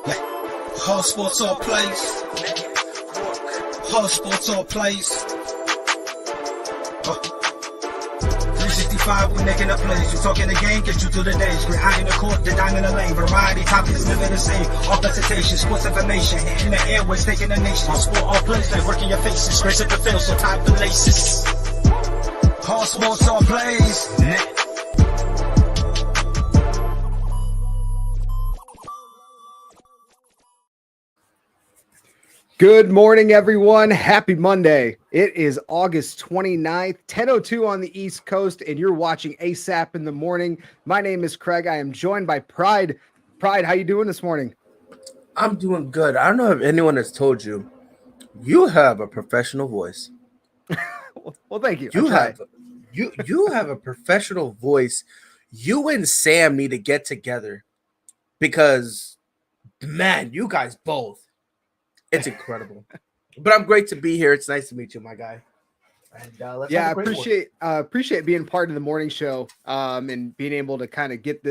Yeah. All sports, all plays. All sports, all plays. 365, we making a plays. You talking the game, get you through the days. We're high in the court, the dime in the lane. Variety, topics, living the same. All presentation, sports information. In the airways, taking the nation. All sport, all plays, they working your faces. Grace at the field, so tie the laces. All sports, all plays. Good morning, everyone. Happy Monday. It is August 29th, 10:02 on the East Coast, and you're watching ASAP in the morning. My name is Craig. I am joined by Pride. Pride, how you doing this morning? I'm doing good. I don't know if anyone has told you, you have a professional voice. Well, thank you. You have a professional voice. You and Sam need to get together because, man, you guys both. It's incredible. But I'm great to be here. It's nice to meet you, my guy. And let's Yeah, I have a great one. appreciate being part of the morning show and being able to kind of get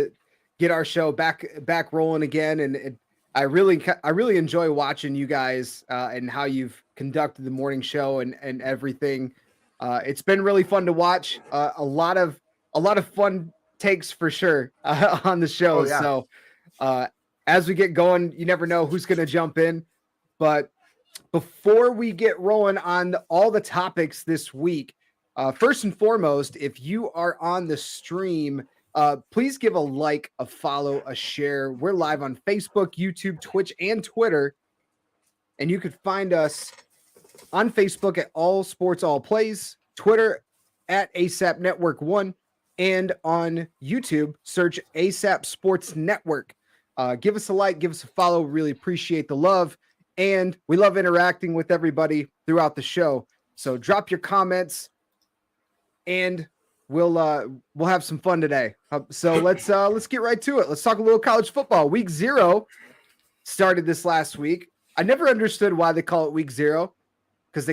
our show back rolling again. And I really enjoy watching you guys and how you've conducted the morning show and everything. It's been really fun to watch. A lot of fun takes for sure on the show. Oh, yeah. So as we get going, you never know who's going to jump in. But before we get rolling on all the topics this week, first and foremost, if you are on the stream, please give a like, a follow, a share. We're live on Facebook, YouTube, Twitch, and Twitter. And you can find us on Facebook at All Sports All Plays, Twitter at ASAP Network 1, and on YouTube, search ASAP Sports Network. Give us a like, give us a follow. Really appreciate the love. And we love interacting with everybody throughout the show. So drop your comments and we'll have some fun today. So let's get right to it. Let's talk a little college football. Week 0 started this last week. I never understood why they call it week 0 because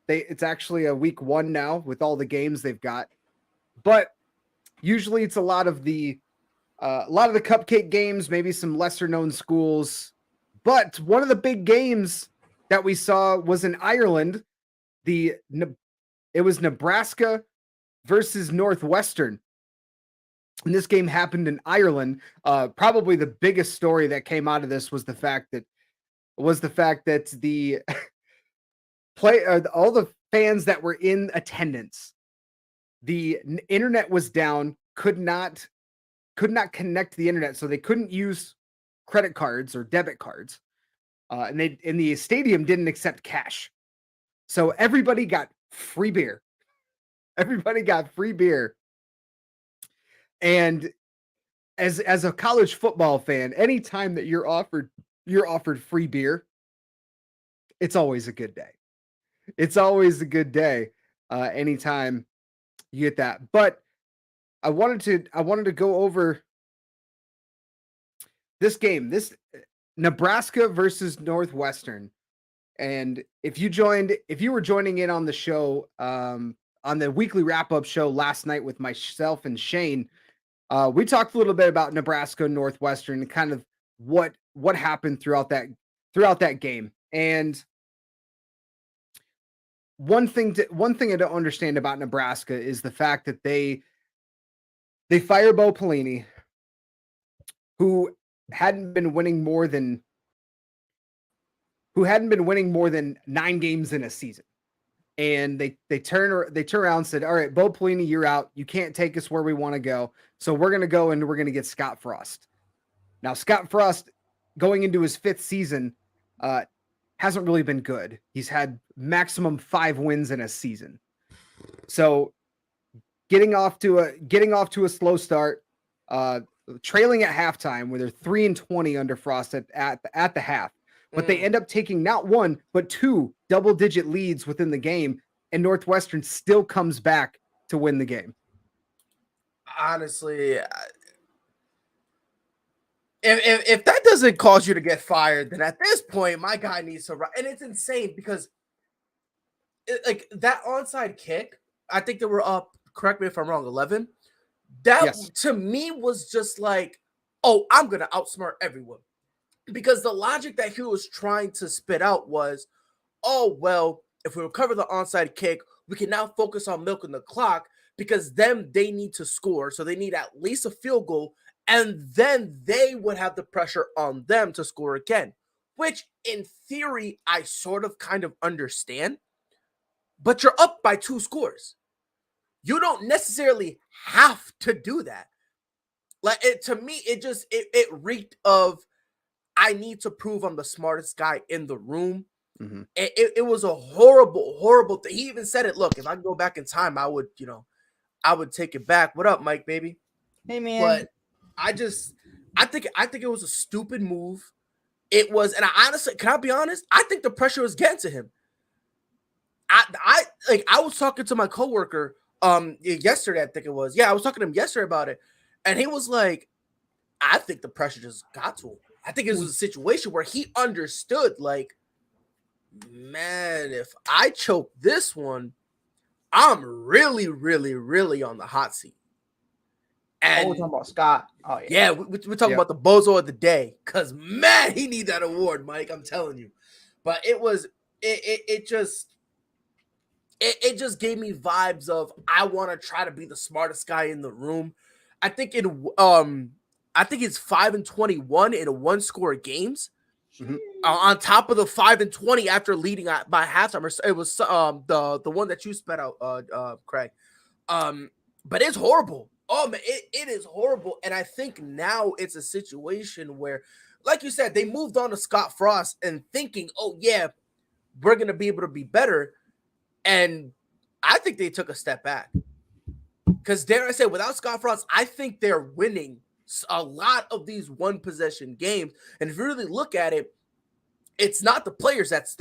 it's actually a week 1 now with all the games they've got. But usually it's a lot of the cupcake games, maybe some lesser known schools. But one of the big games that we saw was in Ireland. It was Nebraska versus Northwestern. And this game happened in Ireland. Probably the biggest story that came out of this was the fact that the all the fans that were in attendance, the internet was down, could not connect to the internet, so they couldn't use credit cards or debit cards. And the stadium didn't accept cash. So everybody got free beer. Everybody got free beer. And as a college football fan, anytime that you're offered free beer, it's always a good day. It's always a good day. Anytime you get that. But I wanted to go over this game, this Nebraska versus Northwestern. And if you were joining in on the show, on the weekly wrap-up show last night with myself and Shane, we talked a little bit about Nebraska and Northwestern and kind of what happened throughout that game. And one thing I don't understand about Nebraska is the fact that they fire Bo Pelini, who hadn't been winning more than 9 games in a season. And they turn around and said, all right, Bo Pelini, you're out. You can't take us where we want to go. So we're going to go and we're going to get Scott Frost. Now, Scott Frost, going into his 5th season, hasn't really been good. He's had maximum 5 wins in a season. So getting off to a slow start, trailing at halftime where they're 3-20 under Frost at the half. But they end up taking not 1, but 2 double-digit leads within the game, and Northwestern still comes back to win the game. Honestly, if that doesn't cause you to get fired, then at this point, my guy needs to run. And it's insane because like that onside kick, I think they were up, correct me if I'm wrong, 11. That to me was just like, oh, I'm going to outsmart everyone. because the logic that he was trying to spit out was, oh, well, if we recover the onside kick, we can now focus on milking the clock because then they need to score. So they need at least a field goal. And then they would have the pressure on them to score again, which in theory, I sort of kind of understand. But you're up by 2 scores. You don't necessarily have to do that. Like, to me, it reeked of, I need to prove I'm the smartest guy in the room. Mm-hmm. It was a horrible, horrible thing. He even said it. Look, if I could go back in time, I would take it back. What up, Mike, baby? Hey, man. But I think it was a stupid move. It was, and I honestly, can I be honest? I think the pressure was getting to him. I was talking to my coworker yesterday, I think it was. Yeah, I was talking to him yesterday about it. And he was like, I think the pressure just got to him. I think it was a situation where he understood, like, man, if I choke this one, I'm really, really, really on the hot seat. And we're talking about Scott. Oh, yeah. Yeah, we're talking about the bozo of the day. Because, man, he needs that award, Mike. I'm telling you. But it just gave me vibes of, I want to try to be the smartest guy in the room. I think it's 5-21 in a 1-score games. Mm-hmm. On top of the 5-20 after leading by halftime. It was the one that you spat out, Craig. But it's horrible. Oh man, it is horrible. And I think now it's a situation where, like you said, they moved on to Scott Frost and thinking, oh yeah, we're gonna be able to be better. And I think they took a step back. Because dare I say, without Scott Frost, I think they're winning a lot of these one possession games. And if you really look at it, it's not the players that's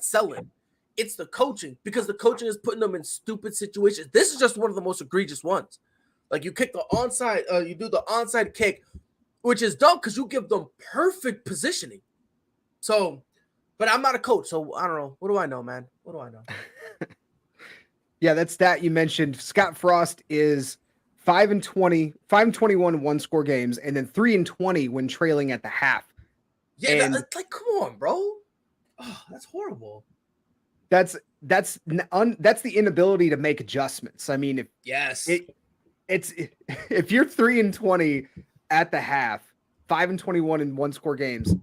selling. It's the coaching, because the coaching is putting them in stupid situations. This is just one of the most egregious ones. Like, you kick the onside, you do the onside kick, which is dumb because you give them perfect positioning. So, but I'm not a coach, so I don't know. What do I know, man? What do I know? Yeah, that stat you mentioned. Scott Frost is 5-20, 5-21 1-score games, and then 3-20 when trailing at the half. Yeah, like, come on, bro. Oh, that's horrible. That's the inability to make adjustments. I mean, if you're 3-20 at the half, 5-21 in 1-score games,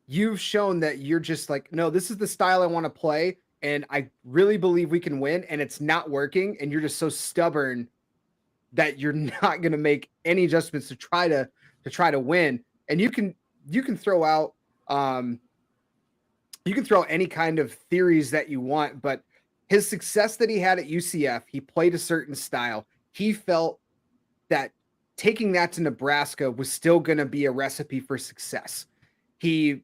you've shown that you're just like, no, this is the style I want to play, and I really believe we can win, and it's not working, and you're just so stubborn that you're not going to make any adjustments to try to win. And you can throw out any kind of theories that you want, but his success that he had at UCF, he played a certain style. He felt that taking that to Nebraska was still going to be a recipe for success. He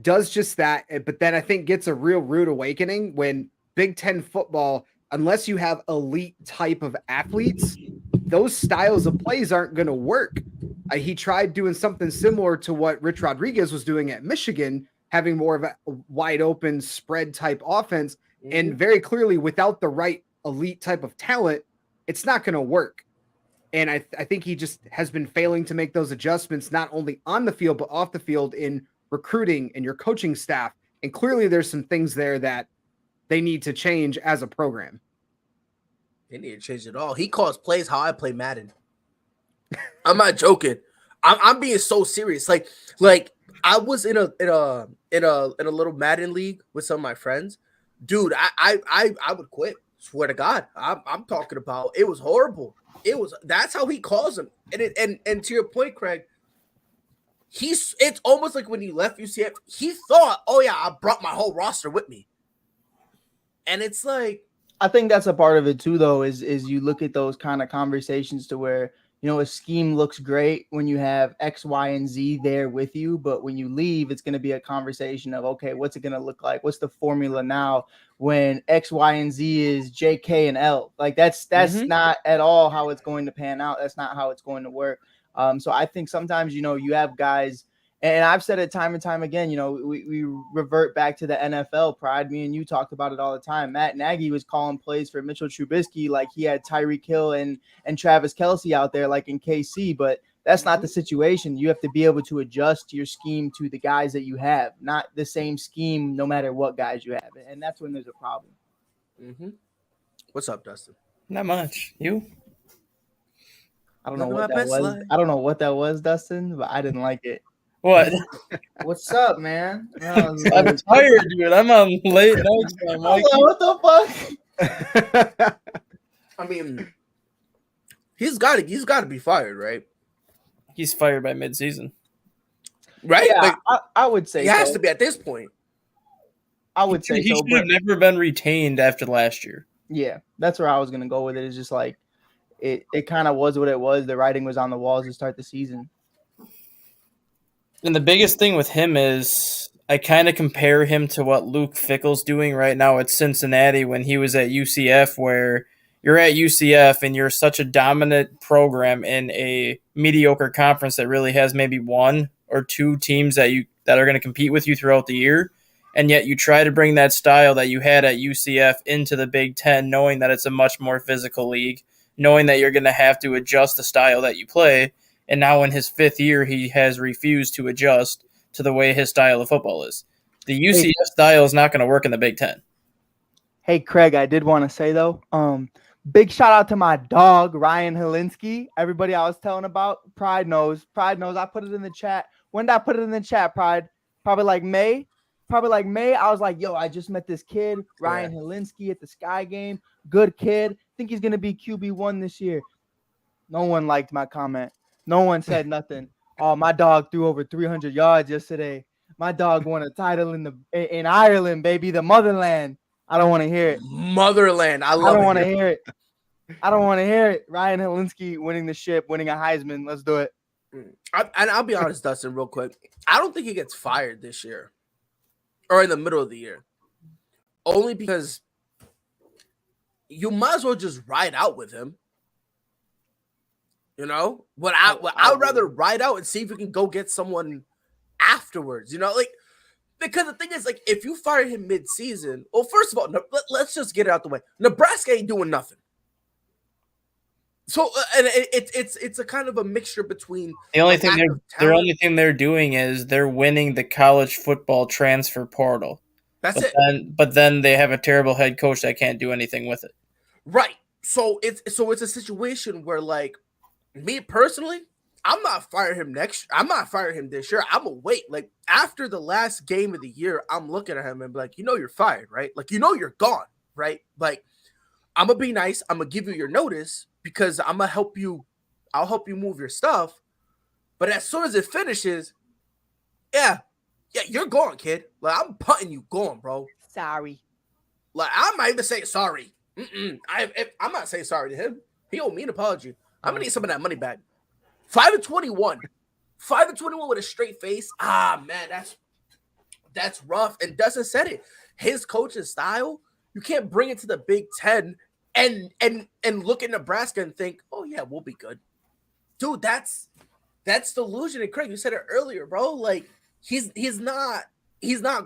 does just that, but then I think gets a real rude awakening when Big Ten football, unless you have elite type of athletes, those styles of plays aren't going to work. He tried doing something similar to what Rich Rodriguez was doing at Michigan, having more of a wide open spread type offense. Mm-hmm. And very clearly, without the right elite type of talent, it's not going to work. And I think he just has been failing to make those adjustments, not only on the field, but off the field in recruiting and your coaching staff. And clearly there's some things there that they need to change as a program. They need to change it all. He calls plays how I play Madden. I'm not joking. I'm being so serious. Like I was in a little Madden league with some of my friends. Dude, I would quit. Swear to God. I'm talking about, it was horrible. That's how he calls them. And to your point, Craig, it's almost like when he left UCF, he thought, oh yeah, I brought my whole roster with me. And it's like, I think that's a part of it too, though, is you look at those kind of conversations to where, you know, a scheme looks great when you have X, Y, and Z there with you. But when you leave, it's going to be a conversation of, okay, what's it going to look like? What's the formula now when X, Y, and Z is J, K, and L? Like that's not at all how it's going to pan out. That's not how it's going to work. So I think sometimes, you know, you have guys, and I've said it time and time again, you know, we revert back to the NFL pride. Me and you talked about it all the time. Matt Nagy was calling plays for Mitchell Trubisky like he had Tyreek Hill and Travis Kelce out there like in KC. But That's not the situation. You have to be able to adjust your scheme to the guys that you have, not the same scheme no matter what guys you have. And that's when there's a problem. Mm-hmm. What's up, Dustin? Not much. You? I don't know Living what my that best was. life. I don't know what that was, Dustin, but I didn't like it. What? What's up, man? I'm tired, dude. I'm on late nights. I was like, what the fuck? I mean, he's got to be fired, right? He's fired by midseason. Right? Yeah, Like, I would say he has so. to be at this point. I would say He so. should But have never been retained after last year. yeah, that's where I was gonna go with it. It's just like it kind of was what it was. The writing was on the walls to start the season. And the biggest thing with him is I kind of compare him to what Luke Fickell's doing right now at Cincinnati when he was at UCF, where you're at UCF and you're such a dominant program in a mediocre conference that really has maybe one or two teams that are going to compete with you throughout the year. And yet you try to bring that style that you had at UCF into the Big Ten, knowing that it's a much more physical league, knowing that you're going to have to adjust the style that you play. And now in his 5th year, he has refused to adjust to the way his style of football is. The UCF style is not going to work in the Big Ten. Hey, Craig, I did want to say though, big shout out to my dog Ryan Helinski. Everybody I was telling about, Pride knows. I put it in the chat. When did I put it in the chat, Pride? Probably like May. I was like, yo, I just met this kid, Ryan Helinski, at the Sky game. Good kid. Think he's gonna be QB1 this year. No one liked my comment. No one said nothing. Oh, my dog threw over 300 yards yesterday. My dog won a title in Ireland, baby, the motherland. I don't want to hear it. Motherland. I don't love want to it. hear it. I don't want to hear it. Ryan Helinski winning the ship, winning a Heisman. Let's do it. And I'll be honest, Dustin, real quick. I don't think he gets fired this year or in the middle of the year. Only because you might as well just ride out with him. You know, I would rather ride out and see if we can go get someone afterwards. You know, like, because the thing is, like, if you fire him mid-season, well, first of all, let's just get it out the way. Nebraska ain't doing nothing. So, and it's a kind of a mixture between the only thing they're doing is they're winning the college football transfer portal. That's it. But then they have a terrible head coach that can't do anything with it. Right. So it's a situation where, like, me personally, I'm not firing him this year. I'm gonna wait. Like, after the last game of the year, I'm looking at him and be like, you're fired, right? Like, you're gone, right? Like, I'm gonna be nice. I'm gonna give you your notice because I'm gonna help you. I'll help you move your stuff. But as soon as it finishes, yeah, you're gone, kid. Like, I'm putting you gone, bro. Sorry. Like, I'm not even saying sorry. I'm not saying sorry to him. He owed me an apology. I'm gonna need some of that money back. 5-21. 5-21 with a straight face. Ah, man, that's rough. And Dustin said it. His coaching style, you can't bring it to the Big Ten and look at Nebraska and think, oh yeah, we'll be good. Dude, that's delusion. And Craig, you said it earlier, bro. Like, he's not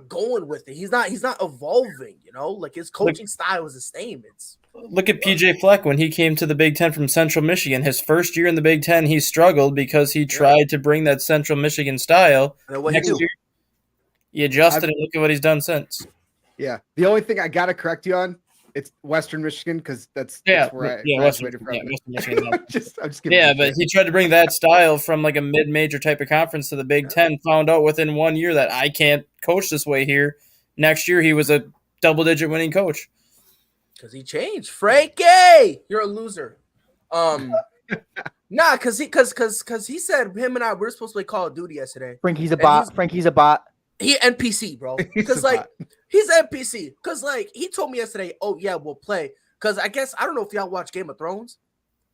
going with it. He's not evolving, you know? Like, his coaching style is the same. Look at PJ Fleck when he came to the Big Ten from Central Michigan. His first year in the Big Ten, he struggled because he tried to bring that Central Michigan style. Next year, he adjusted and look at what he's done since. Yeah. The only thing I got to correct you on, it's Western Michigan because that's where I graduated from. Western Michigan. I'm just kidding. But he tried to bring that style from like a mid-major type of conference to the Big Ten, found out within 1 year that I can't coach this way here. Next year, he was a double-digit winning coach. Because he changed. Frankie, you're a loser. Nah, because he said him and I were supposed to play Call of Duty yesterday. Frankie's a bot. He NPC, bro. Because like he's NPC. Because like he told me yesterday, oh yeah, we'll play. Because I guess I don't know if y'all watch Game of Thrones,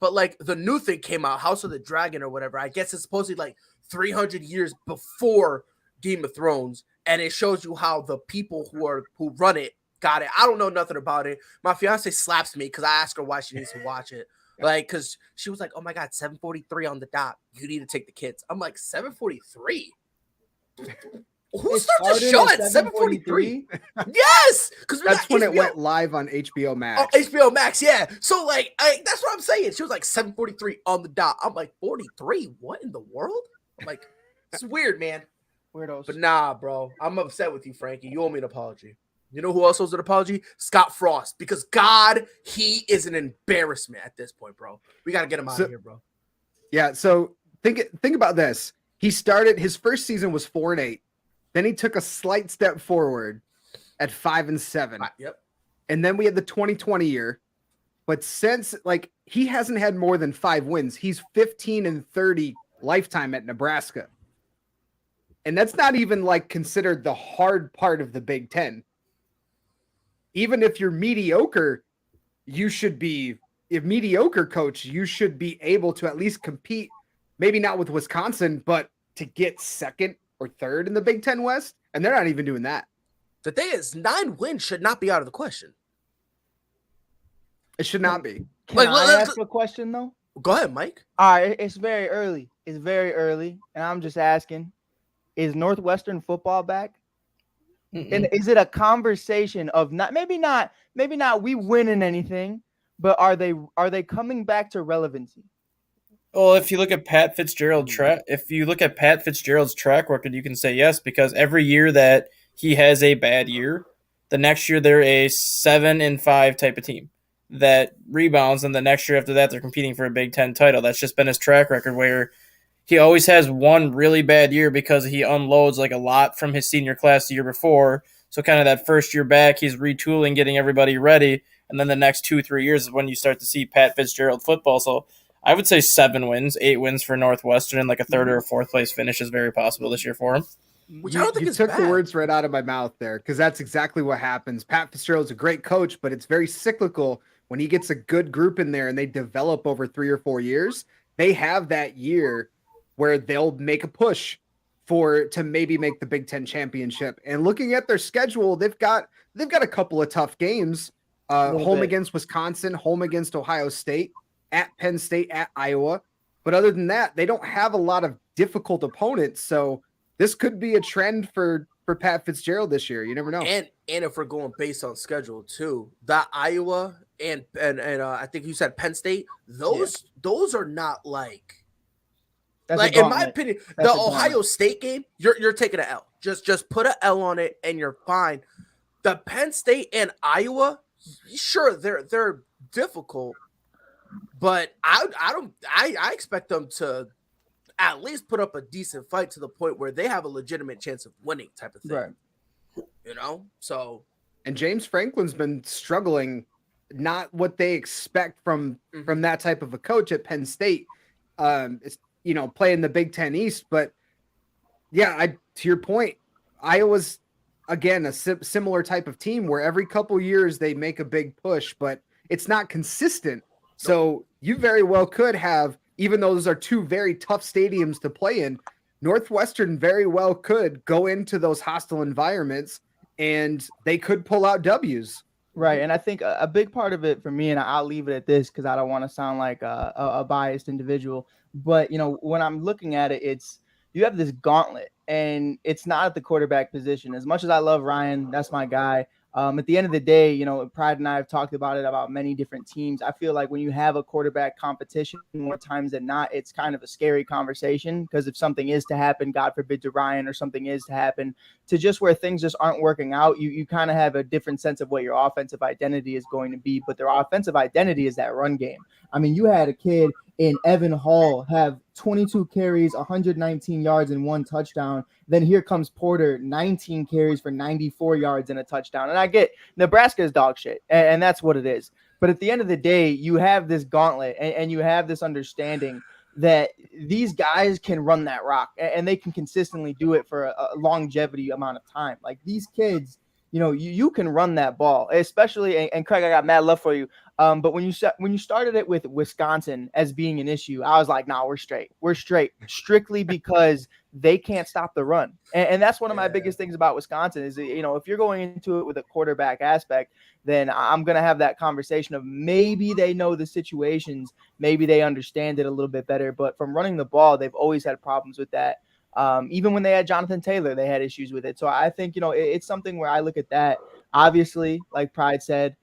but like the new thing came out, House of the Dragon or whatever. I guess it's supposedly like 300 years before Game of Thrones, and it shows you how the people who run it got it. I don't know nothing about it. My fiance slaps me because I asked her why she needs to watch it. Like, because she was like, oh my God, 7:43 on the dot. You need to take the kids. I'm like, 7:43? Who It starts a started show at at 7:43? 7:43. Yes, because That's when it went live on HBO Oh, Max. HBO Max, yeah. So like, that's what I'm saying. She was like 7:43 on the dot. I'm like 43. What in the world? I'm like, it's weird, man. Weirdos. But nah, bro, I'm upset with you, Frankie. You owe me an apology. You know who else owes an apology? Scott Frost, because God, he is an embarrassment at this point, bro. We gotta get him out of here, bro. Yeah, so think about this. He started his first season was 4-8. Then he took a slight step forward at 5-7. Yep. And then we had the 2020 year. But since like he hasn't had more than 5 wins, he's 15-30 lifetime at Nebraska. And that's not even like considered the hard part of the Big Ten. Even if you're mediocre, you should be, if mediocre coach, you should be able to at least compete, maybe not with Wisconsin, but to get second or third in the Big Ten West. And they're not even doing that. The thing is, 9 wins should not be out of the question. It should not be. Can Like, I ask a question though? Go ahead, Mike. All right, it's very early. It's very early, and I'm just asking: is Northwestern football back? And is it a conversation of maybe not we winning anything, but are they coming back to relevancy? Well, if you look at Pat Fitzgerald's track record, you can say yes, because every year that he has a bad year, the next year they're a 7-5 type of team that rebounds, and the next year after that they're competing for a Big Ten title. That's just been his track record, where he always has one really bad year because he unloads like a lot from his senior class the year before. So kind of that first year back, he's retooling, getting everybody ready, and then the next 2-3 years is when you start to see Pat Fitzgerald football. So I would say 7 wins, 8 wins for Northwestern, and like a 3rd or 4th place finish is very possible this year for him. Which I don't think you is took bad. the words right out of my mouth there, because that's exactly what happens. Pat Fitzgerald's a great coach, but it's very cyclical. When he gets a good group in there and they develop over 3 or 4 years, they have that year where they'll make a push to maybe make the Big Ten championship. And looking at their schedule, they've got a couple of tough games. Home against Wisconsin, home against Ohio State, at Penn State, at Iowa. But other than that, they don't have a lot of difficult opponents. So this could be a trend for Pat Fitzgerald this year. You never know. And if we're going based on schedule too, that Iowa and I think you said Penn State, those are not like in my opinion, the Ohio State game, you're taking an L. Just put an L on it and you're fine. The Penn State and Iowa, sure, they're difficult, but I expect them to at least put up a decent fight to the point where they have a legitimate chance of winning type of thing. Right. You know? So, and James Franklin's been struggling, not what they expect from that type of a coach at Penn State. It's, playing the Big Ten East, but yeah, to your point, Iowa's again a similar type of team where every couple years they make a big push, but it's not consistent. So you very well could have, even though those are 2 very tough stadiums to play in, Northwestern very well could go into those hostile environments and they could pull out W's. Right. And I think a big part of it for me, and I'll leave it at this because I don't want to sound like a biased individual, but, when I'm looking at it, you have this gauntlet and it's not at the quarterback position. As much as I love Ryan, that's my guy. At the end of the day, Pride and I have talked about it about many different teams. I feel like when you have a quarterback competition, more times than not, it's kind of a scary conversation because if something is to happen, God forbid to Ryan, or something is to happen to just where things just aren't working out, you kind of have a different sense of what your offensive identity is going to be. But their offensive identity is that run game. I mean, you had a kid in Evan Hall have 22 carries, 119 yards, and 1 touchdown. Then here comes Porter, 19 carries for 94 yards and a touchdown. And I get Nebraska is dog shit, and that's what it is. But at the end of the day, you have this gauntlet, and you have this understanding that these guys can run that rock, and they can consistently do it for a longevity amount of time. Like these kids, you can run that ball, especially. And Craig, I got mad love for you. But when you started it with Wisconsin as being an issue, I was like, nah, we're straight, strictly because they can't stop the run. And that's one of my biggest things about Wisconsin is, if you're going into it with a quarterback aspect, then I'm going to have that conversation of maybe they know the situations, maybe they understand it a little bit better. But from running the ball, they've always had problems with that. Even when they had Jonathan Taylor, they had issues with it. So I think, it's something where I look at that. Obviously, like Pride said,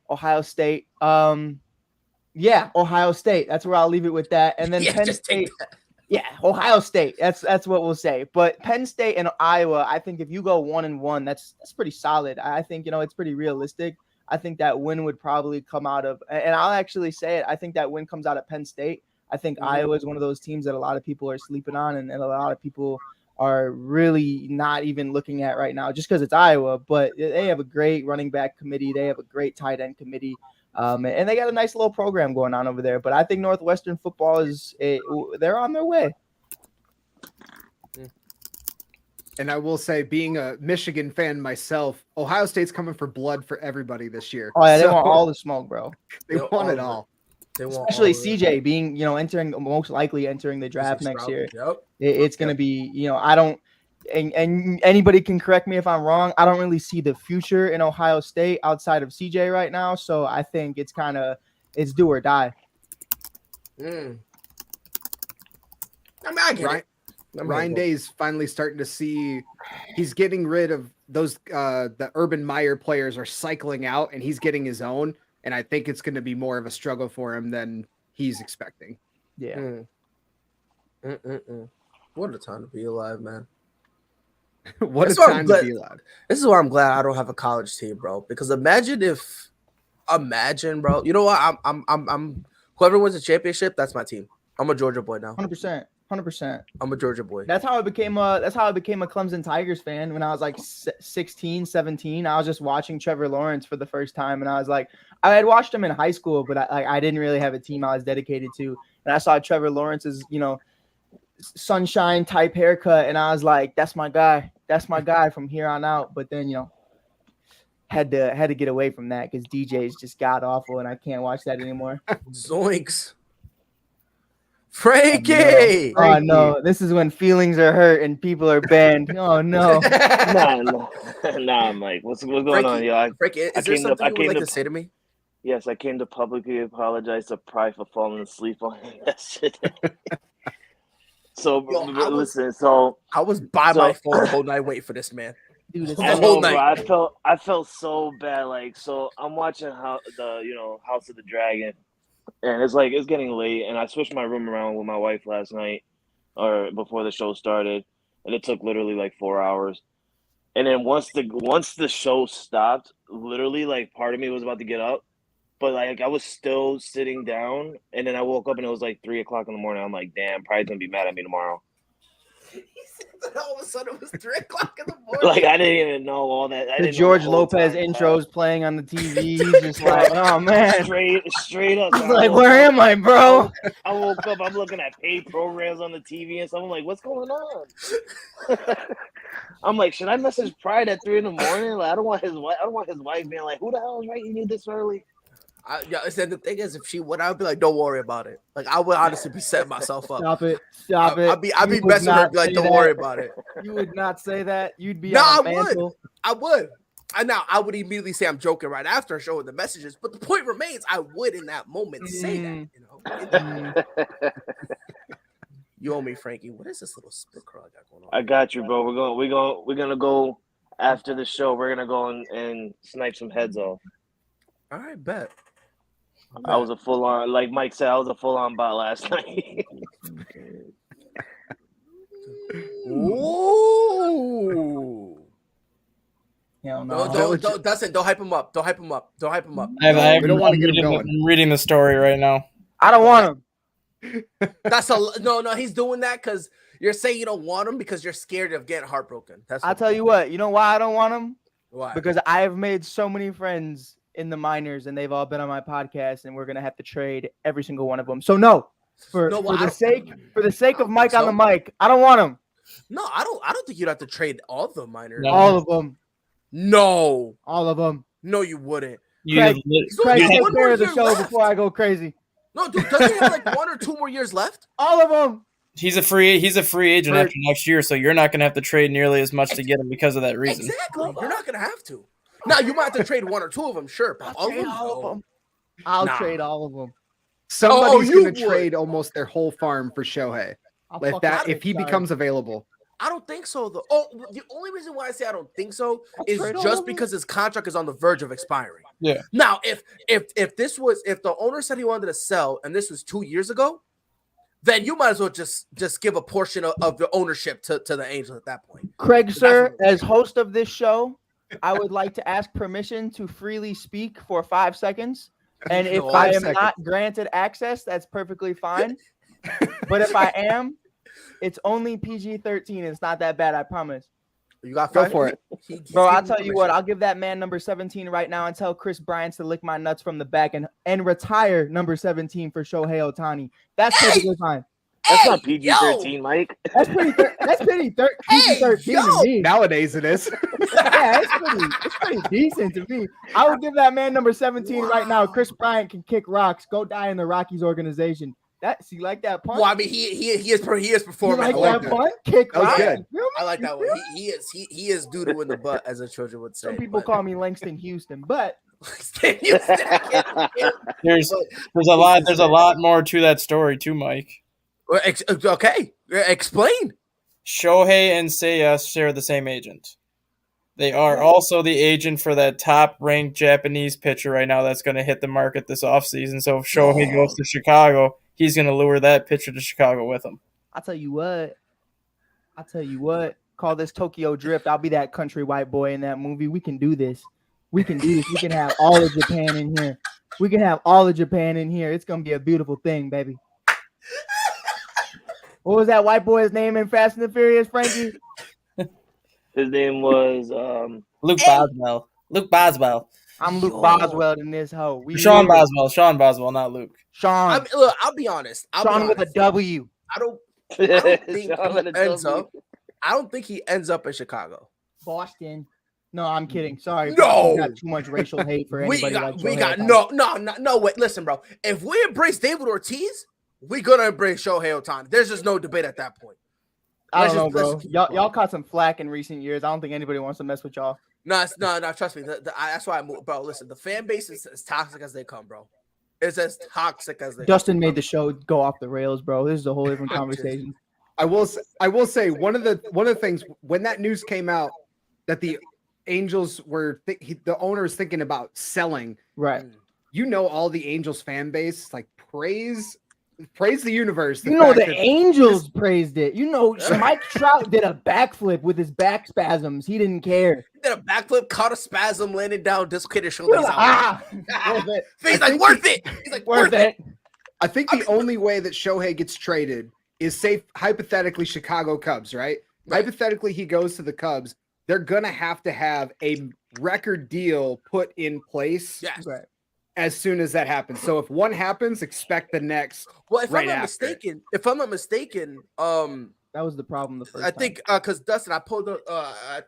Ohio State. Yeah, Ohio State. That's where I'll leave it with that. And then Yeah, Penn just take State. Yeah, Ohio State. That's what we'll say. But Penn State and Iowa, I think if you go 1-1, that's pretty solid. I think, it's pretty realistic. I think that win would probably come out of, and I'll actually say it, I think that win comes out of Penn State. I think Iowa is one of those teams that a lot of people are sleeping on, and a lot of people are really not even looking at right now just because it's Iowa. But they have a great running back committee. They have a great tight end committee. And they got a nice little program going on over there. But I think Northwestern football they're on their way. And I will say, being a Michigan fan myself, Ohio State's coming for blood for everybody this year. Oh, yeah, they want all the smoke, bro. They want it all. Especially CJ being, most likely entering the draft next year. Yep. It's going to be, I don't, and anybody can correct me if I'm wrong. I don't really see the future in Ohio State outside of CJ right now. So I think it's do or die. I mean, I get it. Ryan Day's finally starting to see he's getting rid of those the Urban Meyer players are cycling out, and he's getting his own. And I think it's going to be more of a struggle for him than he's expecting. Yeah. What a time to be alive, man. What a time to be alive. This is why I'm glad I don't have a college team, bro. Because imagine, bro. You know what? I'm whoever wins the championship, that's my team. I'm a Georgia boy now. 100%. I'm a Georgia boy. That's how I became a Clemson Tigers fan when I was like 16, 17. I was just watching Trevor Lawrence for the first time, and I was like, I had watched him in high school, but I didn't really have a team I was dedicated to. And I saw Trevor Lawrence's, sunshine type haircut, and I was like, that's my guy. That's my guy from here on out. But then, had to get away from that because DJ's just god awful, and I can't watch that anymore. Zoinks. Frankie! Oh no, this is when feelings are hurt and people are banned. Oh no. Nah, Mike. What's going on, y'all? Frankie, is there something you would like to say to me? Yes, I came to publicly apologize to Pride for falling asleep on him yesterday. Listen. I was by my phone the whole night waiting for this man. Dude, it's I the know, whole night. bro. I felt so bad. So I'm watching House of the Dragon, and it's getting late, and I switched my room around with my wife last night, or before the show started, and it took literally 4 hours. And then once the show stopped, literally part of me was about to get up, but I was still sitting down, and then I woke up and it was 3 o'clock in the morning. I'm like, damn, Pride's gonna be mad at me tomorrow. All of a sudden it was 3 o'clock in the morning. I didn't even know all that. the George Lopez intros playing on the TV. He's just like, oh man, straight up. He's like, where am I, bro? I woke up. I'm looking at paid programs on the TV and stuff. I'm like, what's going on? I'm like, should I message Pride at 3 in the morning? I don't want his wife being like, who the hell is writing you this early? The thing is, if she would, I'd be like, don't worry about it. I would honestly be setting myself up. Stop it. I'd be messing with her, be like, don't worry about it. You would not say that. You'd be I would. I would immediately say I'm joking right after showing the messages, but the point remains, I would in that moment say that. You owe me, Frankie. What is this little spit curl I got going on? I got you, bro. We're gonna go after the show. We're gonna go and snipe some heads off. All right, bet. I was a full on, like Mike said, I was a full on bot last night. Ooh. Hell no. Don't hype him up. Don't hype him up. We don't want to get him going. I'm reading the story right now. I don't want him. He's doing that because you're saying you don't want him because you're scared of getting heartbroken. I'll tell you what. You know why I don't want him? Why? Because I have made so many friends in the minors, and they've all been on my podcast, and we're gonna have to trade every single one of them. So for the sake of Mike on the mic, I don't want him. No, I don't think you'd have to trade all the minors. No. All of them. No, all of them. No, you wouldn't. Craig, take care of the show before I go crazy. No, dude, doesn't he have 1 or 2 more years left? All of them. He's a free agent after next year, so you're not gonna have to trade nearly as much to get him because of that reason. Exactly, you're not gonna have to. Now you might have to trade 1 or 2 of them, sure, but all of them. I'll trade all of them. Somebody's going to trade almost their whole farm for Shohei. if he becomes available. I don't think so, though. Oh, the only reason why I say I don't think so is trade all just of them? because his contract is on the verge of expiring. Yeah. Now, if the owner said he wanted to sell and this was 2 years ago, then you might as well just give a portion of the ownership to the Angels at that point. Craig, That's sir, what- as host of this show, I would like to ask permission to freely speak for 5 seconds. And if No, I 5 am seconds. not granted access, that's perfectly fine. But if I am, it's only PG-13. It's not that bad, I promise. You got Go five? for it. He's Bro, I'll giving tell you what, permission. I'll give that man number 17 right now and tell Chris Bryant to lick my nuts from the back and retire number 17 for Shohei Ohtani. That's perfectly fine. That's not Hey, PG-13, Mike. That's pretty PG-13 to yo. me. Nowadays it is. Yeah, it's pretty decent to me. I would give that man number 17 right now. Chris Bryant can kick rocks. Go die in the Rockies organization. See, like that punt? Well, I mean, he is You performing. like I like that that. punt? Kick That was rocks. good. You feel me? I like that You one. feel me? He is doo-doo in the butt, as the children would say. Some people but- call me Langston Houston, but There's a lot more to that story too, Mike. Okay, explain. Shohei and Seiya share the same agent. They are also the agent for that top-ranked Japanese pitcher right now that's going to hit the market this offseason. So if Shohei goes to Chicago, he's going to lure that pitcher to Chicago with him. I'll tell you what. Call this Tokyo Drift. I'll be that country white boy in that movie. We can do this. We can have all of Japan in here. It's going to be a beautiful thing, baby. What was that white boy's name in Fast and the Furious, Frankie? His name was Luke Boswell. Luke Boswell. I'm Luke Boswell in this hoe. Sean Boswell. Sean Boswell, not Luke. Sean. Look, I'll be honest. Sean with a W. I don't think he Sean with a ends W. up. I don't think he ends up in Chicago. Boston. No, I'm kidding. Sorry. No. We got too much racial hate for anybody. We got no. Wait, listen, bro. If we embrace David Ortiz, we're gonna embrace Shohei Ohtani. There's just no debate at that point. I don't know, Let's bro. just keep Y'all caught some flack in recent years. I don't think anybody wants to mess with y'all. No. Trust me. That's why I moved, bro. Listen, the fan base is as toxic as they come, bro. It's as toxic as they. Justin made the show go off the rails, bro. This is a whole different conversation. I will say one of the things when that news came out that the Angels were the owners thinking about selling. Right. You know, all the Angels fan base like praise the universe. You know, fact the that- Angels praised it. You know, Mike Trout did a backflip with his back spasms. He didn't care. He did a backflip, caught a spasm, landed down, dislocated his He shoulder. was He's like, out. worth it. He's I like, think worth it. He's like, Worth it. I think the only way that Shohei gets traded is say hypothetically Chicago Cubs, right? Right. Hypothetically, he goes to the Cubs. They're gonna have to have a record deal put in place Yes. Right. as soon as that happens. So if one happens, expect the next. Well, if Right I'm not after. mistaken, That was the problem the first I time. think because Dustin, I pulled up. I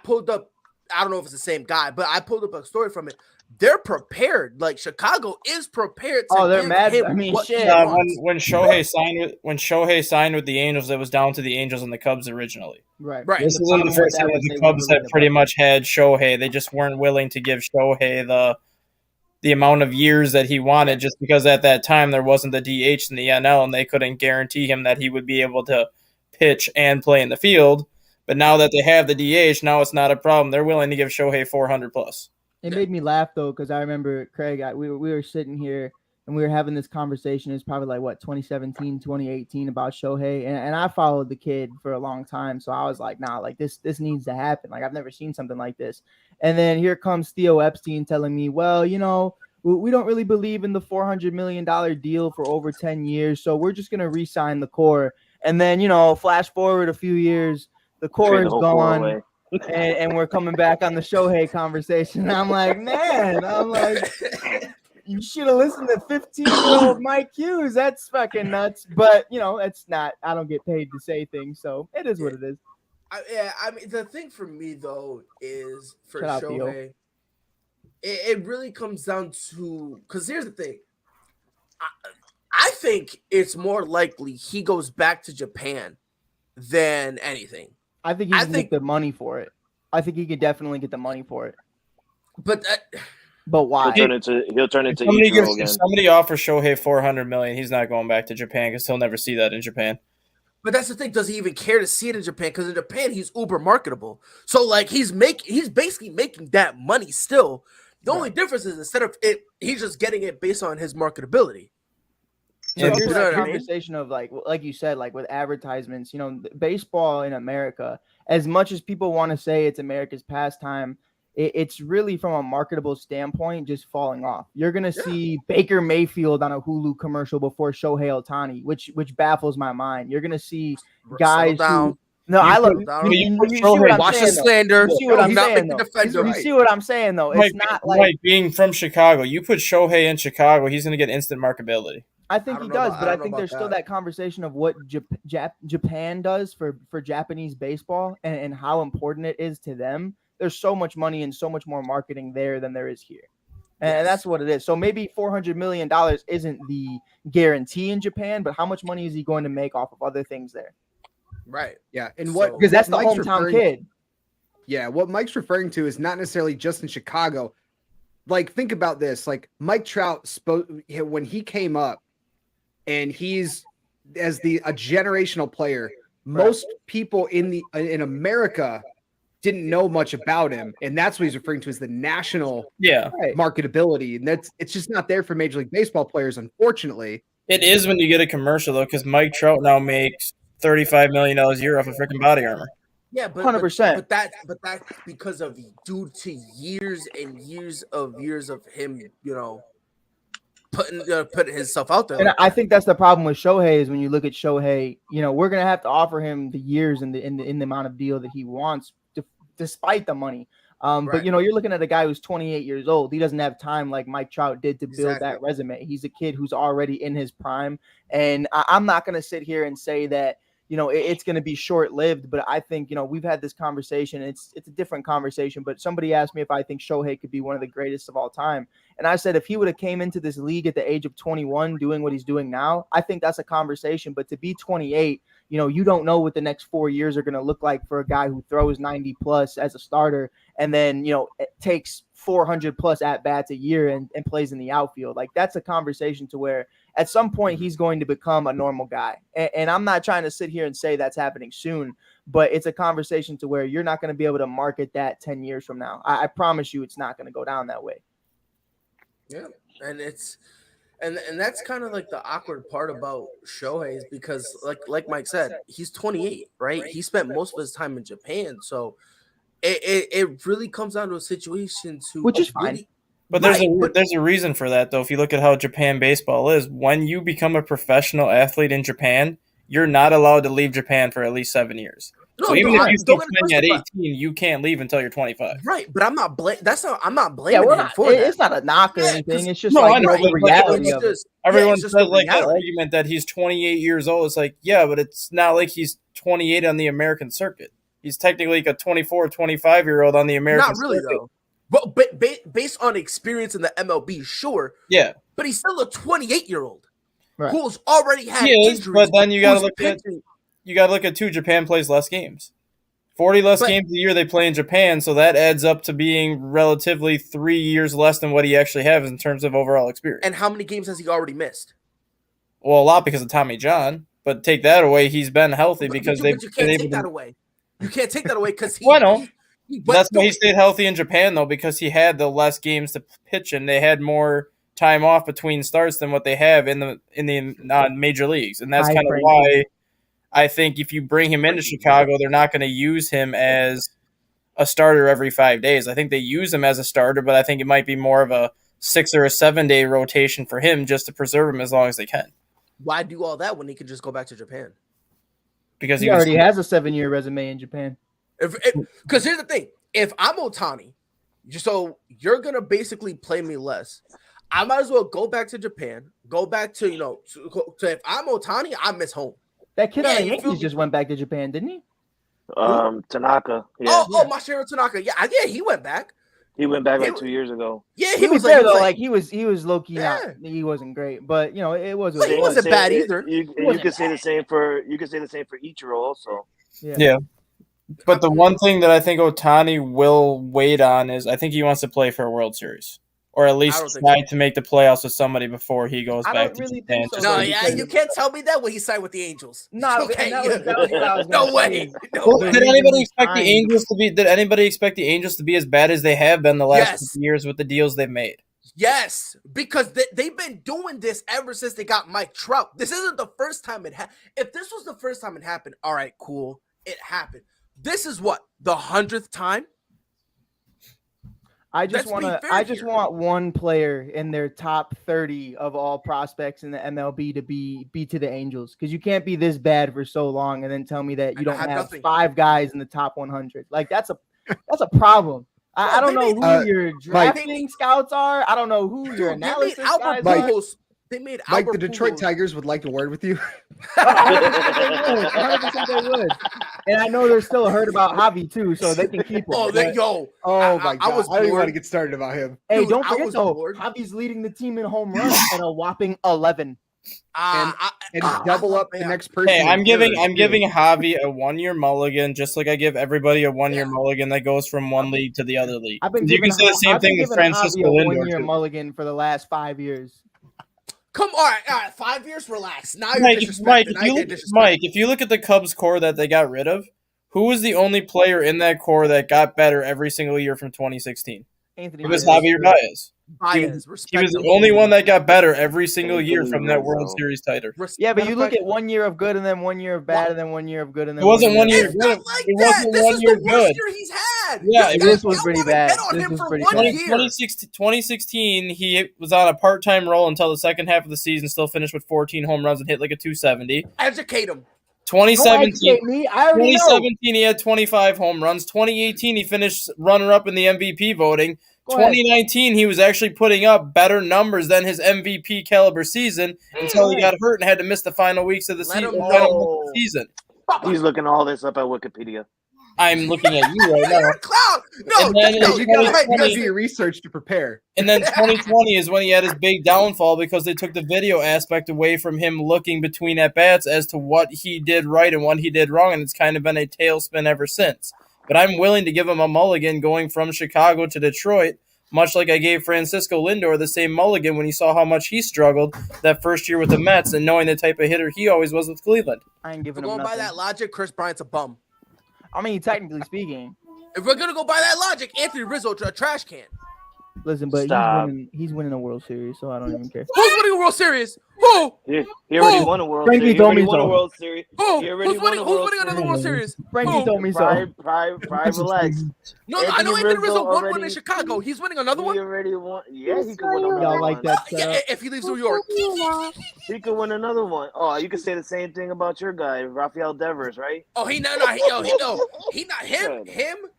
pulled up. I don't know if it's the same guy, but I pulled up a story from it. They're prepared. Like Chicago is prepared. To they're give mad. him I mean, what he shit. wants. When Shohei signed with the Angels, it was down to the Angels and the Cubs originally. Right. Right. This The isn't the problem first with time that that was the they Cubs weren't had really pretty about- much had Shohei. They just weren't willing to give Shohei the amount of years that he wanted, just because at that time there wasn't the DH in the NL and they couldn't guarantee him that he would be able to pitch and play in the field. But now that they have the DH, now it's not a problem. They're willing to give Shohei 400 plus. It made me laugh though, because I remember Craig. We were sitting here and we were having this conversation. It's probably like what 2017, 2018 about Shohei, and I followed the kid for a long time, so I was like, nah, like this needs to happen. Like I've never seen something like this. And then here comes Theo Epstein telling me, well, you know, we don't really believe in the $400 million deal for over 10 years, so we're just gonna re-sign the core. And then, you know, flash forward a few years, the core Trade the is whole core gone. away. And we're coming back on the Shohei conversation. I'm like, you should have listened to 15-year-old Mike Hughes. That's fucking nuts. But, you know, it's not. I don't get paid to say things, so it is what it is. I mean, the thing for me though is for Shout out, Theo. Shohei, it really comes down to because here's the thing. I think it's more likely he goes back to Japan than anything. I think he can get the money for it. I think he could definitely get the money for it. But But why? He'll turn into Somebody Ichiro again. somebody offers Shohei $400 million. He's not going back to Japan because he'll never see that in Japan. But that's the thing. Does he even care to see it in Japan? Because in Japan, he's uber marketable. So like he's basically making that money still. The only difference is instead of it, he's just getting it based on his marketability. So Yeah, here's you know that what I mean? conversation of like you said, like with advertisements, baseball in America, as much as people want to say it's America's pastime, it's really from a marketable standpoint just falling off. You're gonna see Baker Mayfield on a Hulu commercial before Shohei Ohtani, which baffles my mind. You're gonna see guys who I love you see what I'm Watch the saying, though. slander. You see what I'm Do not saying, make the though. defender. You see what I'm saying though. It's not like Mike being from Chicago. You put Shohei in Chicago, he's going to get instant marketability. I think he don't know does, about- but I I don't know think there's about still that conversation of what Japan does for Japanese baseball and how important it is to them. There's so much money and so much more marketing there than there is here. And that's what it is. So maybe $400 million isn't the guarantee in Japan, but how much money is he going to make off of other things there? Right. Yeah, and So- what Because that's the Mike's hometown referring- kid. Yeah, what Mike's referring to is not necessarily just in Chicago. Like, think about this. Like, Mike Trout spoke when he came up, and he's as a generational player. Most people in America didn't know much about him, and that's what he's referring to as the national Yeah. Right. marketability. And it's just not there for Major League Baseball players, unfortunately. It is when you get a commercial, though, because Mike Trout now makes $35 million a year off of freaking body armor. Yeah, but 100%. But that's because of due to years and years of him, putting himself out there. And I think that's the problem with Shohei is when you look at Shohei, we're gonna have to offer him the years and the amount of deal that he wants, despite the money. But you're looking at a guy who's 28 years old. He doesn't have time like Mike Trout did to build that resume. He's a kid who's already in his prime, and I'm not gonna sit here and say that it's going to be short-lived, but I think, we've had this conversation. It's a different conversation, but somebody asked me if I think Shohei could be one of the greatest of all time. And I said, if he would have came into this league at the age of 21, doing what he's doing now, I think that's a conversation. But to be 28, you don't know what the next 4 years are going to look like for a guy who throws 90 plus as a starter. And then, it takes 400 plus at bats a year and plays in the outfield. Like, that's a conversation to where at some point he's going to become a normal guy. And I'm not trying to sit here and say that's happening soon, but it's a conversation to where you're not going to be able to market that 10 years from now. I promise you it's not going to go down that way. Yeah. And and that's kind of like the awkward part about Shohei is because like Mike said, he's 28, right? He spent most of his time in Japan. So it really comes down to a situation Which is fine. But there's a reason for that, though. If you look at how Japan baseball is, when you become a professional athlete in Japan, you're not allowed to leave Japan for at least 7 years. So even if you start playing at 18, you can't leave until you're 25. Right, but I'm not blaming him for that. It's not a knock or anything. It's just I know, the but reality of it. Everyone says says like that argument that he's 28 years old. It's like, yeah, but it's not like he's 28 on the American circuit. He's technically like a 24, 25-year-old on the American circuit. Not really, though. But based on experience in the MLB, sure. Yeah. But he's still a 28-year-old Right. who's already had He is, injuries. but then you got to who's look at too. Japan plays less games. 40 less games a year they play in Japan, so that adds up to being relatively 3 years less than what he actually has in terms of overall experience. And how many games has he already missed? Well, a lot because of Tommy John, but take that away, he's been healthy because you they've can't been take able that to. away. You can't take that away because he. Well, no. But That's why he stayed healthy in Japan, though, because he had the less games to pitch in. They had more time off between starts than what they have in the major leagues, and that's kind of why I think if you bring him into Chicago, they're not going to use him as a starter every 5 days. I think they use him as a starter, but I think it might be more of a 6 or a 7 day rotation for him just to preserve him as long as they can. Why do all that when he could just go back to Japan? Because he already has a 7-year resume in Japan. Because here's the thing: if I'm Ohtani, so you're gonna basically play me less. I might as well go back to Japan. Go back to if I'm Ohtani, I miss home. That kid on the Yankees just went back to Japan, didn't he? Tanaka. Yeah. Masahiro Tanaka. Yeah, he went back. He went back like 2 years ago. Yeah, he was there though. Like he was low key. Yeah. He wasn't great, but it was. He wasn't bad either. You could say the same for Ichiro also. Yeah. But the one thing that I think Ohtani will wait on is I think he wants to play for a World Series. or at I least don't think try to make the playoffs with somebody before he goes I back don't to really Japan. think so, just No, though, to- yeah, because- you can't tell me that when he signed with the Angels. No, Okay, and that was what I was no gonna way. say is- No Well, way. did reason anybody he expect the signed- Angels to be? Did anybody expect the Angels to be as bad as they have been the last Yes. couple years with the deals they've made? Yes, because they've been doing this ever since they got Mike Trout. This isn't the first time it happened. If this was the first time it happened, all right, cool, it happened. This is what, the 100th time? I just Let's be fair I just here. want one player in their top 30 of all prospects in the MLB to be to the Angels, because you can't be this bad for so long and then tell me that you And don't have have nothing. 5 guys in the top 100. Like that's a problem. I No, don't know they who made- your drafting scouts are. I don't know who your Dude, they made analysis Albert guys Mike. are. Pujols. They made Mike, Albert the Detroit Pujols. Tigers would like a word with you. 100% they would. 100% they would. And I know there's still a hurt about Javi too, so they can keep him. Oh, but- Oh my I god! was I don't even want to bored. get started about him. Hey, Dude, don't I forget was though, bored. Javi's leading the team in home runs at a whopping 11. And I double love up the Bayock. next person. Hey, in I'm giving third, too. Javi a 1-year mulligan, just like I give everybody a 1-year Yeah. mulligan that goes from one league to the other league. I've been You giving can say the same I've been thing with giving Javi Francisco a Lindor 1-year too. mulligan for the last 5 years. Come all right, 5 years, relax. Now you're Mike, disrespecting. Now you're disrespecting. Mike, if you look at the Cubs core that they got rid of, who was the only player in that core that got better every single year from 2016? Anthony It was Baez. Javier Baez. Baez, He was the respect only him. one that got better every single year Anthony from that World Rizzo. Series title. Yeah, but Matter you of look fact, at 1 year of good and then 1 year of bad and then 1 year of good and then It wasn't 1 year It's good. not like It that. wasn't This 1 is year the worst good. year he's had. Yeah, You it guys was don't pretty wanna bad. get on This him was for pretty 1 bad. year. 2016, he was on a part-time role until the second half of the season, still finished with 14 home runs and hit like a 270. Educate him. Don't 2017, educate me. I already know. 2017 he had 25 home runs. 2018 he finished runner-up in the MVP voting. Go ahead. 2019 he was actually putting up better numbers than his MVP caliber season until he got hurt and had to miss the final weeks of the Let him season. He's looking all this up at Wikipedia. I'm looking at you right now. You're a clown. No, And then no, Hey, you gotta, right, you gotta because- do your research to prepare. And then 2020 is when he had his big downfall because they took the video aspect away from him looking between at bats as to what he did right and what he did wrong, and it's kind of been a tailspin ever since. But I'm willing to give him a mulligan going from Chicago to Detroit, much like I gave Francisco Lindor the same mulligan when he saw how much he struggled that first year with the Mets and knowing the type of hitter he always was with Cleveland. I ain't If giving we're him going by nothing. that logic, Chris Bryant's a bum. I mean, technically speaking. If we're gonna go by that logic, Anthony Rizzo a trash can. Listen, but Stop. he's winning a World Series, so I don't even care. Who's winning a World Series? Who? He already Who? won a World Frankie Series. He told already me won a so. World Series. Who? He already Who's won winning? a Who's World winning another Series. World Series? Frankie Who? told me so. Pride, relax. No, I know Anthony Anthony Rizzo Rizzo won one in already- Chicago. He's winning He another one. already won. Yeah, he could win another Y'all one. like that Yeah, setup? if he leaves New York. He could win another one. Oh, you could say the same thing about your guy, Rafael Devers, right? Oh, he not him.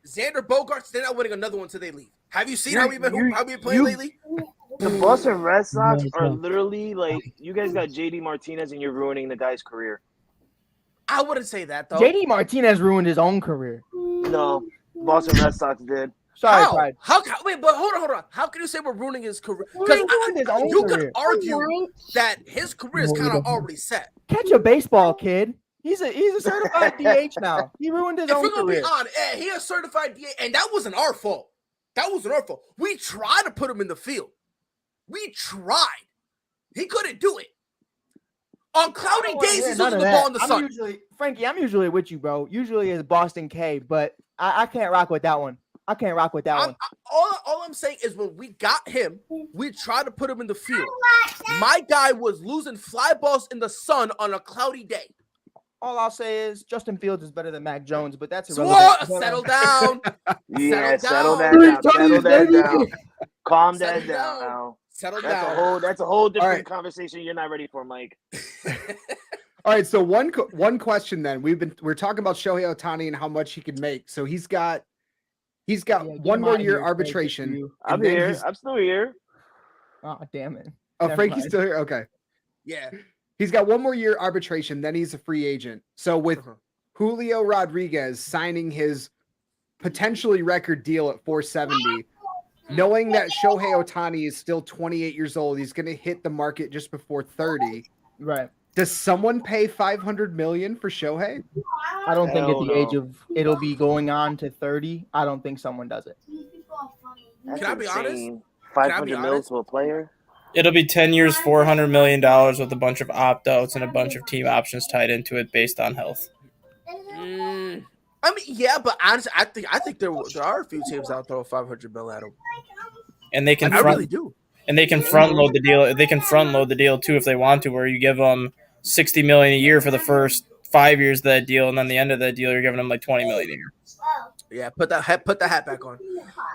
Xander Bogaerts. They're not winning another one until they leave. Have you seen how we've been playing lately? The Boston Red Sox are literally like, you guys got JD Martinez and you're ruining the guy's career. I wouldn't say that though. JD Martinez ruined his own career. No, Boston Red Sox did. Sorry, How? Pride. Wait, but hold on. How can you say we're ruining his career? He Because ruined his own you career. could argue that his career is kind of already set. Catch a baseball, kid. He's a certified DH now. He ruined his If own we're gonna career. be honest, he is certified DA, and that wasn't our fault. We tried to put him in the field. We tried. He couldn't do it. On cloudy days, he's None losing of the that. ball in the sun. Frankie, I'm usually with you, bro. Usually it's Boston K, but I can't rock with that one. I can't rock with that one. All I'm saying is when we got him, we tried to put him in the field. My guy was losing fly balls in the sun on a cloudy day. All I'll say is Justin Fields is better than Mac Jones, but that's So, irrelevant. settle down. Yeah, Settle settle down. that down. Settle that down. Calm Settle that down. down now. Settle That's down. a whole different right. conversation you're not ready for, Mike. All right, so one question then. We're talking about Shohei Ohtani and how much he can make. So he's got Yeah, one get more him out year here, Frank, arbitration. good for you. I'm And then here. he's- I'm still here. Oh, damn it. Oh, Never Frankie's mind. still here. Okay, Yeah. he's got one more year arbitration. Then he's a free agent. So with Uh-huh. Julio Rodriguez signing his potentially record deal at 470, knowing that Shohei Ohtani is still 28 years old, he's going to hit the market just before 30. Right. Does someone pay $500 million for Shohei? I don't think at Hell the age no. of it'll be going on to 30. I don't think someone does it. That's Can I be honest? insane. 500 mil to a player. It'll be 10 years, $400 million with a bunch of opt-outs and a bunch of team options tied into it based on health. I mean, yeah, but honestly, I think there are a few teams that'll throw 500 mil at him. And they can I really do. And they can front load the deal. They can front load the deal too if they want to, where you give them $60 million a year for the first 5 years of that deal, and then the end of that deal, you're giving them like $20 million a year. Yeah, put the hat back on.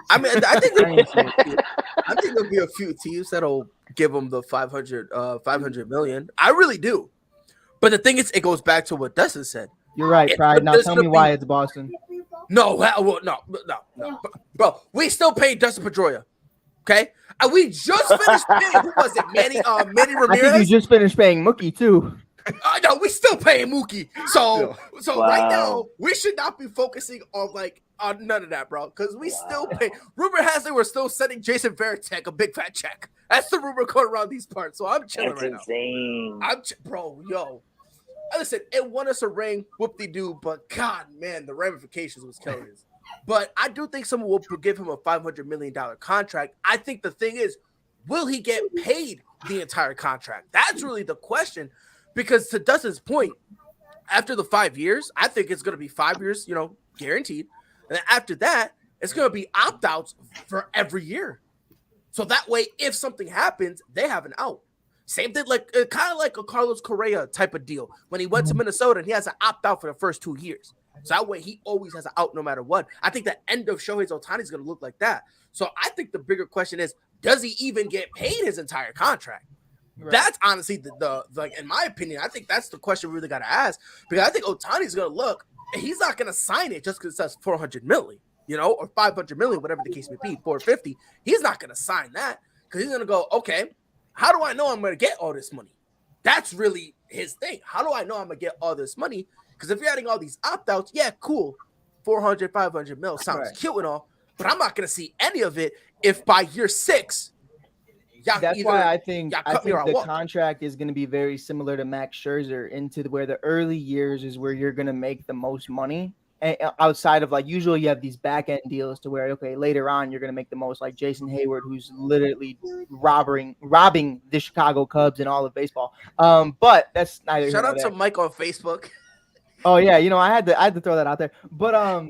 I mean, I think there'll be a few teams that'll give them the 500 million. I really do. But the thing is, it goes back to what Dustin said. You're right, Pride. Now tell me why it's Boston. No, bro. We still pay Dustin Pedroia. Okay, and we just finished paying. Who was it? Manny Ramirez. I think you just finished paying Mookie too. No, we still paying Mookie. So Wow. right now we should not be focusing on none of that, bro. Because we still pay. Rumor has it we're still sending Jason Varitek a big fat check. That's the rumor going around these parts. So I'm chilling That's right insane. now. Bro, yo. Listen, it won us a ring, whoop-de-doo, but God, man, the ramifications was killing us. But I do think someone will give him a $500 million contract. I think the thing is, will he get paid the entire contract? That's really the question. Because to Dustin's point, after the 5 years, I think it's going to be 5 years, guaranteed. And then after that, it's going to be opt-outs for every year. So that way, if something happens, they have an out. Same thing, kind of like a Carlos Correa type of deal. When he went to Minnesota, and he has an opt-out for the first 2 years. So that way, he always has an out no matter what. I think the end of Shohei Ohtani is going to look like that. So I think the bigger question is, does he even get paid his entire contract? Right. That's honestly the in my opinion, I think that's the question we really got to ask. Because I think Ohtani's going to look, he's not going to sign it just because it says 400 million, or 500 million, whatever the case may be, 450. He's not going to sign that because he's going to go, okay, how do I know I'm going to get all this money? That's really his thing. How do I know I'm going to get all this money? Because if you're adding all these opt-outs, yeah, cool. 400, 500 mil sounds cute and all, but I'm not going to see any of it if by year 6, that's why I think the contract is going to be very similar to Max Scherzer into where the early years is where you're going to make the most money. And outside of usually you have these back end deals to where, okay, later on you're going to make the most, like Jason Hayward, who's literally robbing the Chicago Cubs and all of baseball. But that's neither. Shout out to Mike on Facebook. Oh yeah. I had to throw that out there, but,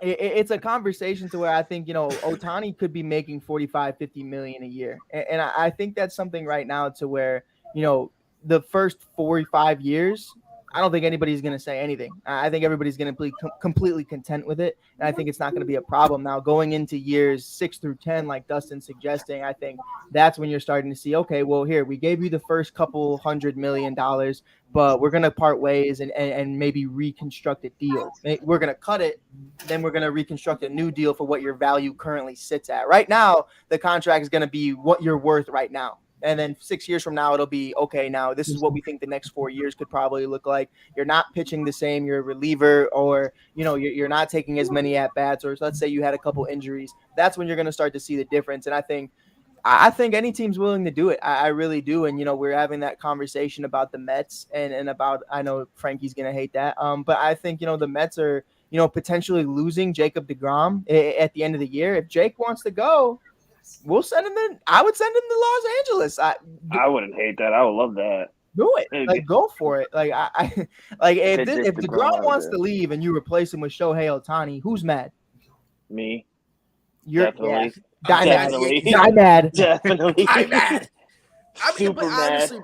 it's a conversation to where I think, Ohtani could be making 45, 50 million a year. And I think that's something right now to where, the first 4 or 5 years, I don't think anybody's going to say anything. I think everybody's going to be completely content with it. And I think it's not going to be a problem. Now, going into years 6 through 10, like Dustin's suggesting, I think that's when you're starting to see, okay, well, here, we gave you the first couple $100 million, but we're going to part ways and maybe reconstruct a deal. We're going to cut it. Then we're going to reconstruct a new deal for what your value currently sits at. Right now, the contract is going to be what you're worth right now. And then 6 years from now, it'll be, okay, now this is what we think the next 4 years could probably look like. You're not pitching the same. You're a reliever, or, you're not taking as many at-bats, or let's say you had a couple injuries. That's when you're going to start to see the difference. And I think any team's willing to do it. I really do. And, we're having that conversation about the Mets and about, I know Frankie's going to hate that. But I think, the Mets are, potentially losing Jacob deGrom at the end of the year. If Jake wants to go, we'll send him in. I would send him to Los Angeles. I wouldn't hate that. I would love that. Do it. Go for it. If DeGrom wants to leave and you replace him with Shohei Ohtani, who's mad? Me. You're definitely. Die mad. I'm mad. Super but mad. honestly,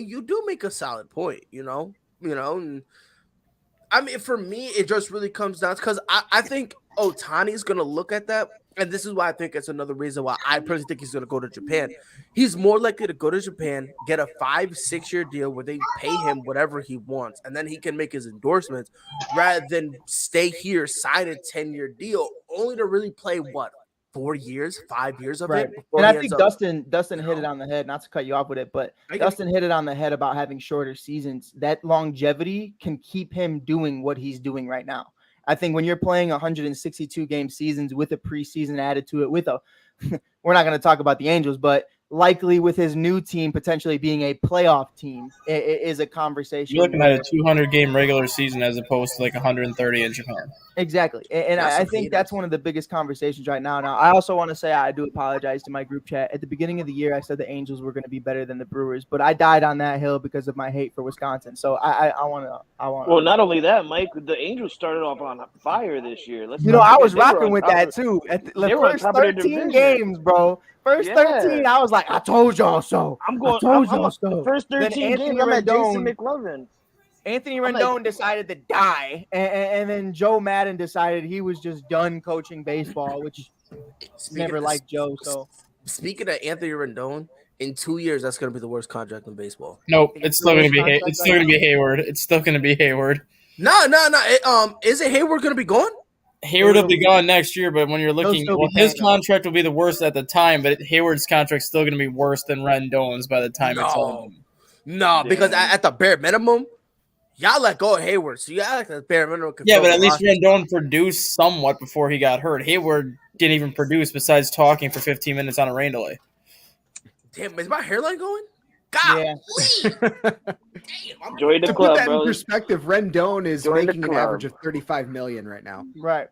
you do make a solid point, and I mean, for me, it just really comes down because I think Ohtani's going to look at that. And this is why I think it's another reason why I personally think he's going to go to Japan. He's more likely to go to Japan, get a 5-6 year deal where they pay him whatever he wants, and then he can make his endorsements rather than stay here, sign a 10-year deal, only to really play 4 years, 5 years of it. And I think Dustin hit it on the head, not to cut you off with it, but Dustin hit it on the head about having shorter seasons. That longevity can keep him doing what he's doing right now. I think when you're playing 162 game seasons with a preseason added to it, we're not going to talk about the Angels, but likely with his new team potentially being a playoff team is a conversation. You're looking at a 200 game regular season as opposed to like 130 in Japan. Exactly. And I think that's one of the biggest conversations right now. Now, I also want to say I do apologize to my group chat. At the beginning of the year, I said the Angels were going to be better than the Brewers, but I died on that hill because of my hate for Wisconsin. So I want to. Well, not only that, Mike, the Angels started off on fire this year. I was rocking with that too. At the first 13 games, bro. First 13, I was like, I told y'all so. The first 13 games, I'm at Jason McLovin. Anthony Rendon decided to die, and then Joe Madden decided he was just done coaching baseball, which never liked Joe. So, speaking of Anthony Rendon, in 2 years, that's going to be the worst contract in baseball. Nope, it's still going to be Hayward. It's still going to be Hayward. No. Is it Hayward going to be gone? Hayward will be gone next year, but when you're looking, his contract will be the worst at the time, but Hayward's contract's still going to be worse than Rendon's by the time it's all. No, because at the bare minimum, y'all let go of Hayward, so you act like the bare minimum. Yeah, but at least Rendon produced somewhat before he got hurt. Hayward didn't even produce besides talking for 15 minutes on a rain delay. Damn, is my hairline going? God, yeah. Join the to club, put that bro. in perspective, Rendon is Join the making an club. average of $35 million right now. Right.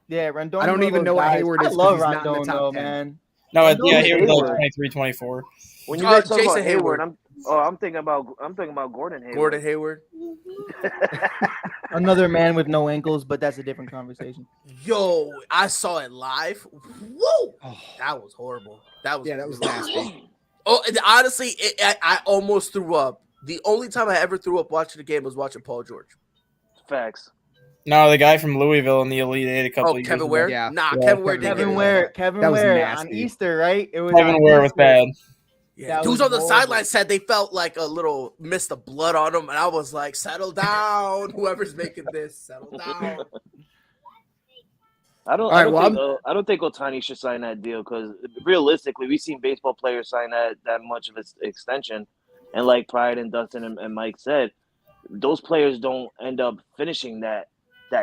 Yeah, Rendon. I don't even know what Hayward is. I love 'cause he's not in the Rendon, top though, 10. man. No, Rendon Hayward's like Hayward. 23, 24. When you guys talk Jason about Hayward, Hayward. I'm thinking about Gordon Hayward. Gordon Hayward. Another man with no ankles, but that's a different conversation. Yo, I saw it live. Whoa, that was horrible. That was nasty. Oh, and honestly, I almost threw up. The only time I ever threw up watching the game was watching Paul George. Facts. No, the guy from Louisville in the Elite Eight a couple of years Kevin ago. Ware? Yeah. Nah, Yeah, Kevin Ware didn't Kevin get it. Ware. Kevin That was Ware nasty. on Easter, right? It was Kevin on Ware was Easter. bad. Yeah, That dudes was on the horrible. sideline said they felt like a little mist of blood on them, and I was like, settle down. Whoever's making this, settle down. I don't think Ohtani should sign that deal because realistically, we've seen baseball players sign that much of an extension, and like Pride and Dustin and Mike said, those players don't end up finishing that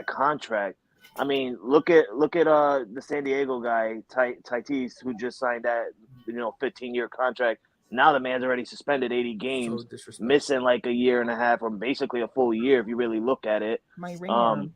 contract. I mean, look at the San Diego guy Tatis, who just signed that 15-year contract. Now the man's already suspended 80 games, So disrespectful. missing like a year and a half or basically a full year if you really look at it. My ring.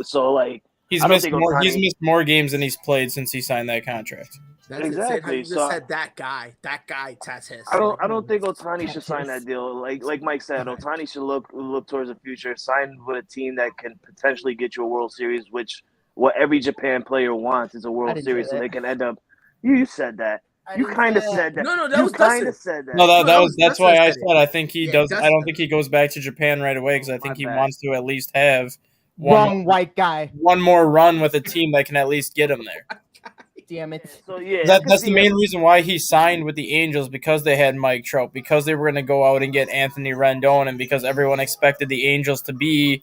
So like. He's I don't missed think more. Ohtani- He's missed more games than he's played since he signed that contract. That's Exactly, insane how you just so- said that guy, Tatis. I don't think Ohtani should sign that deal. Like Mike said, Ohtani should look towards the future. Sign with a team that can potentially get you a World Series, which what every Japan player wants is a I World didn't Series, say so that. they can end up. You said that. You kind of said that. No, that you was kind Dustin. of said that. No, that was that's why I Dustin said I think he Yeah, does. I Dustin. don't think he goes back to Japan right away because I think My he bad. wants to at least have Wrong white guy. one more run with a team that can at least get him there. Damn it. So yeah, I can That's the see main it. reason why he signed with the Angels, because they had Mike Trout, because they were going to go out and get Anthony Rendon, and because everyone expected the Angels to be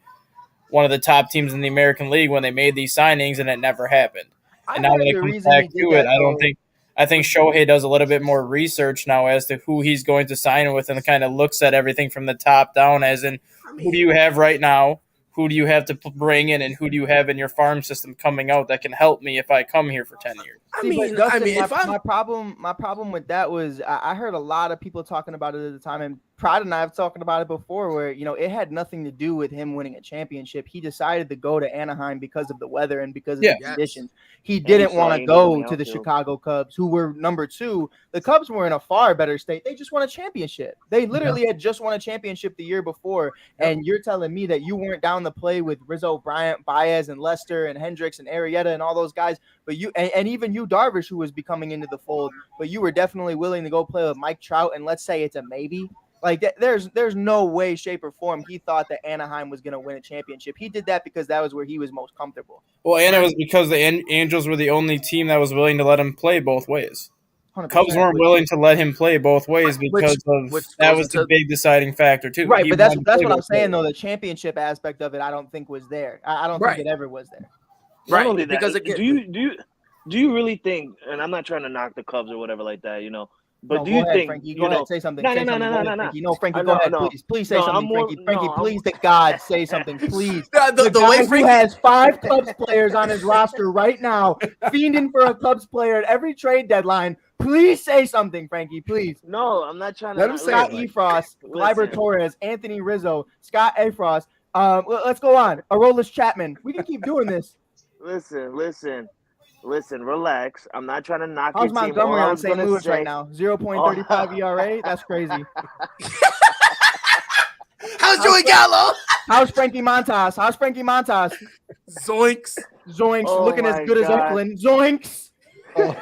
one of the top teams in the American League when they made these signings, and it never happened. And now that it comes back to it, I think Shohei does a little bit more research now as to who he's going to sign with, and kind of looks at everything from the top down, as in who do you have right now, who do you have to bring in, and who do you have in your farm system coming out that can help me if I come here for 10 years. My problem with that was I heard a lot of people talking about it at the time, and Pride and I have talked about it before, where it had nothing to do with him winning a championship. He decided to go to Anaheim because of the weather and because of the conditions. He didn't want to go to the Chicago Cubs, who were number 2. The Cubs were in a far better state. They just won a championship. They literally had just won a championship the year before, and you're telling me that you weren't down to play with Rizzo, Bryant, Baez, and Lester, and Hendricks, and Arrieta, and all those guys, but you and even you, Darvish, who was becoming into the fold, but you were definitely willing to go play with Mike Trout, and let's say it's a maybe. Like there's no way, shape, or form he thought that Anaheim was going to win a championship. He did that because that was where he was most comfortable. Well, and it was because the Angels were the only team that was willing to let him play both ways. 100%. Cubs weren't willing to let him play both ways because that was the big deciding factor too. Right, He but that's wanted to play what I'm both saying ways. though. The championship aspect of it, I don't think was there. I don't Right. think it ever was there. Not only that, because again, do you really think? And I'm not trying to knock the Cubs or whatever like that, But No, do go you ahead, think? Frankie, go ahead, say something. No, Say no, something. no, Go no, ahead, no, no. Frankie. No, Frankie, I go know, ahead, no. please say No, something, I'm more- Frankie. Frankie, no, please, to God, say something, please. the The way guy who Frankie has 5 Cubs players on his roster right now, fiending for a Cubs player at every trade deadline, Please say something, Frankie. Please. No, I'm not trying to. Let him say Scott it. Efros, Gleiber Listen. Torres, Anthony Rizzo, Scott Efros. Let's go on. Aroldis Chapman. We can keep doing this. Listen. Relax. I'm not trying to knock How's your team. Montgomery All I on was St. gonna Louis say, right now? 0.35 ERA. That's crazy. How's Joey Gallo? How's Frankie Montas? Zoinks. Zoinks, Oh looking as my good as God. Oakland. Zoinks. Oh.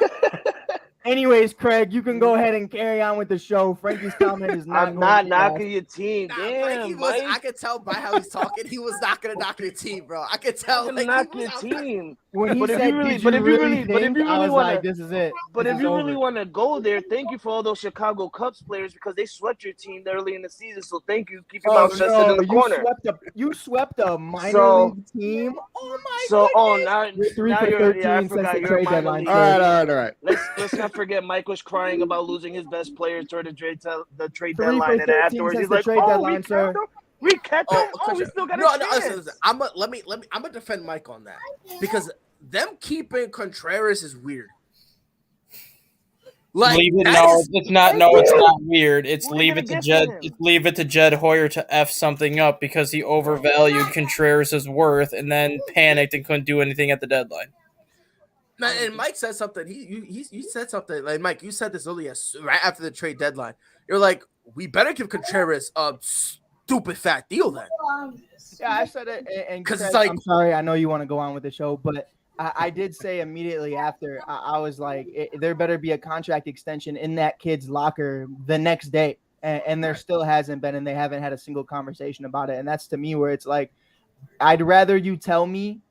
Anyways, Craig, you can go ahead and carry on with the show. Frankie's comment is not. I'm going not to last. knocking your team. Nah, Damn, Frankie was. I Mike. could tell by how he's talking, he was not gonna knock your team, bro. I could tell. I'm Like, knock he your was team. When he But if said, you really- "Did but you if you really really- but if think?" you I really was wanna- like, "This is it." But This if is you really over. want to go there, thank you for all those Chicago Cubs players because they swept your team early in the season. So thank you. Keep your Oh mouth shut, sit no, in the corner. you swept a minor So- league team. Oh my So, goodness. now, You're 3 now for you're, 13 yeah, I since forgot the you're trade a minor deadline, league. All right. Let's not forget Mike was crying about losing his best players during the trade 3 deadline, for and 13 afterwards since he's the like, trade "Oh, deadline, sir." we kept them. Oh, We still got no, a chance." listen. I'm gonna defend Mike on that because them keeping Contreras is weird. Like, leave it. that No, is- it's not. No, it's not weird. It's What are leave you it to gonna Jed. get for him? It's leave it to Jed Hoyer to f something up because he overvalued Contreras' worth and then panicked and couldn't do anything at the deadline. and Mike said something. He said something like, Mike, you said this earlier, right after the trade deadline. You're like, we better give Contreras a stupid fat deal then. Yeah, I said it, and 'Cause it's Craig, like- I'm sorry, I know you want to go on with the show, but I did say immediately after, I was like, there better be a contract extension in that kid's locker the next day, and there still hasn't been, and they haven't had a single conversation about it, and that's to me where it's like, I'd rather you tell him,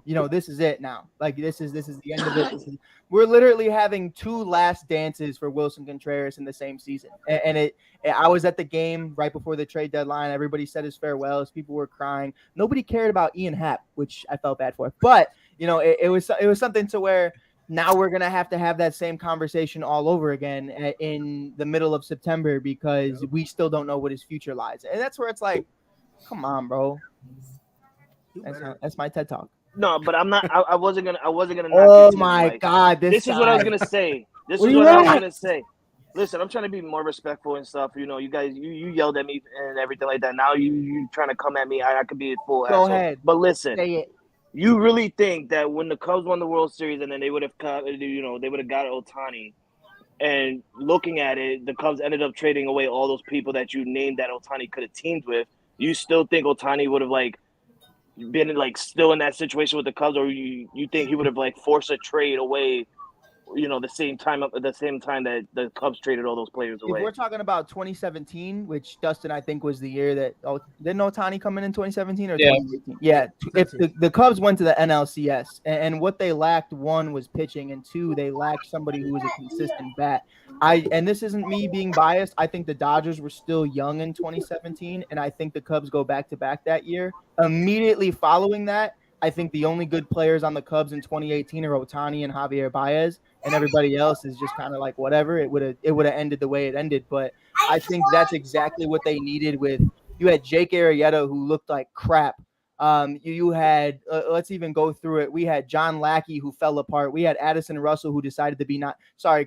this is it now. Like this is the end of it. We're literally having 2 last dances for Wilson Contreras in the same season. And I was at the game right before the trade deadline. Everybody said his farewells. People were crying. Nobody cared about Ian Happ, which I felt bad for. But it was something to where now we're gonna have to have that same conversation all over again in the middle of September because we still don't know what his future lies. And that's where it's like, come on, bro. That's my TED talk. No, but I'm not. I wasn't gonna. Knock Oh your team, my Mike. God! This is what I was guy. gonna say. This What is do you what I was want? gonna say. Listen, I'm trying to be more respectful and stuff. You guys, you yelled at me and everything like that. Now you trying to come at me. I could be a full Go asshole. ahead. But listen, Say it. you really think that when the Cubs won the World Series and then they would have got, they would have got Ohtani, and looking at it, the Cubs ended up trading away all those people that you named that Ohtani could have teamed with. You still think Ohtani would have been still in that situation with the Cubs, or you think he would have forced a trade away? The same time that the Cubs traded all those players If away. we're talking about 2017, which Dustin I think was the year that didn't Ohtani come in 2017 or Yeah. 2018? Yeah. If the Cubs went to the NLCS and what they lacked, one was pitching, and 2 they lacked somebody who was a consistent bat. And this isn't me being biased. I think the Dodgers were still young in 2017, and I think the Cubs go back to back that year. Immediately following that, I think the only good players on the Cubs in 2018 are Ohtani and Javier Baez, and everybody else is just kind of like whatever. It would have ended the way it ended, but I think that's exactly what they needed. You had Jake Arrieta, who looked like crap. You had let's even go through it. We had John Lackey, who fell apart. We had Addison Russell, who decided to be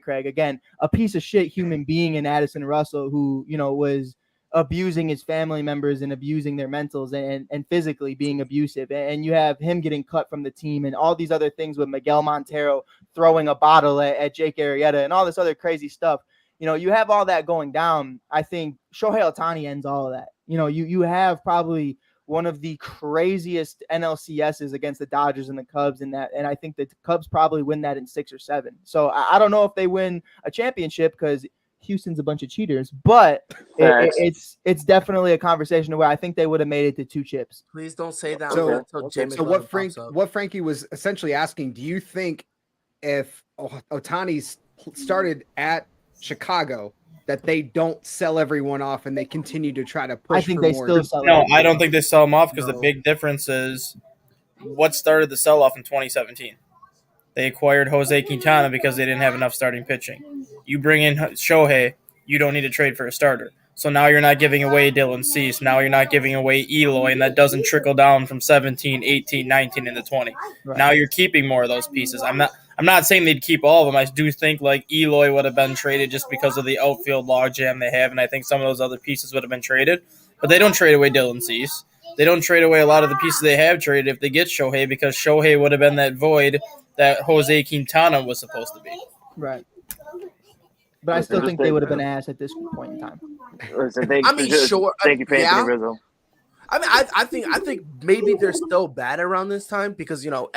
Craig, again, a piece of shit human being in Addison Russell, who was abusing his family members and abusing their mentals and physically being abusive. And you have him getting cut from the team and all these other things with Miguel Montero throwing a bottle at Jake Arrieta and all this other crazy stuff. You have all that going down. I think Shohei Ohtani ends all of that. You have probably one of the craziest NLCSs against the Dodgers and the Cubs in that. And I think the Cubs probably win that in 6 or 7. So I don't know if they win a championship because Houston's a bunch of cheaters, but it's definitely a conversation where I think they would have made it to 2 chips. Please don't say that. So- until James So Butler pops up. what Frankie was essentially asking, do you think if Ohtani's started at Chicago that they don't sell everyone off and they continue to try to push I think for they more? still sell. No, it. I don't think they sell him off because the No. big difference is what started the sell-off in 2017. They acquired Jose Quintana because they didn't have enough starting pitching. You bring in Shohei, you don't need to trade for a starter. So now you're not giving away Dylan Cease. Now you're not giving away Eloy, and that doesn't trickle down from 17, 18, 19 into 20. Right. Now you're keeping more of those pieces. I'm not saying they'd keep all of them. I do think like Eloy would have been traded just because of the outfield logjam they have, and I think some of those other pieces would have been traded. But they don't trade away Dylan Cease. They don't trade away a lot of the pieces they have traded if they get Shohei, because Shohei would have been that void that Jose Quintana was supposed to be. Right. But I still think they would have been asked at this point in time. Listen, I mean, sure. Thank you for yeah. Anthony Rizzo. I mean, I think maybe they're still bad around this time because, you know,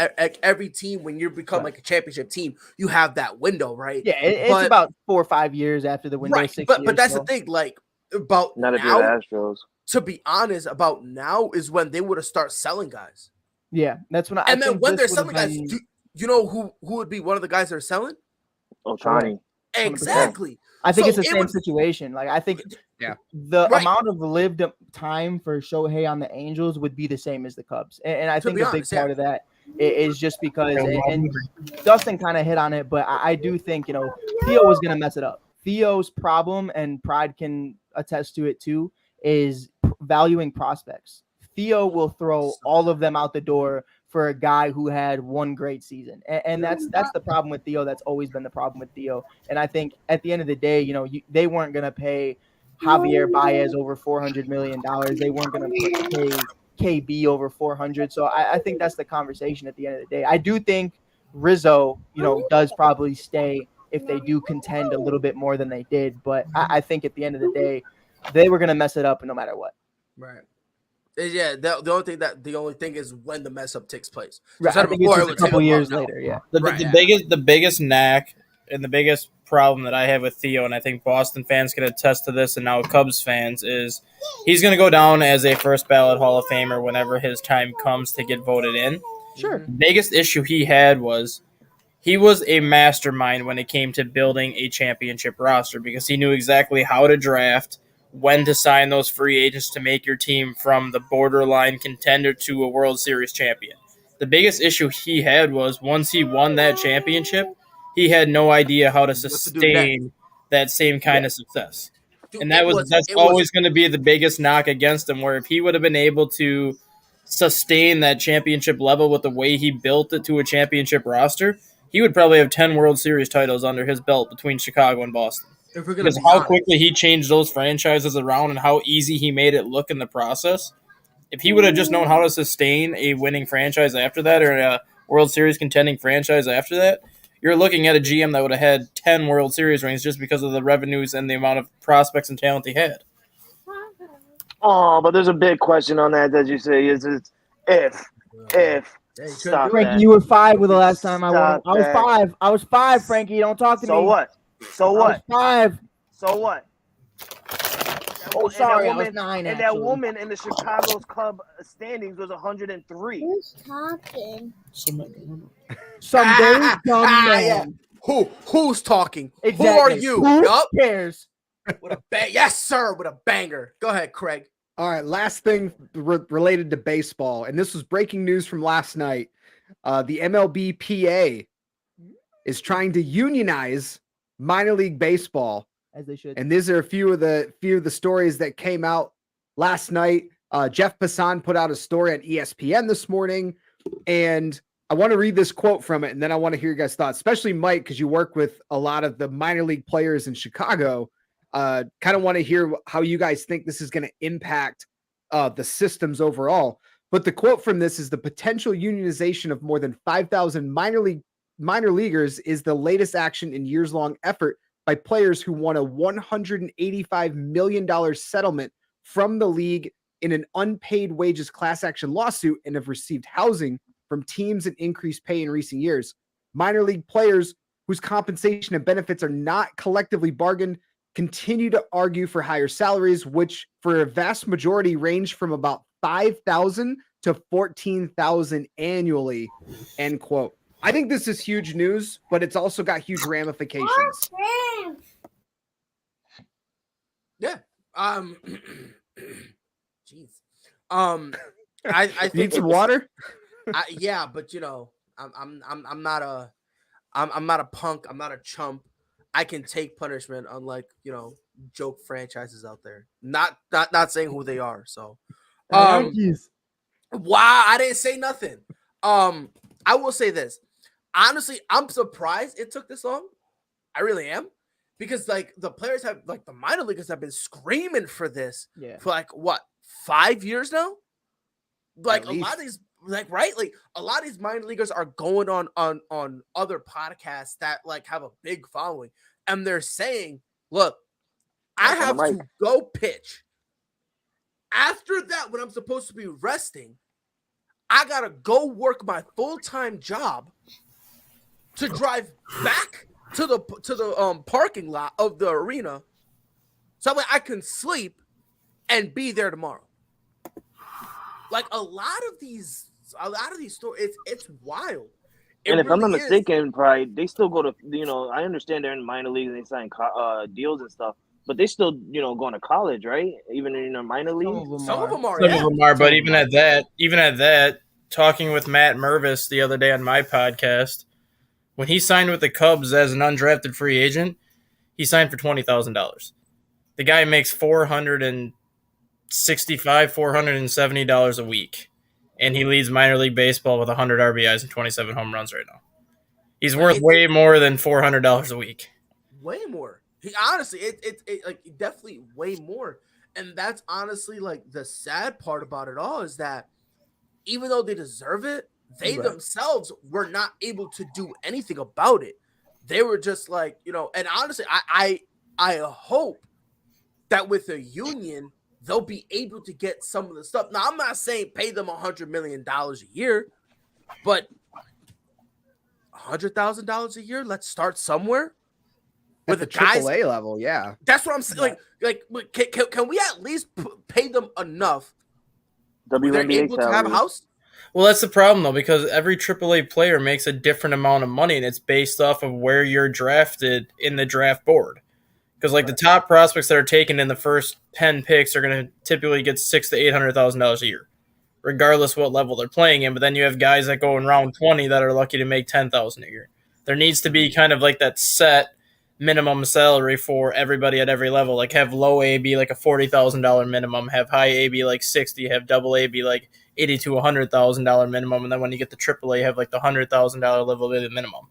every team, when you become like a championship team, you have that window, right? Yeah, it's about 4 or 5 years after the window. Right. 6 But years, that's so. the thing. Like about Not if now, you're the Astros. to be honest, about now is when they would have start selling guys. Yeah, that's when I And then think when this they're would selling have guys, been- you know who would be one of the guys they're selling? Ohtani. Exactly. I think So it's the it same would- situation. Like I think Yeah. the Right. amount of lived time for Shohei on the Angels would be the same as the Cubs. And I To think be a big honest, part yeah. of that is just because and Dustin kind of hit on it, but I do think, you know, Theo was going to mess it up. Theo's problem, and Pride can attest to it too, is valuing prospects. Theo will throw all of them out the door for a guy who had one great season. And that's the problem with Theo. That's always been the problem with Theo. And I think at the end of the day, you know, they weren't going to pay Javier Baez over $400 million. They weren't going to pay KB over 400. So I think that's the conversation at the end of the day. I do think Rizzo, you know, does probably stay if they do contend a little bit more than they did. But I think at the end of the day, they were going to mess it up no matter what. Right. Yeah, the only thing is when the mess up takes place. Right. I think it's just a couple years later. Yeah. The biggest knack and the biggest problem that I have with Theo, and I think Boston fans can attest to this, and now Cubs fans, is he's going to go down as a first ballot Hall of Famer whenever his time comes to get voted in. Sure. The biggest issue he had was he was a mastermind when it came to building a championship roster, because he knew exactly how to draft, when to sign those free agents to make your team from the borderline contender to a World Series champion. The biggest issue he had was once he won that championship, he had no idea how to sustain that same kind of success. Dude, And that's always going to be the biggest knock against him, where if he would have been able to sustain that championship level with the way he built it to a championship roster, he would probably have 10 World Series titles under his belt between Chicago and Boston. Because how quickly he changed those franchises around and how easy he made it look in the process. If he would have just known how to sustain a winning franchise after that, or a World Series contending franchise after that, you're looking at a GM that would have had 10 World Series rings just because of the revenues and the amount of prospects and talent he had. Oh, but there's a big question on that you say is if. Stop Frankie, that. you were 5 with the last time I won. Stop that. I was 5, Frankie. Don't talk to me. So what? So I what? was 5. So what? Oh, sorry, I was And 9. that actually. woman in the Chicago's club standings was 103. Who's talking? Some days, dumb yeah. man. Who's talking? Exactly. Who are you? Who Yup. cares? With a bang. Yes, sir. With a banger. Go ahead, Craig. All right, last thing related to baseball, and this was breaking news from last night. The MLBPA is trying to unionize minor league baseball, As they should. and these are a few of the stories that came out last night. Jeff Passan put out a story on ESPN this morning, and I want to read this quote from it, and then I want to hear your guys' thoughts, especially Mike, because you work with a lot of the minor league players in Chicago. Kind of want to hear how you guys think this is going to impact the systems overall. But the quote from this is: the potential unionization of more than 5,000 minor leaguers is the latest action in years-long effort by players who won a $185 million settlement from the league in an unpaid wages class action lawsuit and have received housing from teams and increased pay in recent years. Minor league players whose compensation and benefits are not collectively bargained continue to argue for higher salaries, which for a vast majority range from about $5,000 to $14,000 annually, end quote. I think this is huge news, but it's also got huge ramifications. Yeah. Jeez. I think Need some water? yeah, but you know, I'm not a punk. I'm not a chump. I can take punishment, unlike joke franchises out there. Not saying who they are. So, Yankees. wow, I didn't say nothing. I will say this. Honestly, I'm surprised it took this long. I really am, because like the players have, like the minor leaguers have been screaming for this for like what, 5 years now. Like a lot of these, like right, like a lot of these minor leaguers are going on other podcasts that like have a big following, and they're saying, "Look, I have to go pitch. After that, when I'm supposed to be resting, I gotta go work my full-time job to drive back to the parking lot of the arena, so that I can sleep and be there tomorrow." Like a lot of these stories, it's wild. And if I'm not mistaken, Pride, they still go to, I understand they're in minor leagues and they sign deals and stuff, but they still, going to college, right? Even in a minor league. Some of them are. Some of them are, but even at that, talking with Matt Mervis the other day on my podcast, when he signed with the Cubs as an undrafted free agent, he signed for $20,000. The guy makes $470 a week, and he leads minor league baseball with 100 RBIs and 27 home runs right now. He's worth way more than $400 a week. Way more. He honestly, it like definitely way more. And that's honestly like the sad part about it all, is that even though they deserve it, they themselves were not able to do anything about it. They were just like, and honestly, I hope that with a union, they'll be able to get some of the stuff. Now, I'm not saying pay them $100 million a year, but $100,000 a year. Let's start somewhere with the AAA level. Yeah, that's what I'm saying. Like, can we at least pay them enough? They're able to have a house. Well, that's the problem though, because every AAA player makes a different amount of money, and it's based off of where you're drafted in the draft board. Because like the top prospects that are taken in the first 10 picks are going to typically get $600,000 to $800,000 a year, regardless what level they're playing in. But then you have guys that go in round 20 that are lucky to make $10,000 a year. There needs to be kind of like that set minimum salary for everybody at every level. Like have low A be like a $40,000 minimum, have high A be like 60, have double A be like $80,000 to $100,000 minimum, and then when you get the AAA, have like the $100,000 level minimum.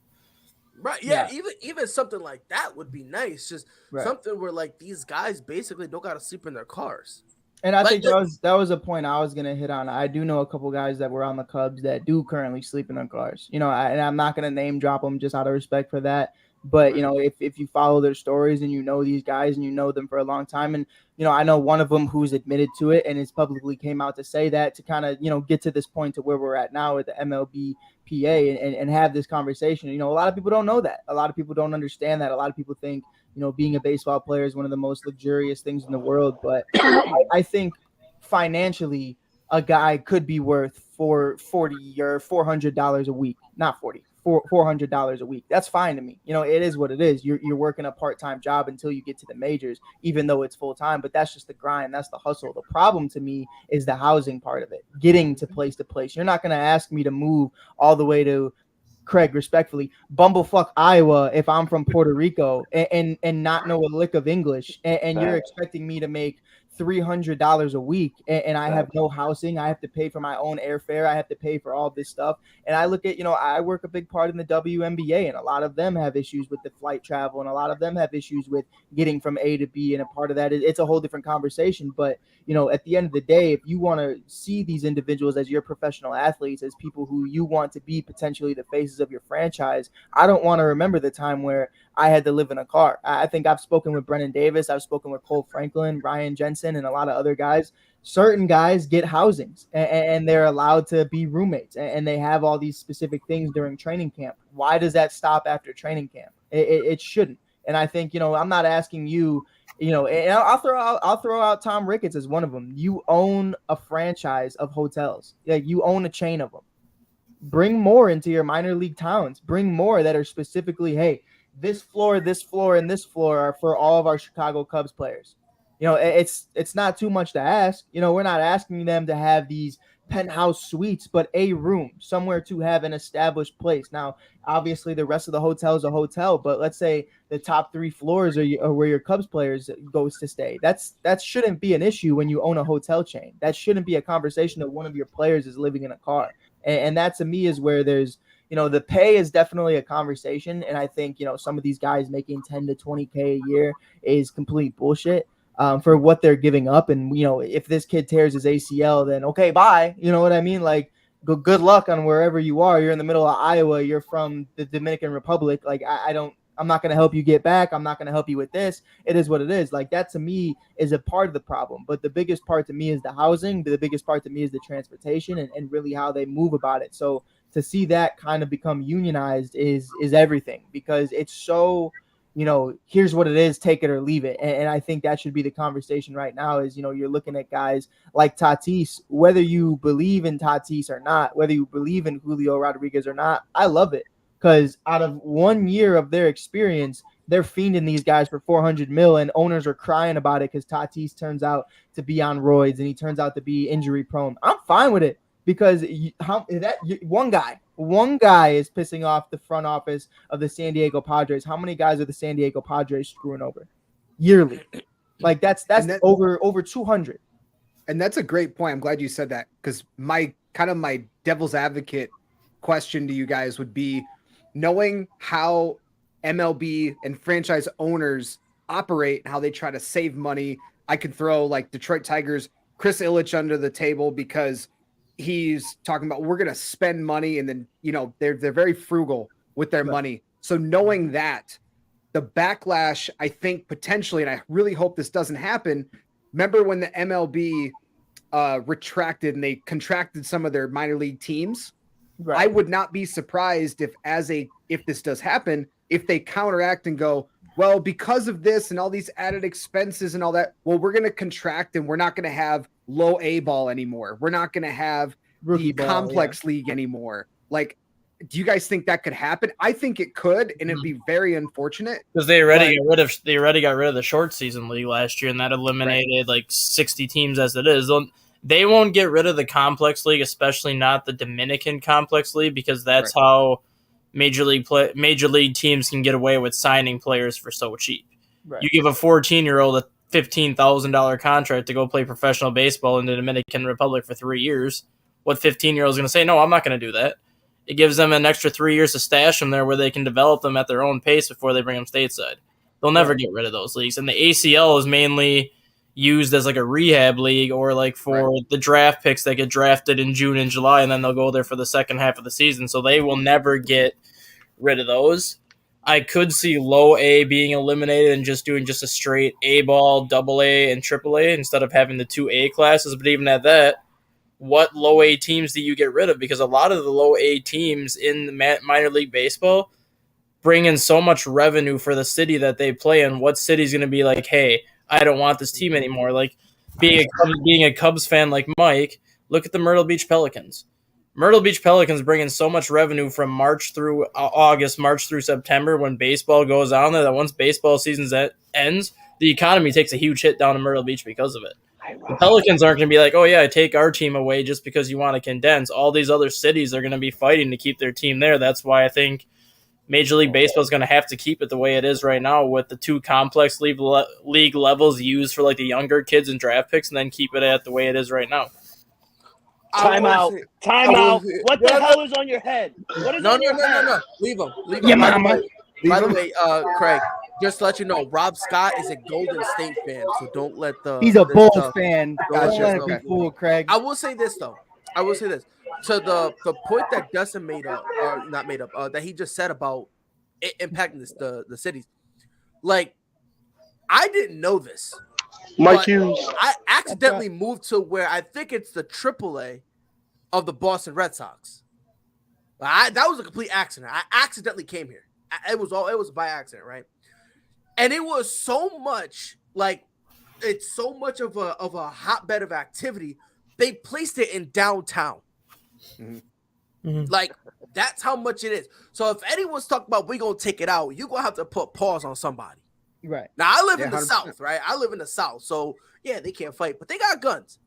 Right, yeah. Even something like that would be nice. Just something where like these guys basically don't gotta sleep in their cars. And I think that was a point I was gonna hit on. I do know a couple guys that were on the Cubs that do currently sleep in their cars. And I'm not gonna name drop them just out of respect for that. But if you follow their stories and these guys and you know them for a long time, and I know one of them who's admitted to it and has publicly came out to say that, to kind of get to this point to where we're at now with the MLBPA and have this conversation. A lot of people don't know that. A lot of people don't understand that. A lot of people think being a baseball player is one of the most luxurious things in the world. But I think financially, a guy could be worth $40 or $400 a week, not 40. $400 a week. That's fine to me. It is what it is. You're working a part-time job until you get to the majors, even though it's full-time, but that's just the grind. That's the hustle. The problem to me is the housing part of it, getting to place. You're not going to ask me to move all the way to, Craig, respectfully, bumblefuck Iowa if I'm from Puerto Rico and not know a lick of English, and you're expecting me to make $300 a week, and I have no housing. I have to pay for my own airfare. I have to pay for all this stuff. And I look at, I work a big part in the WNBA, and a lot of them have issues with the flight travel, and a lot of them have issues with getting from A to B. And a part of that, it's a whole different conversation. But, at the end of the day, if you want to see these individuals as your professional athletes, as people who you want to be potentially the faces of your franchise, I don't want to remember the time where I had to live in a car. I think I've spoken with Brennan Davis. I've spoken with Cole Franklin, Ryan Jensen, and a lot of other guys. Certain guys get housings and they're allowed to be roommates, and they have all these specific things during training camp. Why does that stop after training camp? It shouldn't. And I think, I'm not asking you, and I'll throw out Tom Ricketts as one of them. You own a franchise of hotels. Like, you own a chain of them. Bring more into your minor league towns. Bring more that are specifically, hey, this floor, and this floor are for all of our Chicago Cubs players. It's not too much to ask. We're not asking them to have these penthouse suites, but a room somewhere to have an established place. Now, obviously, the rest of the hotel is a hotel, but let's say the top 3 floors are where your Cubs players goes to stay. That shouldn't be an issue when you own a hotel chain. That shouldn't be a conversation that one of your players is living in a car. And that to me is where there's, the pay is definitely a conversation. And I think, some of these guys making 10 to 20K a year is complete bullshit. For what they're giving up. And, if this kid tears his ACL, then okay, bye. You know what I mean? Like, good luck on wherever you are. You're in the middle of Iowa. You're from the Dominican Republic. Like, I'm not going to help you get back. I'm not going to help you with this. It is what it is. Like, that to me is a part of the problem. But the biggest part to me is the housing. The biggest part to me is the transportation and really how they move about it. So to see that kind of become unionized is everything, because it's so – here's what it is, take it or leave it. And I think that should be the conversation right now is, you're looking at guys like Tatis, whether you believe in Tatis or not, whether you believe in Julio Rodriguez or not, I love it. Because out of 1 year of their experience, they're fiending these guys for $400 million, and owners are crying about it because Tatis turns out to be on roids and he turns out to be injury prone. I'm fine with it, because one guy is pissing off the front office of the San Diego Padres. How many guys are the San Diego Padres screwing over yearly? Like that's over 200. And that's a great point. I'm glad you said that, because my devil's advocate question to you guys would be, knowing how MLB and franchise owners operate and how they try to save money. I could throw like Detroit Tigers, Chris Ilitch under the table, because he's talking about, we're going to spend money, and then, they're very frugal with their money. So knowing that, the backlash, I think potentially, and I really hope this doesn't happen. Remember when the MLB retracted and they contracted some of their minor league teams? Right. I would not be surprised if this does happen, if they counteract and go, well, because of this and all these added expenses and all that, well, we're going to contract and we're not going to have low A ball anymore. We're not going to have the complex league anymore. Like, do you guys think that could happen? I think it could, and it'd be very unfortunate. Because they already got rid of the short season league last year, and that eliminated like 60 teams as it is. They won't get rid of the complex league, especially not the Dominican complex league, because that's how major league teams can get away with signing players for so cheap. Right. You give a 14-year-old a $15,000 contract to go play professional baseball in the Dominican Republic for 3 years. What 15-year-old is going to say? No, I'm not going to do that. It gives them an extra 3 years to stash them there, where they can develop them at their own pace before they bring them stateside. They'll never get rid of those leagues. And the ACL is mainly used as like a rehab league, or like for the draft picks that get drafted in June and July, and then they'll go there for the second half of the season. So they will never get rid of those. I could see low A being eliminated and just doing just a straight A ball, double A, and triple A instead of having the 2 A classes. But even at that, what low A teams do you get rid of? Because a lot of the low A teams in the minor league baseball bring in so much revenue for the city that they play in. What city's going to be like, hey, I don't want this team anymore? Like being a Cubs fan like Mike, look at the Myrtle Beach Pelicans. Myrtle Beach Pelicans bring in so much revenue from March through September when baseball goes on there, that once baseball season ends, the economy takes a huge hit down in Myrtle Beach because of it. The Pelicans aren't going to be like, oh, yeah, take our team away just because you want to condense. All these other cities are going to be fighting to keep their team there. That's why I think Major League Baseball is going to have to keep it the way it is right now, with the 2 complex league levels used for like the younger kids and draft picks, and then keep it at the way it is right now. Time out. What the hell is on your head? What is on your head? No. Leave him. Yeah, mama. By the way, Craig, just to let you know, Rob Scott is a Golden State fan, so don't let the... He's a Bulls fan. Gotcha. Don't let it be fool, Craig. I will say this, though. So the point that Dustin made up, or not made up, that he just said about it impacting the cities, like, I didn't know this. Mike Hughes. I accidentally moved to where I think it's the AAA of the Boston Red Sox. That was a complete accident. I accidentally came here. It was by accident, right? And it was so much like, it's so much of a hotbed of activity. They placed it in downtown. Mm-hmm. Like, that's how much it is. So if anyone's talking about we gonna take it out, you're gonna have to put pause on somebody. Right. Now I live in the 100%. South, right? I live in the South, so yeah, they can't fight, but they got guns.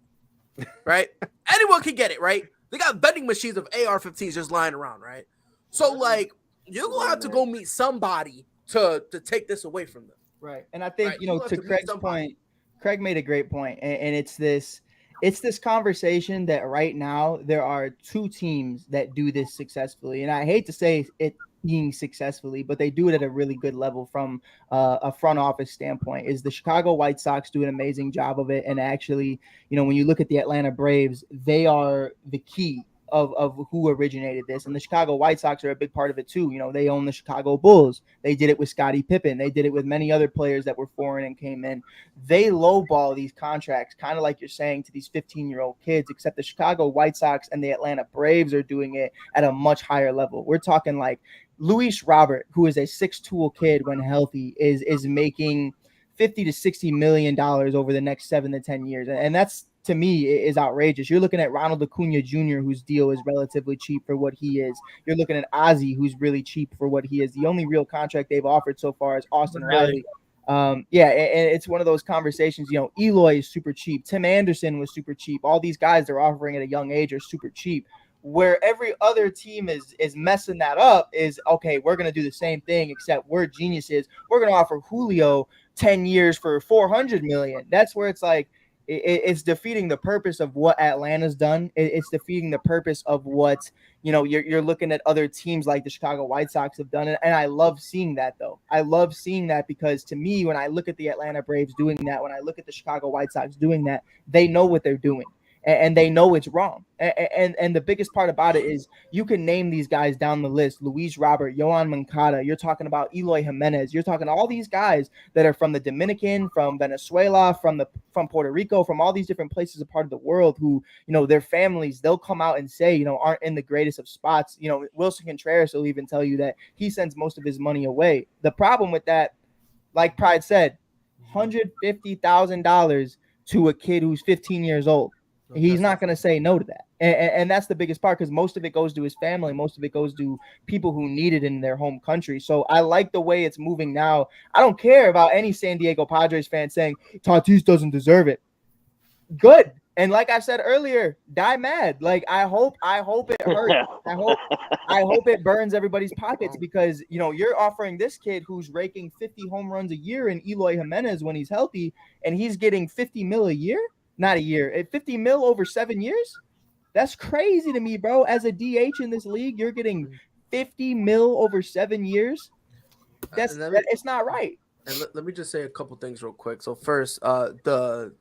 right? Anyone can get it, right? They got vending machines of AR-15s just lying around, right? So, like, you're going to have to go meet somebody to take this away from them. Right. And I think, Right, you know, you have to to meet Craig's somebody. point, Craig made a great point, and it's this conversation that right now there are two teams that do this successfully. And I hate to say it being successfully, but they do it at a really good level from a front office standpoint. Is the Chicago White Sox do an amazing job of it. And actually, you know, when you look at the Atlanta Braves, they are the key of who originated this. And the Chicago White Sox are a big part of it too. You know, they own the Chicago Bulls. They did it with Scottie Pippen. They did it with many other players that were foreign and came in. They lowball these contracts, kind of like you're saying, to these 15-year-old kids, except the Chicago White Sox and the Atlanta Braves are doing it at a much higher level. We're talking like Luis Robert, who is a 6'2" kid when healthy, is making $50 to $60 million over the next 7 to 10 years. And that's, to me, is outrageous. You're looking at Ronald Acuna Jr., whose deal is relatively cheap for what he is. You're looking at Ozzie, who's really cheap for what he is. The only real contract they've offered so far is Austin Riley. And it's one of those conversations. You know, Eloy is super cheap. Tim Anderson was super cheap. All these guys they're offering at a young age are super cheap. Where every other team is messing that up is, okay, we're going to do the same thing, except we're geniuses. We're going to offer Julio 10 years for $400 million. That's where it's like, it's defeating the purpose of what Atlanta's done. It's defeating the purpose of what, you know, you're looking at other teams like the Chicago White Sox have done. And I love seeing that, though. I love seeing that because, to me, when I look at the Atlanta Braves doing that, when I look at the Chicago White Sox doing that, they know what they're doing. And they know it's wrong. And the biggest part about it is you can name these guys down the list: Luis Robert, Yoan Moncada. You're talking about Eloy Jimenez. You're talking all these guys that are from the Dominican, from Venezuela, from Puerto Rico, from all these different places, a part of the world, who, you know, their families, they'll come out and say, you know, aren't in the greatest of spots. You know, Wilson Contreras will even tell you that he sends most of his money away. The problem with that, like Pride said, $150,000 to a kid who's 15 years old. He's not going to say no to that. And that's the biggest part, because most of it goes to his family. Most of it goes to people who need it in their home country. So I like the way it's moving now. I don't care about any San Diego Padres fan saying Tatis doesn't deserve it. Good. And like I said earlier, die mad. Like, I hope it hurts. I hope it burns everybody's pockets, because, you know, you're offering this kid who's raking 50 home runs a year in Eloy Jimenez when he's healthy, and he's getting $50 million a year. Not a year, at $50 million over 7 years. That's crazy to me, bro. As a DH in this league, you're getting $50 million over 7 years. It's not right. And let me just say a couple things real quick. So first, the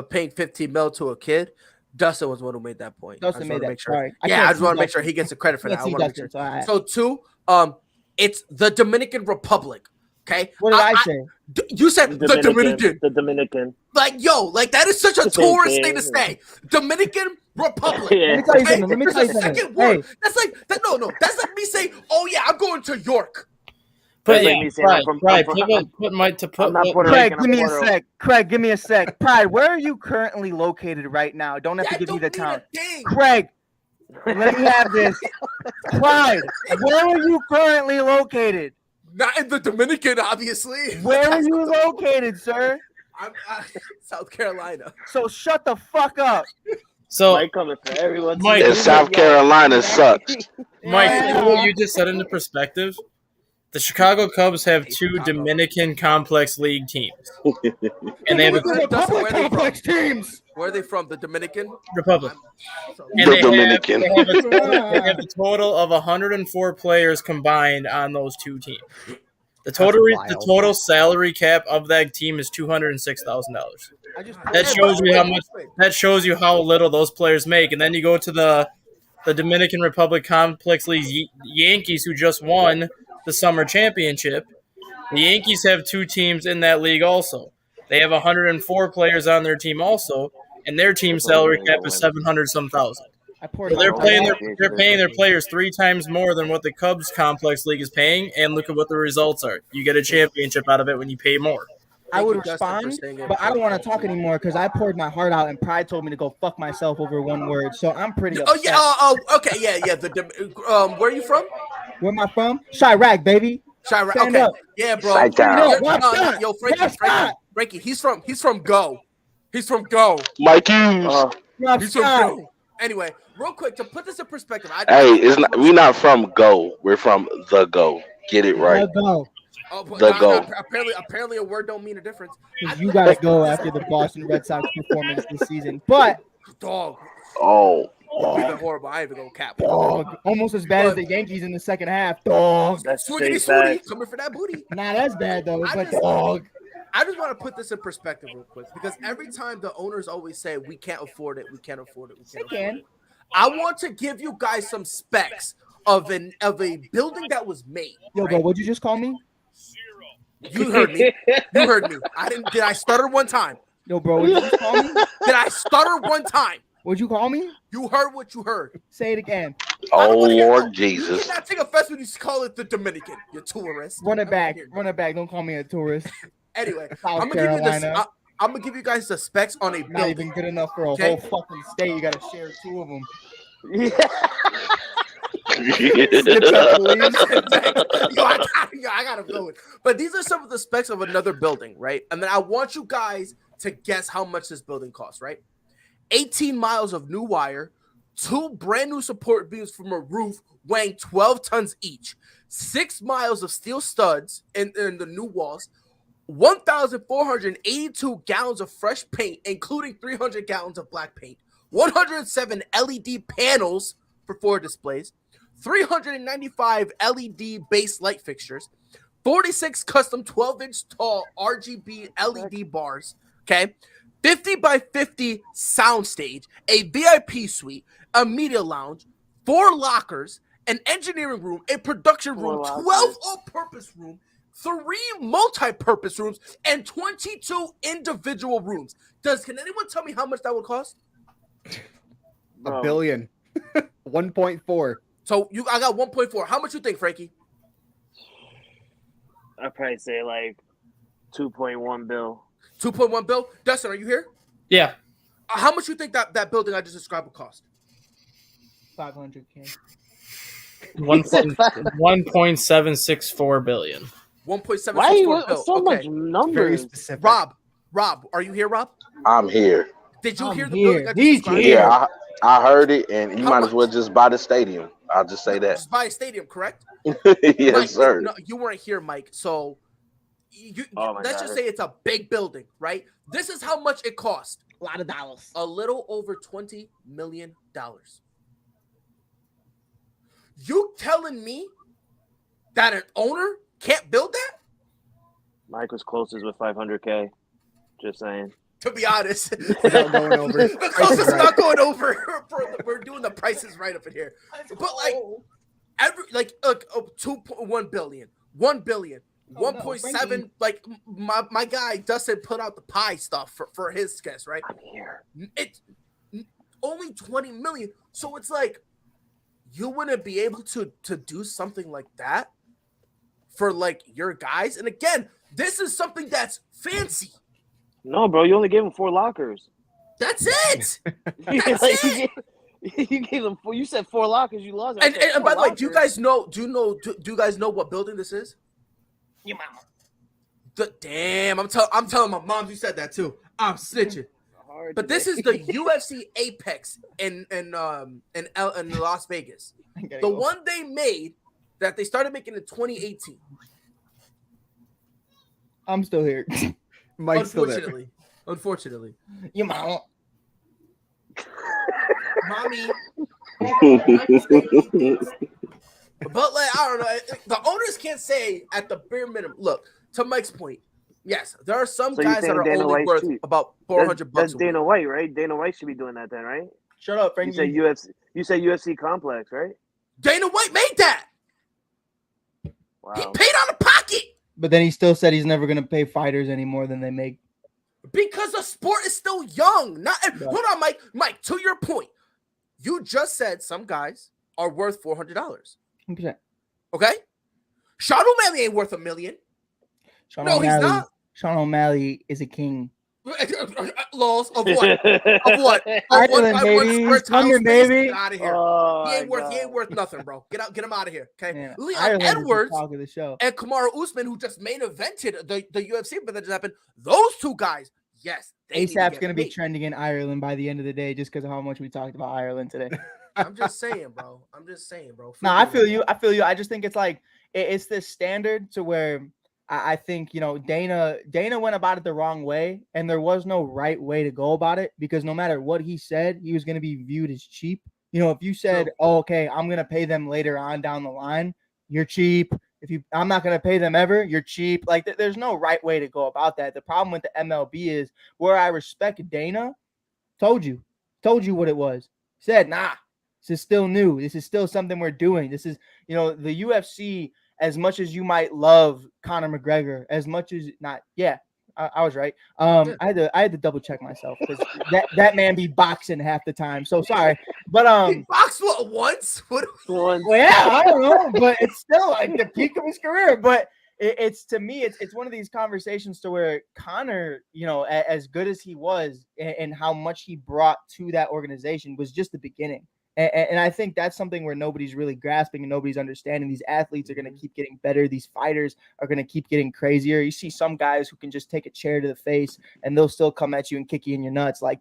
paying $15 million to a kid, Dustin was the one who made that point. Dustin made that. Make sure. Sorry. I just want to make sure he gets the credit for that. I want to make sure. So two, it's the Dominican Republic. Okay. What did I say? You said the Dominican. The Dominican. Like, yo, like, that is such a tourist thing to say. Dominican Republic. Yeah. Let me tell you something. There's a second word. That's like that. No. That's like me saying, "Oh yeah, I'm going to York." But That's yeah, like me saying right. I'm not Puerto Craig, Rican, give me a Puerto- sec. Craig, give me a sec. Pride, where are you currently located right now? Don't have to give me the town. Craig, let me have this. Pride, where are you currently located? Not in the Dominican, obviously. Where are you located, sir? I'm South Carolina. So shut the fuck up. So, Mike coming for everyone. Mike- And South Carolina sucks. Mike, Yeah. what you just said into perspective, the Chicago Cubs have two Dominican Complex League teams. And they have a Dustin, where are they from? Complex teams. Where are they from? The Dominican? Republic. And The they Dominican. Have they have a total of 104 players combined on those two teams. The total salary cap of that team is $206,000. That shows you how much. That shows you how little those players make. And then you go to the Dominican Republic Complex League Yankees, who just won the summer championship. The Yankees have two teams in that league also. They have 104 players on their team also, and their team salary cap is $700,000. So they're paying their players 3 times more than what the Cubs Complex League is paying, and look at what the results are. You get a championship out of it when you pay more. I would Thank you, Dustin, for respond, saying it. but I don't want to talk anymore because I poured my heart out and Pride told me to go fuck myself over one word. So I'm pretty upset. Oh yeah. Okay. Yeah. Where are you from? Where am I from? Chirac, baby. Chirac. Stand Okay. up. Yeah, bro. Side down. Yo, Frankie. He's from Go. He's from Go. Mike Hughes. Rob He's from Scott. Go. Anyway, real quick to put this in perspective. Hey, it's not. We not from Go. We're from the Go. Get it right. Let go. Oh, but The Go. apparently a word don't mean a difference. Because you gotta go after the Boston Red Sox performance this season. But Dog. Oh, We've been horrible. I ain't even gonna cap. dog, almost as bad as the Yankees in the second half. Dog. That's Swiggity straight swooty, facts. coming for that booty. Not as bad though, I but just- dog. I just want to put this in perspective real quick because every time the owners always say we can't afford it, we can't afford it, we can't They afford can. it. I want to give you guys some specs of a building that was made. Yo, bro, what'd you just call me? You heard me. You heard me. Did I stutter one time? Yo, bro, what'd you just call me? Did I stutter one time? What'd you call me? You heard what you heard. Say it again. I don't oh wanna hear- Lord You Jesus. cannot take offense when you call it the Dominican. You tourist. Run I it don't back. hear you. Run it back. Don't call me a tourist. Anyway, South I'm gonna give you this. Carolina. I'm gonna give you guys the specs on a Not building. even good enough for a Okay. whole fucking state. You gotta share two of them. Yo, I gotta blow it. But these are some of the specs of another building, right? And then I want you guys to guess how much this building costs, right? 18 miles of new wire, 2 brand new support beams from a roof weighing 12 tons each, 6 miles of steel studs in the new walls, 1,482 gallons of fresh paint, including 300 gallons of black paint, 107 LED panels for 4 displays, 395 LED base light fixtures, 46 custom 12-inch tall RGB LED bars, okay? 50 by 50 soundstage, a VIP suite, a media lounge, 4 lockers, an engineering room, a production room, 4 12 lockers. all-purpose rooms, 3 multi-purpose rooms, and 22 individual rooms. Can anyone tell me how much that would cost? A Bro, billion. 1.4. So I got 1.4. How much you think, Frankie? I'd probably say like 2.1 bill. 2.1 bill. Dustin, are you here? Yeah. How much you think that building I just described would cost? 500K. 1.764 billion. 1.764 Why you bill. so Okay. much Very numbers? specific. Rob, are you here, Rob? I'm here. Did you I'm hear the here. building I just He's described? here. Yeah, I heard it, and you How might much? as well just buy the stadium. I'll just say that. Just buy a stadium, correct? Yes, Mike, sir. No, you weren't here, Mike. So Oh my let's God. just say it's a big building, right? This is how much it cost. A lot of dollars. A little over $20 million. You telling me that an owner can't build that? Mike was closest with 500K. Just saying. To be honest, Without going over. the Price closest is is Right. not going over. We're doing the prices right up in here. But like 2.1 billion, 1 billion, Oh, no, 1.7. Frankie. Like my guy Dustin put out the pie stuff for his guess, right? I'm here. It's only 20 million. So it's like you wouldn't be able to do something like that for like your guys. And again, this is something that's fancy. No, bro, you only gave him 4 lockers. That's it. That's Like, it. you gave him 4. You said 4 lockers. You lost. I And, said and, 4 by the way, do you lockers. guys know? Do you guys know what building this is? Your mama. Damn, I'm telling my mom you said that too. I'm snitching. Hard But this is today. the UFC Apex in Las Vegas. I gotta The go. one they made that they started making in 2018. I'm still here. Mike's still there. Unfortunately, Your mama. mommy. But like I don't know, the owners can't say at the bare minimum. Look, to Mike's point, yes, there are some So you guys that think are Dana only White's worth cheap? about 400 bucks. That's a week. Dana White, right? Dana White should be doing that then, right? Shut up, You Frankie. say UFC. You say UFC complex, right? Dana White made that. He Wow. paid out of pocket But then he still said he's never gonna pay fighters any more than they make. because the sport is still young. Not Yeah. hold on, Mike. Mike, to your point, you just said some guys are worth $400. 100%. Okay, Sean O'Malley ain't worth $1 million. Sean No, he's O'Malley. not. Sean O'Malley is a king. Laws of what? Of what? Of Ireland, I baby. won Sprint London, House Space. baby. Get out of here. Oh, He ain't my worth. He ain't God. worth nothing, bro. Get him out of here. Okay. Man, Leon Ireland is the Edwards talk of the show. and Kamara Usman, who just main evented the UFC, but that just happened. Those two guys, Yes, they need to ASAP's get gonna be paid. trending in Ireland by the end of the day just because of how much we talked about Ireland today. I'm just saying, bro. No, I feel you. I just think it's like it's this standard to where I think Dana went about it the wrong way, and there was no right way to go about it because no matter what he said, he was going to be viewed as cheap. If you said, True. "Oh, okay, I'm going to pay them later on down the line," you're cheap. I'm not going to pay them ever, you're cheap. Like there's no right way to go about that. The problem with the MLB is where I respect Dana. Told you what it was. Said, nah. This is still new. This is still something we're doing. This is, the UFC, as much as you might love Conor McGregor, as much as not, yeah, I was right. I had to double check myself because that man be boxing half the time. So sorry. But He boxed once? What? well, yeah, I don't know, but it's still like the peak of his career. But it's to me, it's one of these conversations to where Conor, as good as he was and how much he brought to that organization was just the beginning. And I think that's something where nobody's really grasping and nobody's understanding. These athletes are going to keep getting better. These fighters are going to keep getting crazier. You see some guys who can just take a chair to the face and they'll still come at you and kick you in your nuts. Like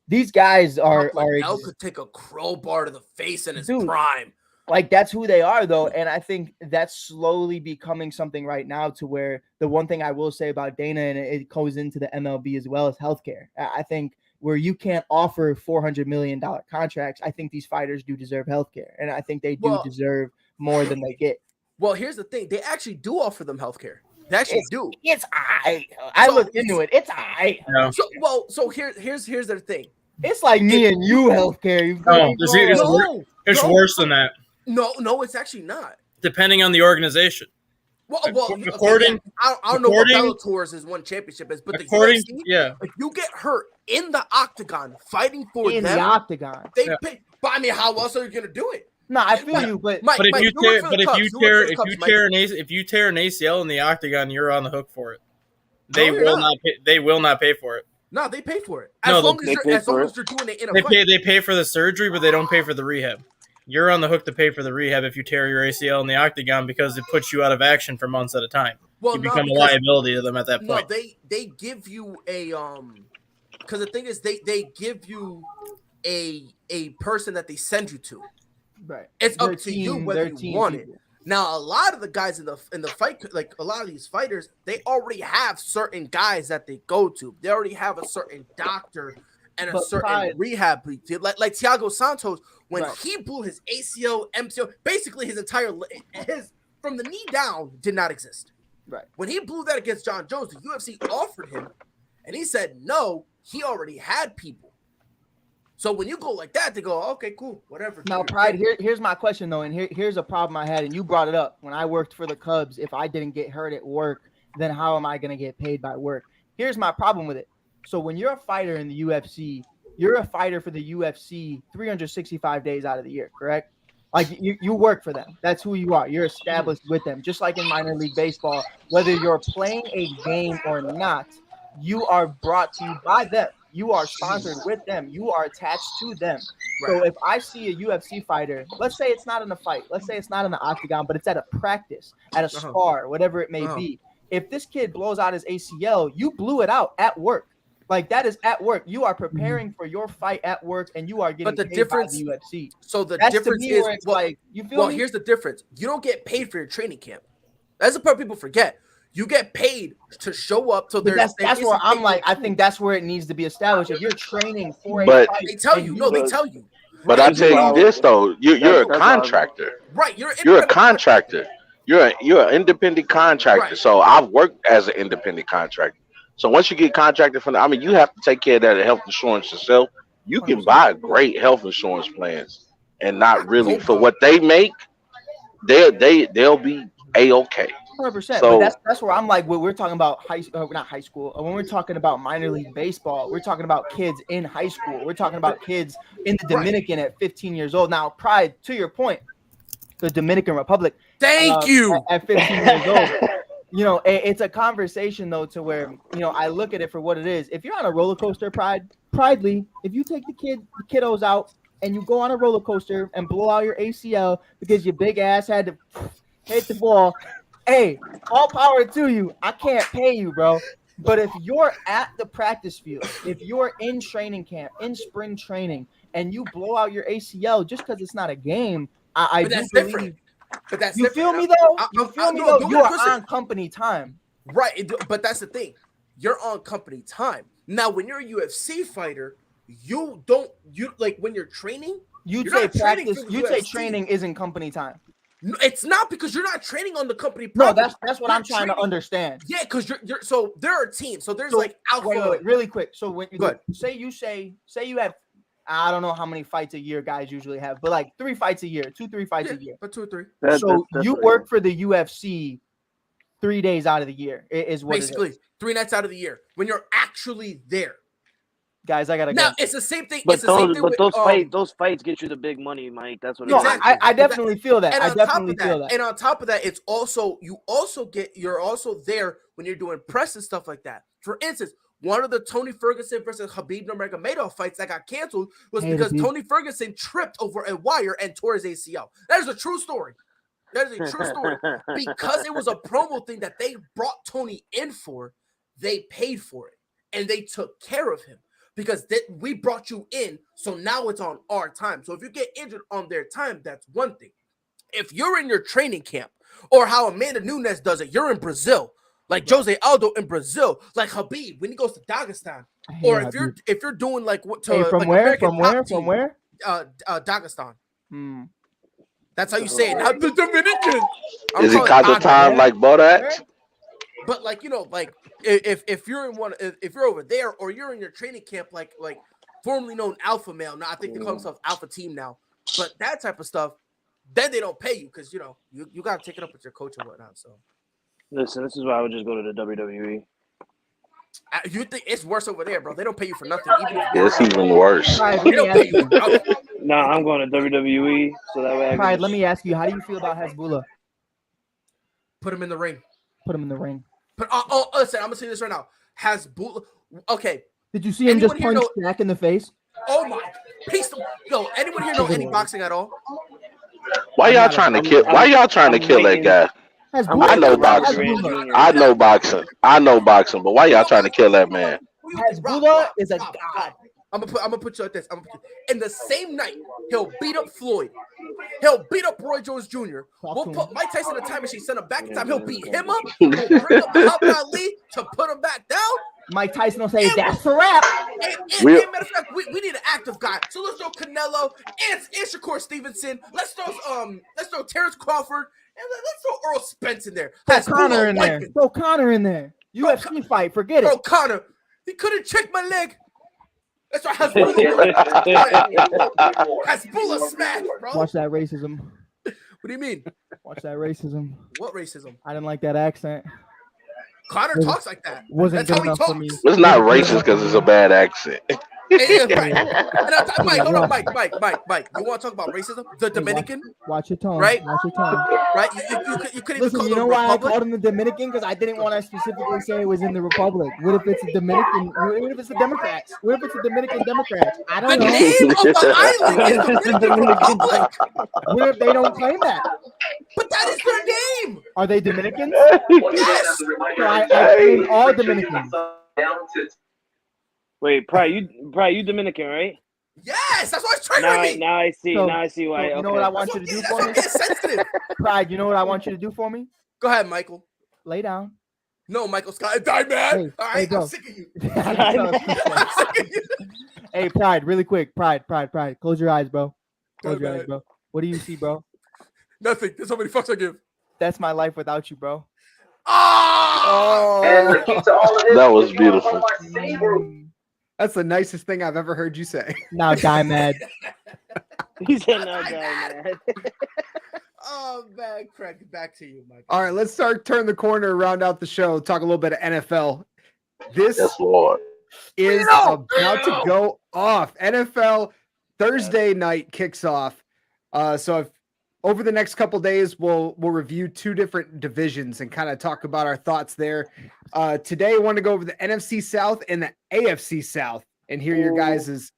these guys are could take a crowbar to the face in his prime. Like that's who they are, though. And I think that's slowly becoming something right now to where the one thing I will say about Dana, and it goes into the MLB as well, is healthcare. I think where you can't offer $400 million contracts, I think these fighters do deserve healthcare. And I think they do deserve more than they get. Well, here's the thing. They actually do offer them healthcare. They actually do. It's I looked into it. It's No. So here's the thing. It's like me and you healthcare. It's worse than that. No, it's actually not. Depending on the organization. Well, I don't know what Bellator's is one championship is, but the UFC, if you get hurt in the octagon fighting for them, the octagon, they pay. But I mean, how else are you gonna do it? No, I feel you, but if you tear an ACL in the octagon, you're on the hook for it. They will not pay for it. No, they pay for it. As long as they're doing it in a fight. They pay for the surgery, but they don't pay for the rehab. You're on the hook to pay for the rehab if you tear your ACL in the octagon because it puts you out of action for months at a time. Well, you become a liability to them at that point. No, they give you a because the thing is they give you a person that they send you to. Right. It's up to you whether you want it. Now, a lot of the guys in the fight, like a lot of these fighters, they already have certain guys that they go to. They already have a certain doctor and a certain rehab. Like Thiago Santos, when he blew his ACL, MCL, basically his entire from the knee down did not exist. Right. When he blew that against John Jones, the UFC offered him, and he said no. He already had people. So when you go like that, they go, okay, cool, whatever. Now, Pride, here's my question, though, and here's a problem I had, and you brought it up. When I worked for the Cubs, if I didn't get hurt at work, then how am I going to get paid by work? Here's my problem with it. So when you're a fighter in the UFC, you're a fighter for the UFC 365 days out of the year, correct? Like you work for them. That's who you are. You're established with them. Just like in minor league baseball, whether you're playing a game or not, you are brought to you by them. You are sponsored with them. You are attached to them. Right. So if I see a UFC fighter, let's say it's not in a fight, let's say it's not in the octagon, but it's at a practice, at a spar, whatever it may be. If this kid blows out his ACL, you blew it out at work. Like that is at work. You are preparing for your fight at work, and you are getting paid by the UFC. So that's difference is you feel me? Here's the difference. You don't get paid for your training camp. That's the part people forget. You get paid to show up. So that's where I'm like, I think that's where it needs to be established. If you're training for a fight, they tell you. They tell you. But I tell you this though, you're a contractor. Right. You're a contractor. You're an independent contractor. Right. So I've worked as an independent contractor. So once you get contracted from you have to take care of that health insurance yourself. You can buy great health insurance plans and not really for what they make, they'll be A-okay. 100%. So, but that's where I'm like, when we're talking about not high school, when we're talking about minor league baseball, we're talking about kids in high school. We're talking about kids in the Dominican at 15 years old. Now, Pride, to your point, the Dominican Republic. Thank you. At 15 years old. It's a conversation though to where, I look at it for what it is. If you're on a roller coaster, Pridely, if you take the kiddos out and you go on a roller coaster and blow out your ACL because your big ass had to hit the ball, hey, all power to you. I can't pay you, bro. But if you're at the practice field, if you're in training camp, in spring training, and you blow out your ACL just because it's not a game, I But do that's believe. different. But that's You different. feel me though? I- You I- feel I- me no, though? don't You get it are twisted. on company time. Right, but that's the thing. You're on company time. Now, when you're a UFC fighter, you like when you're training. You'd You're say not training practice. for the You'd say UFC. training isn't company time. No, it's not because you're not training on the company No, property. that's what You're I'm trying to training- understand. Yeah, because you're so there are teams. So there's So, like alpha. Wait, really quick. So when you Go ahead. say you have, I don't know how many fights a year guys usually have, but like 3 fights a year, 2-3 fights Yeah, a year. but 2 or 3. So you work for the UFC 3 days out of the year is what Basically, it is. 3 nights out of the year when you're actually there. Guys, I gotta Now go. it's the same thing. But It's the same thing with, those fights get you the big money, Mike. That's what. No, it is. Exactly. I definitely feel that. And I on top definitely of that, feel that. and on top of that, it's also you're also there when you're doing press and stuff like that. For instance, one of the Tony Ferguson versus Khabib Nurmagomedov fights that got canceled was Hey, because Khabib. Tony Ferguson tripped over a wire and tore his ACL. That is a true story. That is a true story. Because it was a promo thing that they brought Tony in for, they paid for it and they took care of him because we brought you in, so now it's on our time. So if you get injured on their time, that's one thing. If you're in your training camp, or how Amanda Nunes does it, you're in Brazil, like Jose Aldo in Brazil, like Khabib when he goes to Dagestan, or if you're doing like what to Hey, from like where? American From where? Top From Team, where? Dagestan. Hmm. That's how you say it. Not the Dominican. I'm Is it calling Kazakhstan Dagestan. like Bodak? But like like if you're in one, if you're over there, or you're in your training camp, like formerly known Alpha Male. Now I think they call themselves Alpha Team now. But that type of stuff, then they don't pay you because you got to take it up with your coach and whatnot. So Listen, this is why I would just go to the WWE. you think it's worse over there, bro? They don't pay you for nothing. Even if It's even worse. Pride, they let me don't pay ask you you. for nothing. No, I'm going to WWE, so that way I can. Pride, let me ask you. How do you feel about Hezbollah? Put him in the ring. Put him in the ring. But listen, I'm gonna say this right now. Hasbulla. Okay. Did you see him Anyone just here punch Shaq in the face? Oh my. Yo, anyone here know any boxing at all? Why y'all trying to kill? Why y'all trying to kill that guy? Hezbollah. I know Robert boxing. Grant Hezbollah. Jr. I know boxing. I know boxing, but why y'all trying to kill that man? Hezbollah is a god. I'm gonna put you like this. In the same night, he'll beat up Floyd. He'll beat up Roy Jones Jr. We'll put Mike Tyson in a time machine, send him back in time. He'll beat him up. We'll bring up Muhammad Ali to put him back down. Mike Tyson will say, "That's a wrap." And We'll- matter of fact, we need an active guy. So let's throw Canelo and Shakur Stevenson. Let's throw Terrence Crawford and let's throw Earl Spence in there. Throw That's Connor in there. Whiteman. Throw Connor in there. UFC fight. Forget Bro, it. Connor, he couldn't check my leg. That's right. Hasbulla smash, bro. Watch that racism. What do you mean? Watch that racism. What racism? I didn't like that accent. Connor talks like that. Wasn't That's good how he enough for talks. me. It's not racist because it's a bad accent. Right. And Mike, hold on, Mike. You want to talk about racism? The Dominican, Watch your tone. Right? Watch your tone. right? You couldn't even Listen, call you them know why I Republic. called him the Dominican? Because I didn't want to specifically say it was in the Republic. What if it's a Dominican? What if it's the Democrats? What if it's a Dominican Democrats? I The don't know. name of the island is the Dominican Republic, What if they don't claim that? but that is their name. Are they Dominicans? Yes. So I claim all Dominicans. Wait, Pride, you Dominican, right? Yes, that's why it's Now, triggering me. now I see. So- now I see why. so you okay. know what I want you to do That's for why me? it's sensitive. Pride, you know what I want you to do for me? Go ahead, Michael. Lay down. No, Michael Scott, die man. Hey, All hey, right, bro. I'm sick of you. I I'm sick of you. Hey, Pride, really quick. Pride. Close your eyes, bro. Close Go your ahead. eyes, bro. What do you see, bro? Nothing. There's so many fucks I give. That's my life without you, bro. Oh. That was beautiful. That's the nicest thing I've ever heard you say. Now die mad. He said no, man. Oh man, Craig, back to you, Michael. All right, let's turn the corner, round out the show, talk a little bit of NFL. This Yes, Lord. is about to go off. NFL Thursday night kicks off. So if over the next couple days, we'll review 2 different divisions and kind of talk about our thoughts there. Today, I want to go over the NFC South and the AFC South and hear your guys'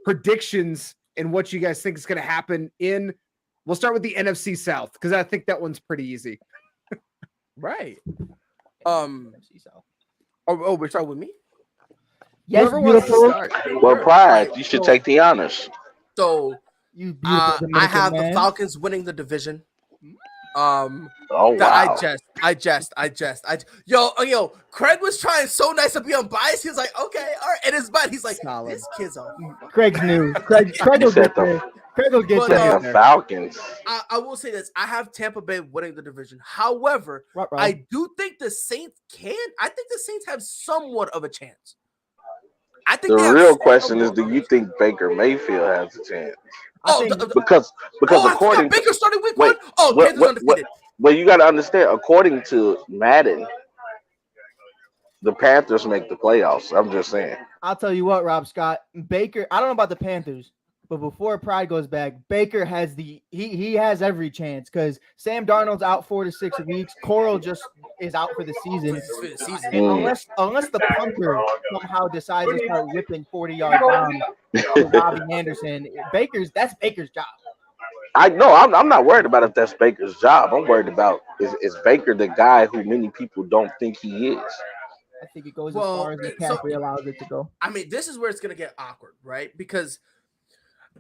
predictions and what you guys think is going to happen in. We'll start with the NFC South because I think that one's pretty easy. Right. Oh, we're starting with me. Yes, Whoever wants to beautiful. start. Well, Pride, you should take the honors. So You beautiful I Dominican have man. the Falcons winning the division. Oh I wow. jest. Yo, Craig was trying so nice to be unbiased. He was like, okay, all right. In his mind, he's like, Solid. this kid's a. Craig's new. Craig You will said get there. Craig will get But, there. The Falcons. I will say this: I have Tampa Bay winning the division. However, Right. I do think the Saints can. I think the Saints have somewhat of a chance. I think The they have real somewhat question of is, a- do you think Baker Mayfield has a chance? Oh, I think- Because I forgot according to Baker starting week wait, 1. Oh, what- Panthers what- undefeated. well, you got to understand, according to Madden, the Panthers make the playoffs. I'm just saying. I'll tell you what, Rob Scott, Baker. I don't know about the Panthers, but before Pride goes back, Baker has he has every chance because Sam Darnold's out 4 to 6 weeks. Coral just is out for the season. For the season. And unless the punter somehow decides to start whipping 40-yard down to Robbie Anderson, that's Baker's job. I know I'm not worried about if that's Baker's job. I'm worried about is Baker the guy who many people don't think he is. I think it goes Well, as far as McCaffrey allows it to go. I mean, this is where it's going to get awkward, right? Because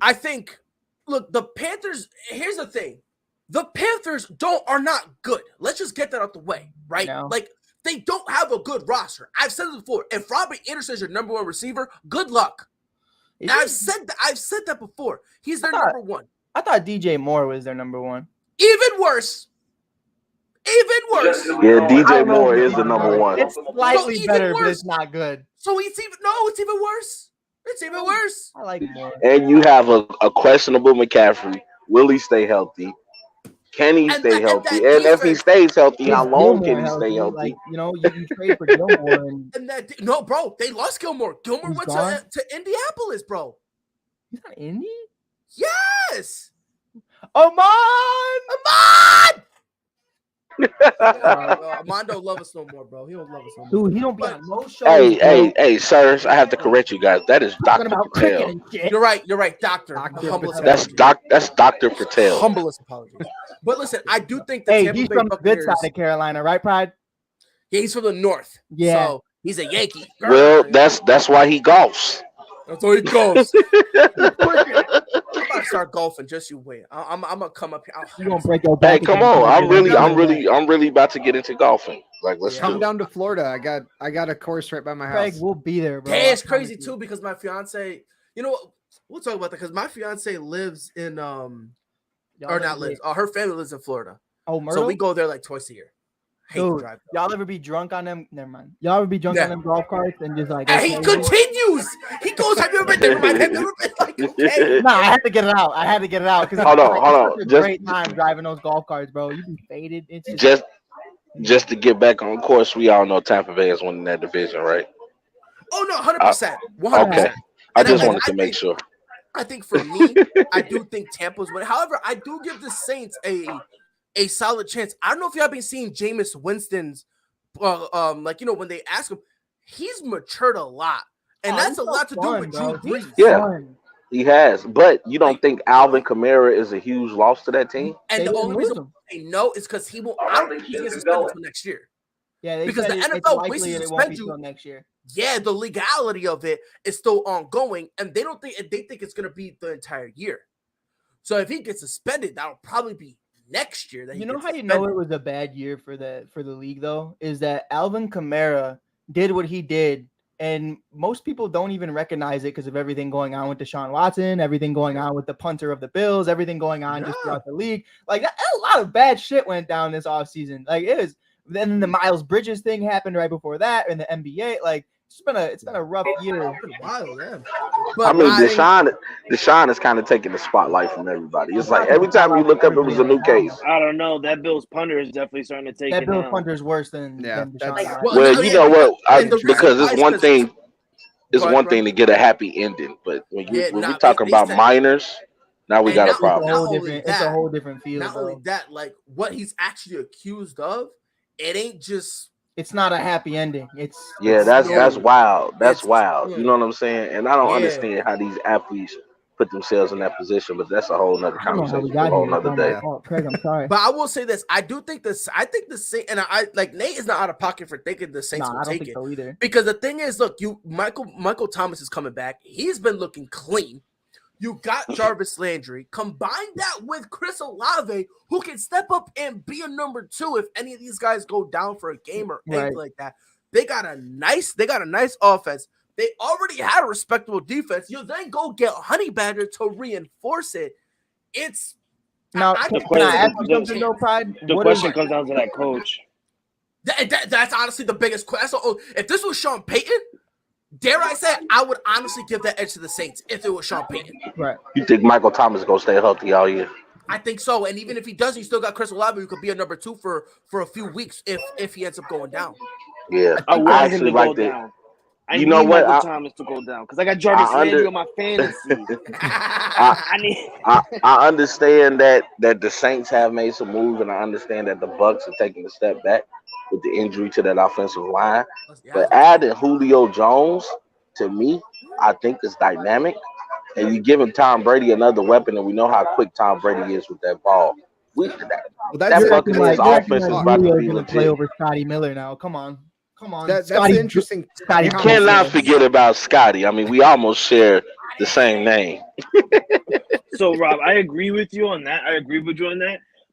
I think, look, the Panthers, here's the thing. The Panthers are not good. Let's just get that out the way, right? No. Like, they don't have a good roster. I've said it before. If Robbie Anderson is your number one receiver, good luck. Is I've he- said that before. He's their I thought- number one. I thought DJ Moore was their number one. Even worse. Yeah, I DJ don't know Moore if is the number one. It's slightly even better, but worse. it's not good. So it's even worse. It's even worse. I like Moore. And you have a questionable McCaffrey. Will he stay healthy? Can he And stay that healthy? defense- And if he stays healthy, how Is long Gilmore can he stay healthy? Like, you trade for Gilmore and And that no, bro, they lost Gilmore. Gilmore He's went gone? to Indianapolis, bro. he's not Indy. Yes. Oman! Amon don't love us no more, bro. He don't love us no more. Dude, he don't be But- on no show. Hey, sirs, I have to correct you guys. That is Talking Dr. about cricket Patel. and shit. You're right, doctor. Dr. Humblest Patel. apologies. That's Dr. Patel. Humblest apologies. But listen, I do think the Hey, Tampa he's Bay from the good Buccaneers. side of Carolina, right, Pride? Yeah, he's from the north. Yeah. So he's a Yankee. Well, that's why he golfs. That's how he goes. I'm about to start golfing. Just you wait. I'm gonna come up here. You gonna break your Hey, back? come on! I'm really about to get into golfing. Like, let's Come do it. down to Florida. I got a course right by my Craig, house. we'll be there, bro. Yeah, it's I promise crazy you. too because my fiance. You know what? We'll talk about that because my fiance lives in Y'all or ever not be- lives. Her family lives in Florida, Oh, Myrtle? so we go there like twice a year. Hate to Dude, drive. y'all ever be drunk on them? Never mind. Y'all ever be drunk Yeah. on them golf carts and just like? And he continues. He goes, "Have you ever been there?" Have you ever been? Like, okay. No, I had to get it out. because Hold on. It's a Just- great time driving those golf carts, bro. You be faded. It's just, Just to get back on course, we all know Tampa Bay is winning that division, right? Oh no, 100%, 100%. Okay. I And just I- wanted I to make think- sure. I think for me, I do think Tampa's winning. However, I do give the Saints a solid chance. I don't know if y'all been seeing Jameis Winston's, like when they ask him, he's matured a lot, and Oh, that's he's a so lot to do fun, with bro. Drew Brees. Yeah. fun. He has, but you don't think Alvin Kamara is a huge loss to that team? And They the didn't only lose reason him. they know is because he won't. I don't think he gets suspended until next year. Yeah, they Because said the it's NFL likely wastes that it won't be suspend you. till next year. Yeah, the legality of it is still ongoing, and they think it's going to be the entire year. So if he gets suspended, that'll probably be next year. That he You know gets how you know suspended. it was a bad year for the league though is that Alvin Kamara did what he did, and most people don't even recognize it because of everything going on with Deshaun Watson, everything going on with the punter of the Bills, everything going on just Yeah. throughout the league. Like a lot of bad shit went down this offseason. Like it was. Then the Miles Bridges thing happened right before that, and the NBA. Like it's been a rough year. It's been a while, yeah. I But mean, I- Deshaun is kind of taking the spotlight from everybody. It's like every time you look up, it was a new case. I don't know. That Bills punter is definitely starting to take That it Bill down. punter is worse than Yeah, Deshaun that's- Watson. Well, Well, you know what? and the reason Because why it's is one 'cause- thing. It's Go ahead, one bro. thing to get a happy ending, but when Yeah, we nah, talking they about said- minors, now we And got a not- It's a problem. whole Not only different. It's a that- whole different field. Not only Bro. that, like what he's actually accused of, it ain't just It's not a happy ending. It's Yeah, It's that's no- wild. That's it's- wild. You know what I'm saying? And I don't Yeah. understand how these athletes put themselves in that position. But that's a whole nother I don't know how we conversation for got a whole here. nother Oh, day. my fault. Craig, I'm sorry. But I will say this: I do think this. I think the Saints, and I like Nate is not out of pocket for thinking the Saints Nah, will I don't take think it. so either. Because the thing is, look, Michael Thomas is coming back. He's been looking clean. You got Jarvis Landry. Combine that with Chris Olave, who can step up and be a number 2 if any of these guys go down for a game or anything like that. They got a nice offense. They already had a respectable defense. You then go get Honey Badger to reinforce it. It's Now, I can think I ask you the- something though, Pride? The What question is- comes down to that coach. that's honestly the biggest question. If this was Sean Payton, dare I say, I would honestly give that edge to the Saints if it was Sean Payton. right? You think Michael Thomas is gonna stay healthy all year? I think so. And even if he doesn't, you still got Chris Olave who could be a number 2 for a few weeks if he ends up going down. Yeah, I want him actually to go like that. down. I You need know what? Michael Thomas to go down because I got Jarvis I Landry under- on my fantasy. I I need. I understand that the Saints have made some moves, and I understand that the Bucks are taking a step back with the injury to that offensive line. But adding Julio Jones, to me, I think is dynamic. And you give him Tom Brady another weapon, and we know how quick Tom Brady is with that ball. Well, That that's Buccaneers offense is about to Julio's be gonna play legit. over Scotty Miller now. Come on. that's Scotty- interesting. Scotty You Thompson. cannot forget about Scotty. I mean, we almost share the same name. So, Rob, I agree with you on that.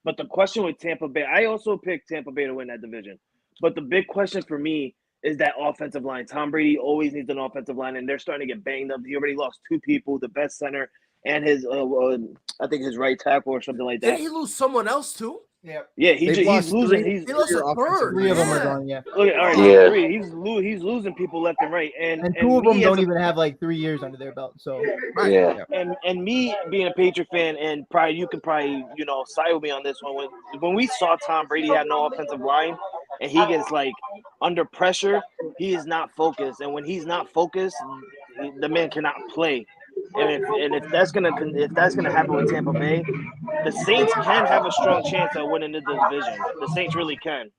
But the question with Tampa Bay, I also picked Tampa Bay to win that division. But the big question for me is that offensive line. Tom Brady always needs an offensive line, and they're starting to get banged up. He already lost 2 people, the best center and his, I think his right tackle or something like Did that. he lose someone else too? Yeah, They've he's lost losing. 3 He's He lost a offensive third. 3 of them are Yeah. gone. Yeah, look, all right, Yeah. 3. He's losing people left and right, and 2 of them me don't as a- even have like 3 years under their belt. So Yeah. And me being a Patriot fan, and probably you can probably side with me on this one. When we saw Tom Brady have no offensive line, and he gets like under pressure, he is not focused, and when he's not focused, the man cannot play. And if that's gonna happen with Tampa Bay, the Saints can have a strong chance at winning the division. The Saints really can.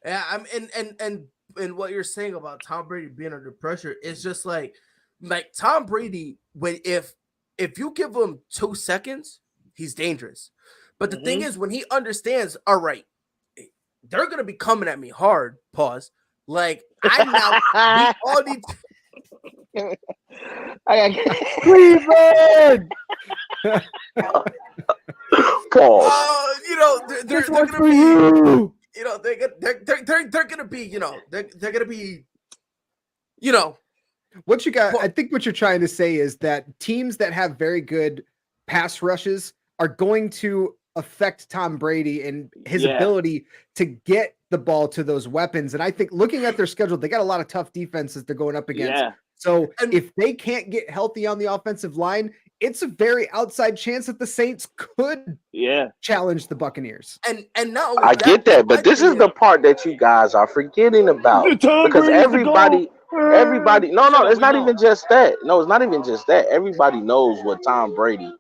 Yeah, and what you're saying about Tom Brady being under pressure is just like Tom Brady, when if you give him 2 seconds, he's dangerous. But the thing is, when he understands, all right, they're gonna be coming at me hard. Pause. Like we all need. Cleveland. Pause. They're This one's gonna for be. you. They're gonna be. They're gonna be. What you got, Well- I think what you're trying to say is that teams that have very good pass rushes are going to affect Tom Brady and his Yeah. ability to get the ball to those weapons. And I think looking at their schedule, they got a lot of tough defenses they're going up against. Yeah. So And- if they can't get healthy on the offensive line, it's a very outside chance that the Saints could Yeah. challenge the Buccaneers. And not only I get that, but this is the part that you guys are forgetting about. Because everybody, no, it's not even just that. No, it's not even just that. Everybody knows what Tom Brady,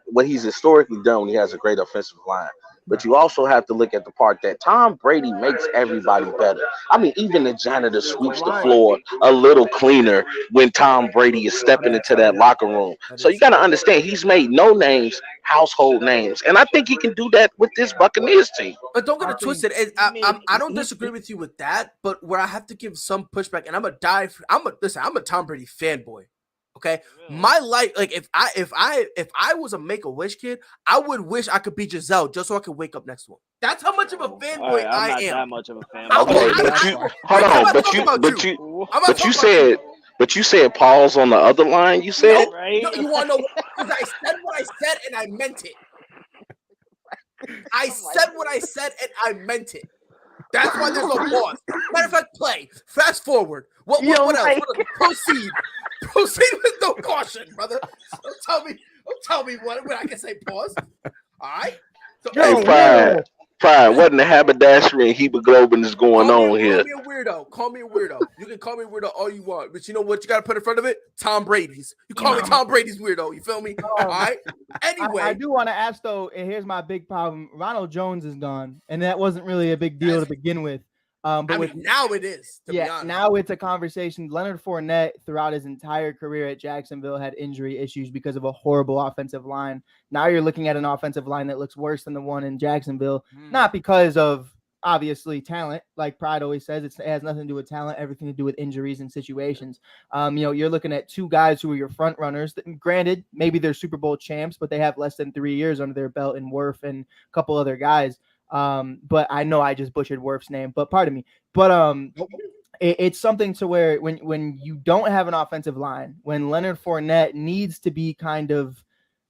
what he's historically done when he has a great offensive line. But you also have to look at the part that Tom Brady makes everybody better. I mean, even the janitor sweeps the floor a little cleaner when Tom Brady is stepping into that locker room. So you got to understand, he's made no names household names. And I think he can do that with this Buccaneers team. But don't get it twisted. I don't he- disagree with you with that. But where I have to give some pushback, and I'm a Tom Brady fanboy. Okay, my life, like if I was a Make-A-Wish kid, I would wish I could be Giselle just so I could wake up next to him. That's how much of a fanboy All right, I'm I not that am. much of a fan. Okay, I'm but not- you I'm hold not on, talking about but you. you I'm not but you talking about said you said pause on the other line. You said Right? You want to know what? Because I said what I said and I meant it. I said what I said and I meant it. That's why there's no pause. Matter of fact, play. Fast forward. What else? Proceed. Proceed with no caution, brother. Don't tell me when I can say pause. All right. So, hey, Pride, what in the haberdashery and hemoglobin is going on here? Call me a weirdo. Call me a weirdo. You can call me a weirdo all you want, but you know what you got to put in front of it? Tom Brady's. You call me Tom Brady's weirdo. You feel me? All right. Anyway, I do want to ask though, and here's my big problem: Ronald Jones is gone, and that wasn't really a big deal to begin with. But now it is. To be honest. Now it's a conversation. Leonard Fournette, throughout his entire career at Jacksonville, had injury issues because of a horrible offensive line. Now you're looking at an offensive line that looks worse than the one in Jacksonville, not because of obviously talent, like Pride always says. It has nothing to do with talent, everything to do with injuries and situations. You're looking at two guys who are your front runners. Granted, maybe they're Super Bowl champs, but they have less than 3 years under their belt in Wirf and a couple other guys. But I know I just butchered Wirf's name, but pardon me. But it's something to where when you don't have an offensive line, when Leonard Fournette needs to be kind of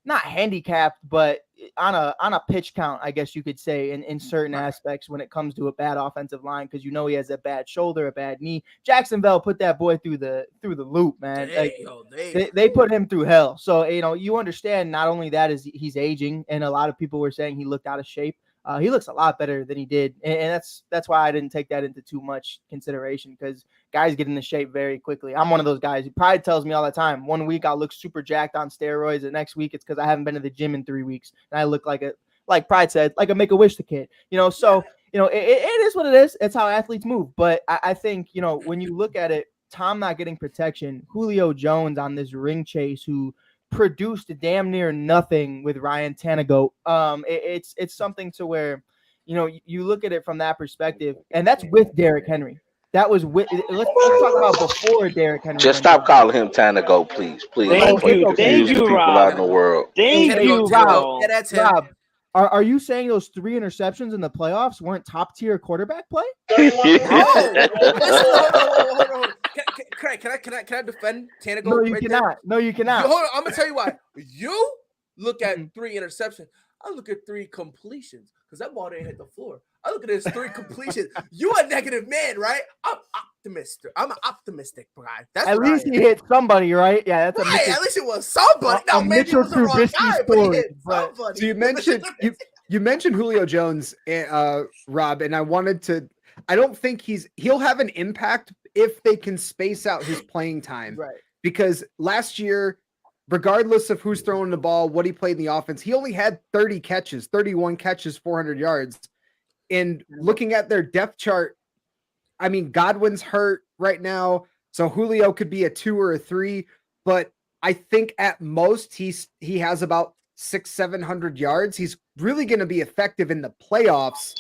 not handicapped, but on a pitch count, I guess you could say, in certain aspects when it comes to a bad offensive line, because he has a bad shoulder, a bad knee. Jacksonville put that boy through the loop, man. They put him through hell. So you understand. Not only that is he's aging, and a lot of people were saying he looked out of shape. He looks a lot better than he did, and that's why I didn't take that into too much consideration, because guys get into shape very quickly. I'm one of those guys. Pride tells me all the time, 1 week I'll look super jacked on steroids, the next week it's because I haven't been to the gym in 3 weeks, and I look like Pride said, like a Make-A-Wish kid. So it is what it is. It's how athletes move. But I think when you look at it, Tom not getting protection, Julio Jones on this ring chase, who produced damn near nothing with Ryan Tannehill. It's something to where you look at it from that perspective, and that's with Derrick Henry. That was with. Let's talk about before Derrick Henry. Just stop calling him Tannehill, please. Thank you, people Rob. out in the world. Thank you, Rob. Yeah, that's him. Rob, are you saying those 3 interceptions in the playoffs weren't top tier quarterback play? Hold on. Can I defend Tannehill? No, you cannot. No, you cannot. Hold on, I'm gonna tell you why. You look at 3 interceptions. I look at 3 completions, because that ball didn't hit the floor. I look at his 3 completions. You a negative man, right? I'm optimistic. I'm an optimistic guy. That's at least he hit somebody, right? Yeah, that's right. At least it was somebody. No, maybe it was the wrong guy, but he hit somebody. So you mentioned Julio Jones, Rob, and I don't think he'll have an impact if they can space out his playing time. Right. Because last year, regardless of who's throwing the ball, what he played in the offense, he only had 31 catches, 400 yards. And looking at their depth chart, I mean, Godwin's hurt right now, so Julio could be a 2 or a 3, but I think at most he has about 600-700 yards. He's really going to be effective in the playoffs,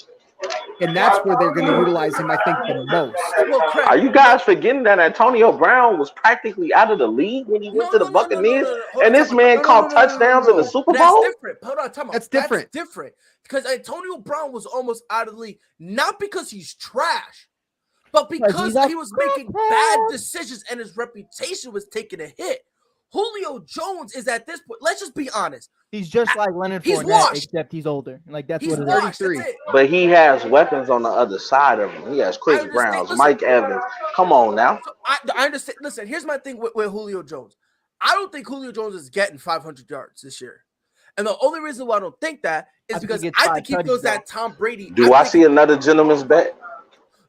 and that's where they're going to utilize him, I think, the most. Are you guys forgetting that Antonio Brown was practically out of the league when he went to the Buccaneers? And this man caught touchdowns in the Super Bowl? That's different. Hold on, time out. That's different. That's different. Because Antonio Brown was almost out of the league, not because he's trash, but because he was making bad decisions and his reputation was taking a hit. Julio Jones is at this point. Let's just be honest. He's just like Leonard Fournette, washed. Except he's older. Like that's He's what it washed. is. 33. That's it. But he has weapons on the other side of him. He has Chris understand. Brown, Listen. Mike Evans. Come on now. So I understand. Listen, here's my thing with Julio Jones. I don't think Julio Jones is getting 500 yards this year. And the only reason why I don't think that is because I think he feels that Tom Brady. Do I see another gentleman's bet?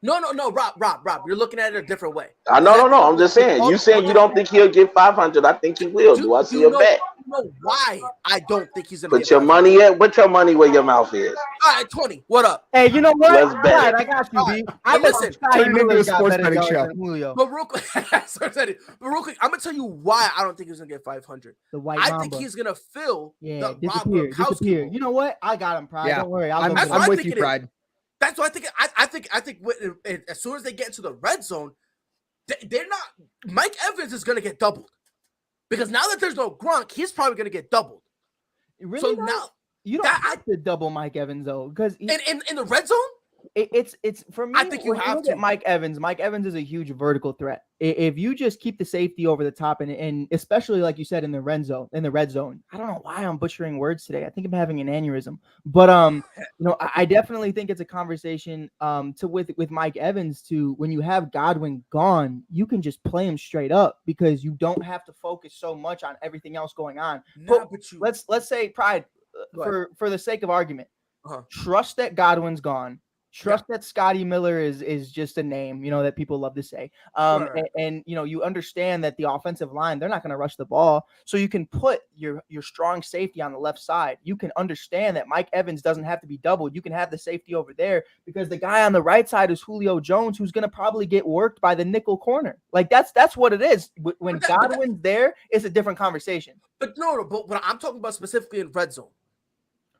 No, Rob. You're looking at it a different way. No. I'm just saying. You saying you don't think he'll get 500. I think he will. Do I see a bet? You know why I don't think he's going to Put your money at. Put your money where your mouth is. All right, 20. What up? Hey, you know what? Let's bet. Right, I got you, B. I listen, turn it into a sports betting show. But real quick, I'm going to tell you why I don't think he's going to get 500. The white I Mamba. think he's going to fill the disappear. Rob Gronkowski. You know what? I got him, Pride. Yeah. Don't worry. I'm with you, Pride. That's what I think. I think as soon as they get into the red zone, they're not. Mike Evans is going to get doubled because now that there's no Gronk, he's probably going to get doubled. Really? So though? now You don't have to double Mike Evans though, because in the red zone, it's for me. I think you have to. Mike Evans is a huge vertical threat. If you just keep the safety over the top, and especially like you said in the red zone, I don't know why I'm butchering words today. I think I'm having an aneurysm. But I definitely think it's a conversation with Mike Evans to when you have Godwin gone, you can just play him straight up because you don't have to focus so much on everything else going on. Let's say Pride for the sake of argument. Trust that Godwin's gone. Trust that Scotty Miller is just a name, that people love to say. Right. And you understand that the offensive line, they're not going to rush the ball. So you can put your strong safety on the left side. You can understand that Mike Evans doesn't have to be doubled. You can have the safety over there because the guy on the right side is Julio Jones, who's going to probably get worked by the nickel corner. Like that's what it is. When Godwin's there, it's a different conversation. But but I'm talking about specifically in red zone.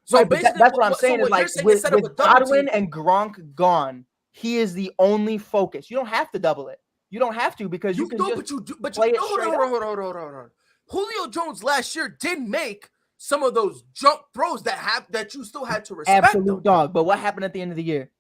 So that's what I'm saying is like with Godwin and Gronk gone, he is the only focus. You don't have to double it. You don't have to because you can play it straight up. Hold on. Julio Jones last year did make some of those jump throws that you still had to respect. Absolute dog. But what happened at the end of the year?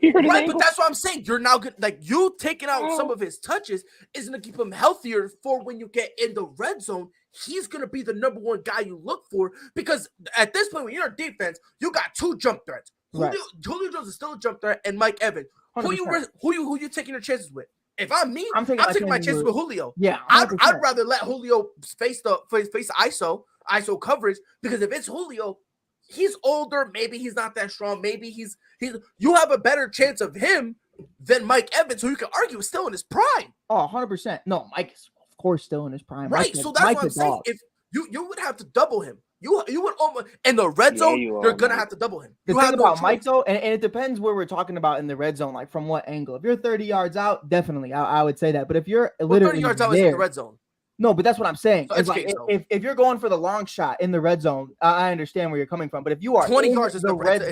Right, but that's what I'm saying. You're now good. Like you taking out some of his touches is going to keep him healthier for when you get in the red zone. He's going to be the number one guy you look for because at this point, when you're a defense, you got two jump threats. Right. Julio Jones is still a jump threat, and Mike Evans. 100%. Who you taking your chances with? If I'm me, I'm taking my chances with Julio. Yeah, I'd rather let Julio face ISO coverage because if it's Julio, he's older. Maybe he's not that strong. Maybe he's you have a better chance of him than Mike Evans, who you can argue is still in his prime. Oh, 100%. No, Mike is of course still in his prime. Right. So that's what I'm saying. If you would have to double him. You would almost in the red zone, you're gonna have to double him. The thing about Mike though, and it depends where we're talking about in the red zone, like from what angle. If you're 30 yards out, definitely I would say that. But if you're literally 30 yards out is in the red zone. No, but that's what I'm saying. So it's like, if you're going for the long shot in the red zone, I understand where you're coming from. But if you are 20 yards is the red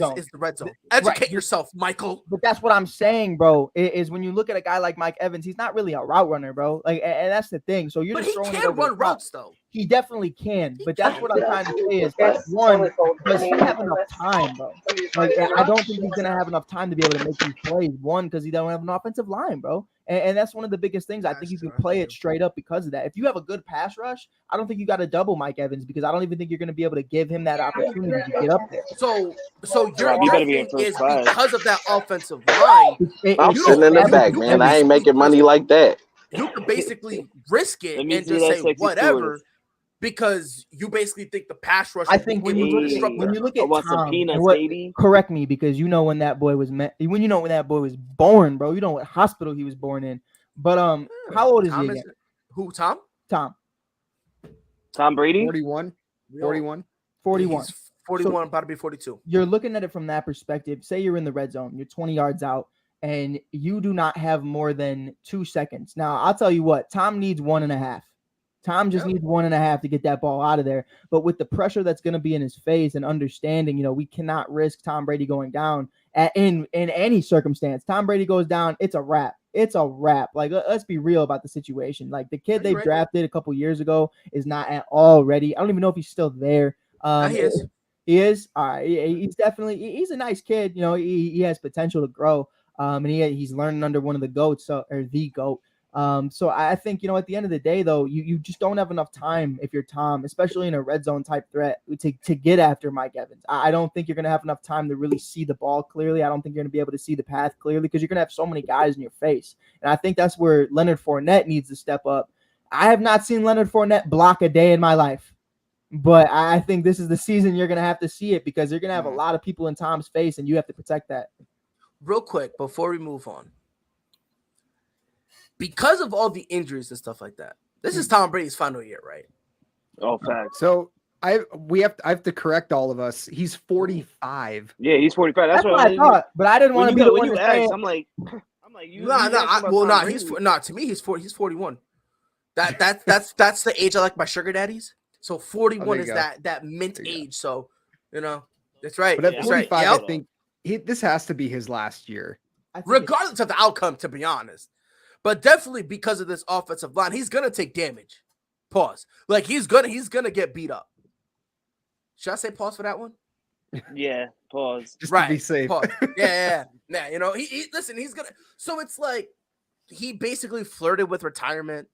zone. Educate right. yourself, Michael. But that's what I'm saying, bro. Is when you look at a guy like Mike Evans, he's not really a route runner, bro. Like, and that's the thing. So you're just throwing it over. But he can run routes, though. He definitely can. But that's what I'm trying to say is one, does he have enough time, bro? Like, I don't think he's gonna have enough time to be able to make these plays. One, because he don't have an offensive line, bro. And that's one of the biggest things. I think you can play it straight up because of that. If you have a good pass rush, I don't think you got to double Mike Evans because I don't even think you're going to be able to give him that opportunity to get up there. So your thing is because of that offensive line. I'm sitting in the back, man. I ain't making money like that. You can basically risk it and just say whatever. Because you basically think the pass rush. I think when you look at Tom, correct me because you know when that boy was born, bro. You know what hospital he was born in. But how old is he again? Who, Tom? Tom Brady? 41. 41. 41. He's 41, so, about to be 42. You're looking at it from that perspective. Say you're in the red zone, you're 20 yards out, and you do not have more than 2 seconds. Now, I'll tell you what, Tom needs 1.5. Tom just needs 1.5 to get that ball out of there. But with the pressure that's going to be in his face and understanding, we cannot risk Tom Brady going down in any circumstance. Tom Brady goes down, it's a wrap. It's a wrap. Like, let's be real about the situation. Like, the kid they drafted a couple years ago is not at all ready. I don't even know if he's still there. He is. He is? All right. He's a nice kid. He has potential to grow. And he's learning under one of the GOATs, or the GOAT. So I think, at the end of the day, though, you just don't have enough time if you're Tom, especially in a red zone type threat to get after Mike Evans. I don't think you're going to have enough time to really see the ball clearly. I don't think you're going to be able to see the path clearly because you're going to have so many guys in your face. And I think that's where Leonard Fournette needs to step up. I have not seen Leonard Fournette block a day in my life, but I think this is the season you're going to have to see it because you're going to have a lot of people in Tom's face and you have to protect that. Real quick, before we move on. Because of all the injuries and stuff like that, this is Tom Brady's final year, right? Oh, facts. So I have to correct all of us. He's 45. Yeah, he's 45. That's what I thought. But I didn't want to be the one to say. I'm like, you. To me, he's 41. That's the age I like my sugar daddies. So 41 is that mint age. So that's right. But at 45, I think this has to be his last year, regardless of the outcome. To be honest. But definitely because of this offensive line, he's gonna take damage. Pause. Like he's gonna get beat up. Should I say pause for that one? Yeah, pause. Just to be safe. Pause. Yeah. Listen, he's gonna. So it's like he basically flirted with retirement.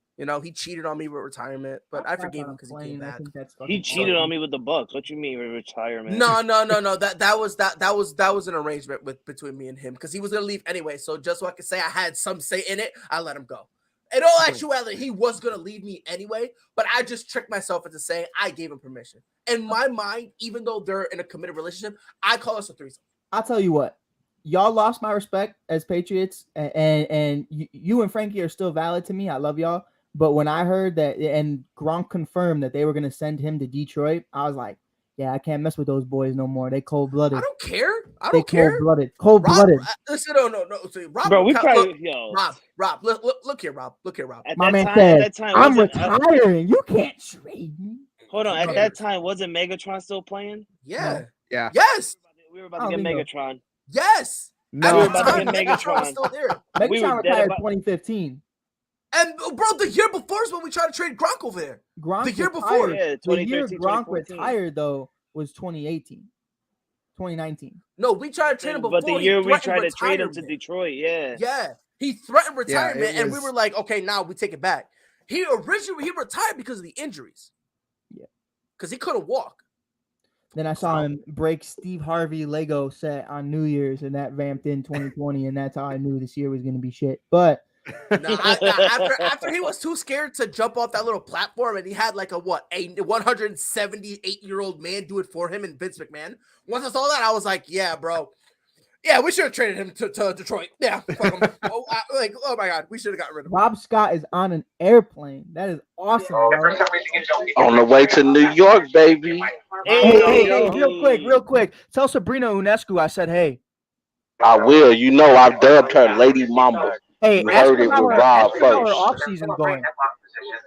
He cheated on me with retirement, but I forgave him because he came back. He cheated on me with the Bucks. What you mean with retirement? No. That was an arrangement between me and him because he was gonna leave anyway. So just so I could say I had some say in it, I let him go. In all actuality, he was gonna leave me anyway, but I just tricked myself into saying I gave him permission. In my mind, even though they're in a committed relationship, I call us a threesome. I'll tell you what. y'all lost my respect as Patriots, and you and Frankie are still valid to me. I love y'all. But when I heard that and Gronk confirmed that they were going to send him to Detroit, I was like, yeah, I can't mess with those boys no more. They cold-blooded. I don't care. I They don't care. cold-blooded. Cold-blooded. Rob, listen, no. See, Rob, Bro, we look, probably yo. Rob, look here, Rob. Look here, Rob. At My that man time, said, at that time, I'm wasn't- retiring. You can't trade me. Hold on. At Okay. that time, wasn't Megatron still playing? Yeah. Yeah. Yes. We were about I to don't get think so. Megatron. Yes. No. At We were the about to time, get Megatron was Megatron. still there. We were Megatron dead retired about- 2015. And bro, the year before is when we tried to trade Gronk over there. Gronk The year retired. before. Yeah, The year 2013, Gronk 2014. retired, though, was 2018. 2019. No, we tried to trade him before. But the he year we threatened tried to trade him to retirement. Detroit, yeah. Yeah, he threatened retirement, it and we was- were like, okay, now we take it back. He retired because of the injuries. Yeah. Because he couldn't walk. Then I saw him break Steve Harvey Lego set on New Year's, and that vamped in 2020, and that's how I knew this year was going to be shit. But After he was too scared to jump off that little platform, and he had like a 178-year-old man do it for him, and Vince McMahon. Once I saw that, I was like, yeah, bro. Yeah, we should have traded him to Detroit. Yeah, fuck him. Oh my god, we should have got rid of him. Rob Scott is on an airplane. That is awesome, bro. On the way to New York, baby. Hey, real quick. Tell Sabrina Unescu I said, hey. I will. You know, I've dubbed her Lady Mama. Hey, You ask heard her it how with her- Rob ask her how her first. off-season going.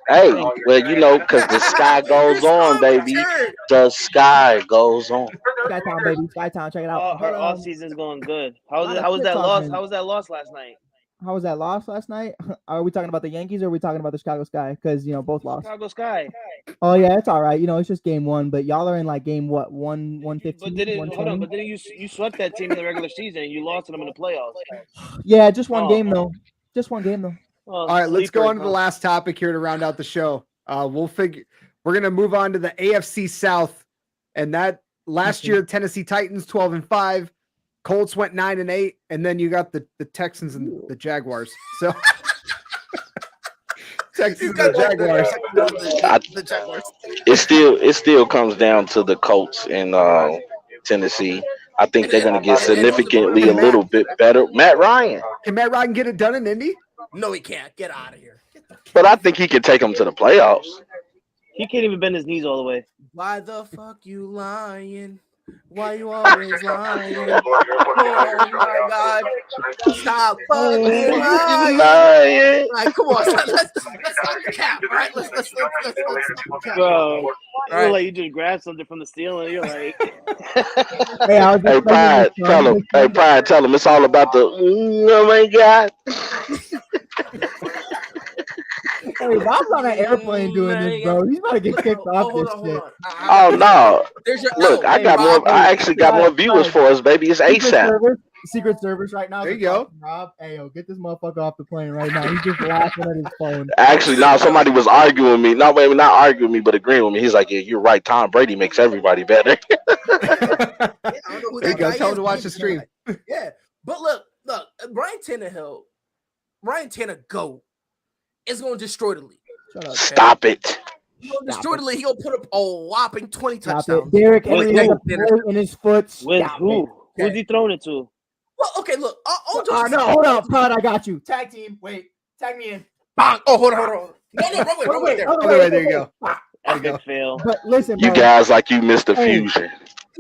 Hey, well, you know, because the sky goes on, baby. The sky goes on. Skytown, baby. Skytown, check it out. Oh, her But, off season's going good. How was lot of that shit loss? talking. How was that loss last night? How was that loss last night? Are we talking about the Yankees or are we talking about the Chicago Sky? Because, both lost. Chicago Sky. Oh, yeah, it's all right. It's just game one, but y'all are in like game what? 115? But didn't hold on, 120? but then you swept that team in the regular season and you lost to them in the playoffs. Yeah, just one Oh. game, though. Just one game, though. Well, All right, let's go sleeper, on to the bro. last topic here to round out the show. We're gonna move on to the AFC South, and that last year Tennessee Titans 12-5, Colts went 9-8, and then you got the Texans and the Jaguars. So Texans and the Jaguars. The Jaguars. It still comes down to the Colts in Tennessee. I think they're going to get significantly a little bit better. Matt Ryan. Can Matt Ryan get it done in Indy? No, he can't. Get out of here. But I think he can take them to the playoffs. He can't even bend his knees all the way. Why the fuck you lying? Why you always lying? Oh my god! Stop fucking lying! Lying. Like, come on, let's stop the cap, all right? Let's stop the cap. Bro, you Right. look like you just grabbed something from the ceiling. You're like, Hey, I was Hey, just Pride, tell him. Hey, Pride, tell him it's all about the. Oh my God. Hey, Rob's on an airplane doing this, bro. He's about to get kicked off Hold this on, shit. Oh no! There's your Look, I Hey, got Rob, more. I actually got more viewers for us, baby. It's ASAP. Secret Service right now. There you go. Rob, hey, yo, get this motherfucker off the plane right now. He's just laughing at his phone. Actually, no, somebody was arguing with me. No, wait, not arguing with me, but agreeing with me. He's like, "Yeah, you're right. Tom Brady makes everybody better." I don't know who There you that go. guy Tell him is, to watch but the he's stream. not. Yeah, but look, Ryan Tannehill, GOAT, is going to destroy the league. Shut up. Stop it. He's going to destroy the league. He'll put up a whopping 20 Stop touchdowns. it. Derrick With Henry has a who? plate in his foot. with Stop who? it. Who's he throwing it to? Well, okay, look. No, hold on, Pod, I got you. Tag team. Wait, tag me in. Bang. Oh, hold on. No, wrong way there. Other way, there you go. There you go. Epic fail. But listen, bro. You guys like you missed the Hey. fusion.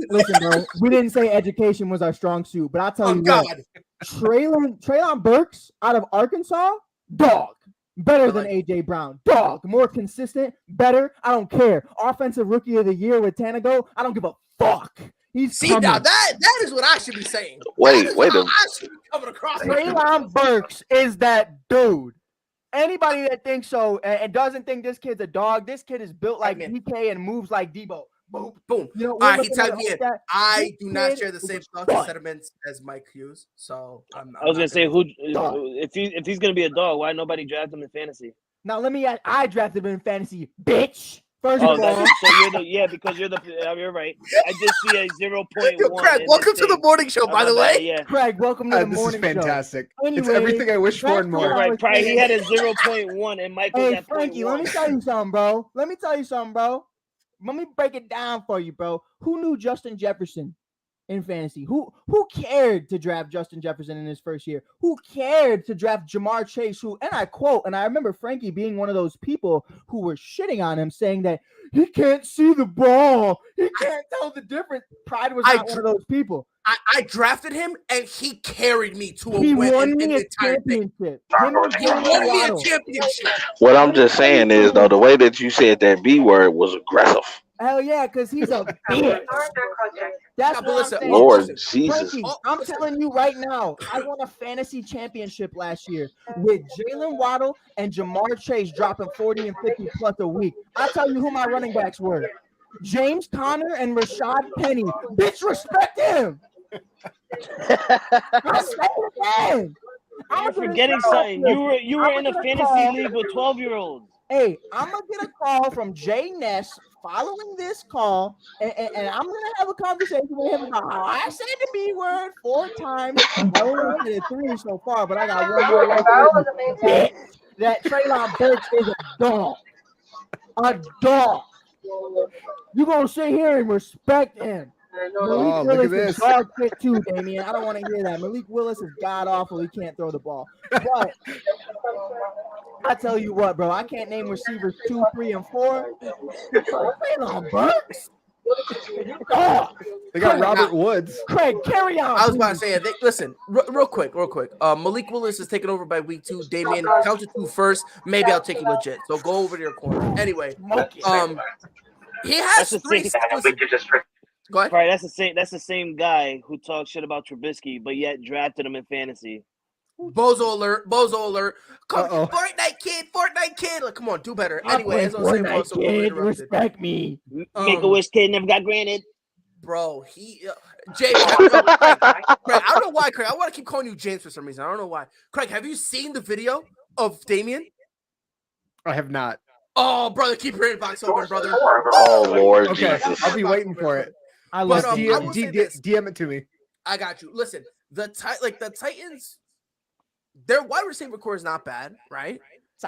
Listen, bro. We didn't say education was our strong suit, but I'll tell Oh, you God. what. Traylon Burks out of Arkansas, dog. Better than AJ Brown. Dog. More consistent. Better. I don't care. Offensive Rookie of the Year with Tanago. I don't give a fuck. He's See, coming. now that is what I should be saying. Wait That is a- how I should be coming across. Traylon Burks is that dude. Anybody that thinks so and doesn't think this kid's a dog, this kid is built like man. DK and moves like Debo. Boom. Boom. You know, All right, he looking at tagged me it in. like that. I This do not kid share the is same a thoughts and dog. sentiments as Mike Hughes, so I'm I was gonna say who Dog. if he's gonna be a dog, why nobody draft him in fantasy? Now let me ask, I drafted him in fantasy, bitch. First Oh, of all, so because you're right. I just see a 0.1. Yo, Craig, in welcome this to the thing. morning show, by the way. Yeah. Craig, welcome to the This is morning fantastic. show. It's Anyway, everything I wish for and back to more. what I Right, was probably he saying. had a 0.1 and Michael Hey, got Frankie, 0.1. let me tell you something, bro. Let me break it down for you, bro. Who knew Justin Jefferson? in fantasy. Who cared to draft Justin Jefferson in his first year? Who cared to draft Jamar Chase? Who, and I quote, and I remember Frankie being one of those people who were shitting on him, saying that he can't see the ball, he can't tell the difference. Pride was not one of those people. I drafted him and he carried me to a He win won in me the a entire thing. championship. He won me a championship. What I'm just saying is though, the way that you said that B word was aggressive. Hell yeah, because he's a bitch. That's But what listen, I'm saying. Lord listen, Jesus. Frankie, I'm telling you right now, I won a fantasy championship last year with Jalen Waddle and Jamar Chase dropping 40 and 50 plus a week. I'll tell you who my running backs were. James Conner and Rashad Penny. Bitch, respect him. I say it again. You're forgetting something. You were in a fantasy league with 12-year-olds. Hey, I'm gonna get a call from Jay Ness following this call, and I'm gonna have a conversation with him about how I said the B word 4 times. I only did 3 so far, but I got one more left. That Treylon Burks is a dog. A dog. You gonna sit here and respect him. Malik look at Willis this. is dog shit too, Damien. I don't want to hear that. Malik Willis is god awful. He can't throw the ball. But I tell you what, bro, I can't name receivers 2, 3, and 4. Treylon Burks. Dog. They got Robert Woods. Craig, carry on. I was about to please. say, listen, real quick. Malik Willis is taking over by week 2. Damien, count to 2 first. Maybe I'll take you legit. So go over to your corner. Anyway, he has That's 3. Go ahead. Right, that's the same guy who talks shit about Trubisky, but yet drafted him in fantasy. Bozo alert. Come, Uh-oh. Fortnite kid. Like, come on, do better. I Anyway, play as I was saying, Fortnite, so we're kid. interrupted. Respect me. Make-A-Wish kid never got granted. Bro, Jay, Craig, I don't know why, Craig. I want to keep calling you James for some reason. I don't know why. Craig, have you seen the video of Damien? I have not. Oh, brother, keep your inbox open, brother. Oh Lord Okay, Jesus. I'll be waiting for it. I But, love I you. will say this. DM it to me. I got you. Listen, the Titans, their wide receiver core is not bad, right?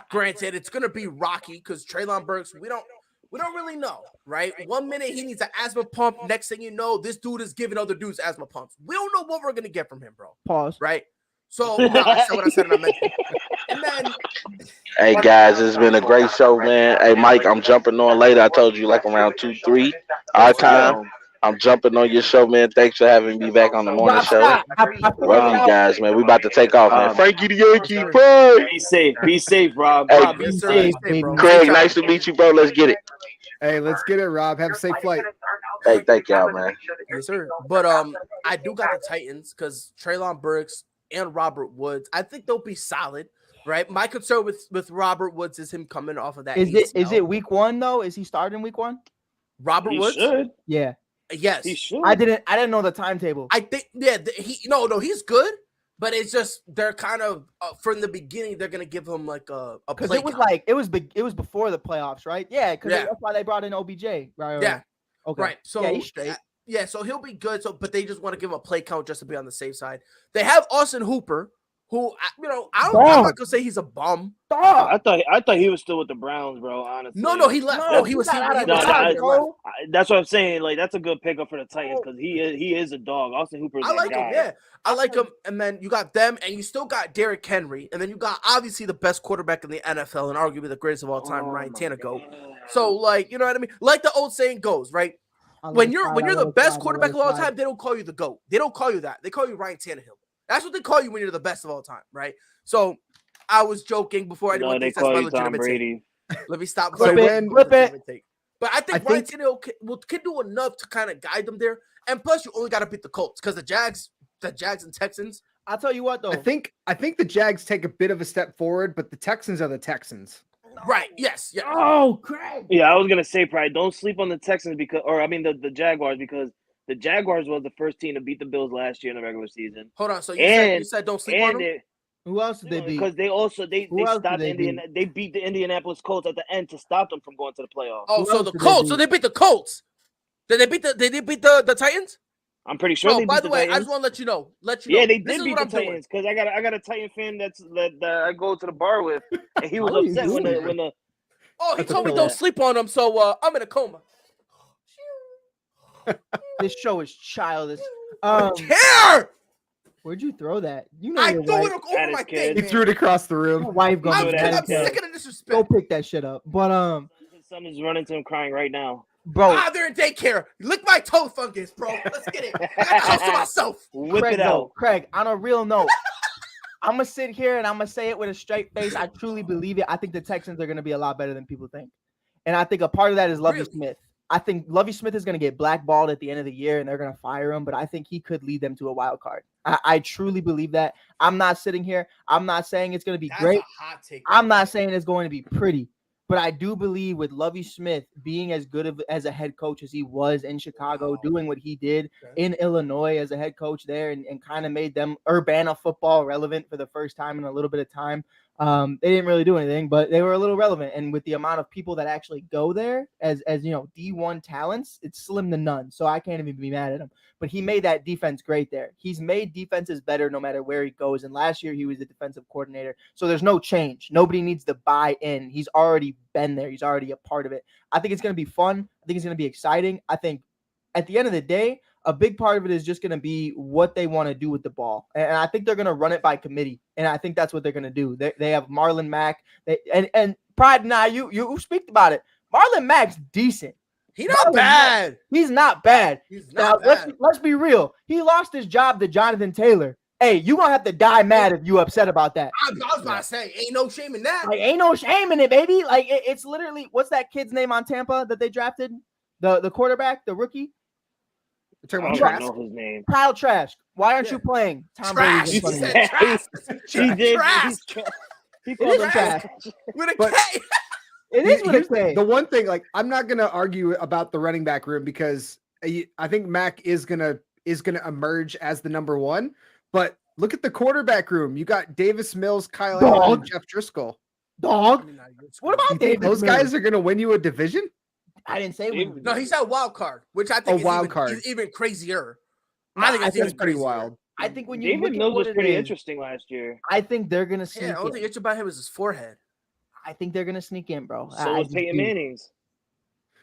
Granted, it's gonna be rocky because Treylon Burks, we don't really know, right? 1 minute he needs an asthma pump. Next thing you know, this dude is giving other dudes asthma pumps. We don't know what we're gonna get from him, bro. Pause. Right? So no, I said what I said and I meant it. And then Hey guys, it's been a great show, man. Hey Mike, I'm jumping on later. I told you like around 2, 3 our time. I'm jumping on your show, man. Thanks for having me back on the morning show. Love you guys, man. We about to take off, man. Frankie the Yankee, bye. Be safe, Rob. Hey, Rob, be yes, sir. safe. Hey, bro. Craig, nice to meet you, bro. Let's get it. Hey, let's get it, Rob. Have a safe flight. Hey, thank y'all, man. Yes, sir. But I do got the Titans because Treylon Burks and Robert Woods. I think they'll be solid, right? My concern with Robert Woods is him coming off of that. Is ACL. it week 1 though? Is he starting week 1? Robert He Woods? should. Yeah. Yes. He should. I didn't know the timetable. I think he's good, but it's just they're kind of from the beginning they're gonna give him like a Because play it was count. like it was before the playoffs, right? Yeah, because Yeah. that's why they brought in OBJ. Right. Yeah. Okay. Right. So yeah, he's straight. yeah, so he'll be good. So, but they just want to give him a play count just to be on the safe side. They have Austin Hooper, who I'm not gonna say he's a bum. I thought he was still with the Browns, bro. Honestly, No, he left. No, he was. That's what I'm saying. Like that's a good pickup for the Titans because he is a dog. Austin Hooper. I like him. Yeah, I like him. And then you got them, and you still got Derrick Henry, and then you got obviously the best quarterback in the NFL and arguably the greatest of all time, Ryan Tannehill. So, like, you know what I mean? Like the old saying goes, right? When you're the best quarterback of all time, they don't call you the GOAT. They don't call you that. They call you Ryan Tannehill. That's what they call you when you're the best of all time, right? So I was joking before anyone thinks that's my legitimate take. Let me stop. Flip it. But I think Ryan Tannehill can do enough to kind of guide them there. And plus, you only got to beat the Colts because the Jags and Texans. I'll tell you what, though. I think the Jags take a bit of a step forward, but the Texans are the Texans. Right. Yes. Yeah. Oh, Craig. Yeah, I was gonna say, probably don't sleep on the Texans the Jaguars because the Jaguars was the first team to beat the Bills last year in the regular season. Hold on. So you said don't sleep on them? Who else did they beat? Because they stopped they beat the Indianapolis Colts at the end to stop them from going to the playoffs. Oh, so the Colts. So they beat the Colts. Did they beat the Titans? I'm pretty sure. Oh, they beat by the way, Titans. I just want to let you know. Yeah, they did beat the Titans because I got a Titan fan that I go to the bar with, and he was upset when the. Oh, he told me don't sleep on them, so I'm in a coma. This show is childish. Care. Where'd you throw that? You know I your threw wife, it At over his my kid. thing. He threw it across the your room. wife gonna threw be it at mad his as hell. sick of the Go disrespect. pick that shit up. But His son is running to him crying right now. bro, They're in daycare. Lick my toe fungus, bro. Let's get it. I got the house to myself. Whip Craig, it out. Craig, on a real note, I'm gonna sit here and I'm gonna say it with a straight face. I truly believe it. I think the Texans are gonna be a lot better than people think, and I think a part of that is Lovie Really? Smith. I think Lovie Smith is gonna get blackballed at the end of the year, and they're gonna fire him. But I think he could lead them to a wild card. I truly believe that. I'm not sitting here. I'm not saying it's gonna be That's great. a hot take. I'm not saying it's going to be pretty, but I do believe with Lovie Smith being as good as a head coach as he was in Chicago, Wow. doing what he did Okay. in Illinois as a head coach there and kind of made them Urbana football relevant for the first time in a little bit of time. They didn't really do anything, but they were a little relevant. And with the amount of people that actually go there as you know, D1 talents, it's slim to none. So I can't even be mad at him. But he made that defense great there. He's made defenses better no matter where he goes. And last year he was the defensive coordinator. So there's no change. Nobody needs to buy in. He's already been there. He's already a part of it. I think it's going to be fun. I think it's going to be exciting. I think at the end of the day, a big part of it is just going to be what they want to do with the ball. And I think they're going to run it by committee. And I think that's what they're going to do. They have Marlon Mack. And Pride, now you speak about it. Marlon Mack's decent. He's not bad. He's not bad. He's Now, not bad. let's be real. He lost his job to Jonathan Taylor. Hey, you're going to have to die mad if you upset about that. I was about to say, ain't no shame in that. Like, ain't no shame in it, baby. Like, it's literally, what's that kid's name on Tampa that they drafted? The quarterback, the rookie? You're I talking don't about know Trask? his name. Kyle Trask. Why aren't Yeah. you playing? Tom Trash. Brady's He in front of you. said trash. He did. Trash. He It called is him trash. With a But- K. It is what Here's it says. the one thing, like, I'm not gonna argue about the running back room because I think Mac is gonna emerge as the number one. But look at the quarterback room. You got Davis Mills, Kyle Allen, and Jeff Driscoll. Dog. What You about think David those Mills? guys are gonna win you a division? I didn't say David- we No, he's that wild card, which I think wild is card. even crazier. No, I think I it's think even That's pretty crazier. wild. I think when you David look at Mills what was it pretty is, interesting last year. I think they're gonna sneak Yeah, the only thing in. itchy about him is his forehead. I think they're gonna sneak in, bro. So I was just Peyton do. Manning's.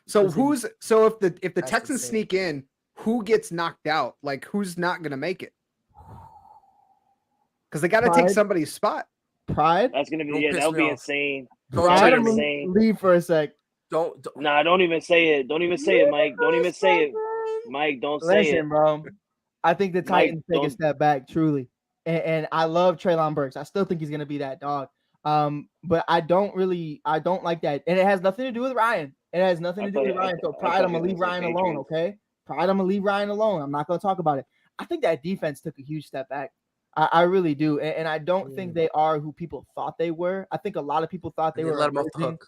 So Listen, if the That's Texans insane. sneak in, who gets knocked out? Like, who's not gonna make it? Because they got to take Pride. somebody's spot. Pride. That's gonna Don't be piss that'll me be off. insane. Don't Pride. trigger I'm me. gonna Insane. leave for a sec. Don't. Nah, don't even say it. Don't even say it, Mike. Don't even say it, Mike. Don't say Listen, it. bro. I think the Mike, Titans take a don't- step back, truly. And I love Treylon Burks. I still think he's gonna be that dog. But I don't like that. And it has nothing to do with Ryan. It has nothing I to do thought- with Ryan. So I Pride, thought I'm you gonna were leave gonna say Ryan alone, Patriots. okay? Pride, I'm gonna leave Ryan alone. I'm not gonna talk about it. I think that defense took a huge step back. I really do. And I don't think they are who people thought they were. I think a lot of people thought they were let him off the emerging. hook.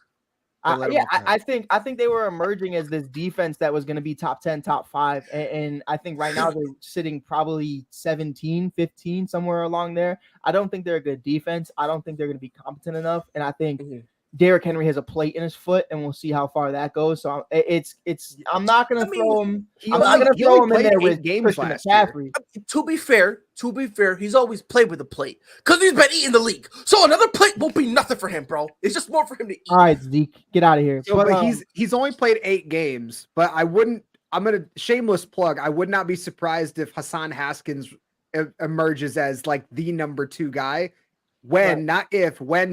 They let him off the hook. I think they were emerging as this defense that was going to be top 10, top 5. And I think right now they're sitting probably 17, 15, somewhere along there. I don't think they're a good defense. I don't think they're going to be competent enough. And I think Mhm. Derrick Henry has a plate in his foot, and we'll see how far that goes. So I'm not going to throw him. He I'm not only- going to he throw only him in played there 8 with games Christian last year. McCaffrey. To be fair, he's always played with a plate because he's been eating the league. So another plate won't be nothing for him, bro. It's just more for him to eat. All right, Zeke, get out of here. So, but he's only played 8 games. But I'm gonna shameless plug. I would not be surprised if Hassan Haskins emerges as like the number 2 guy when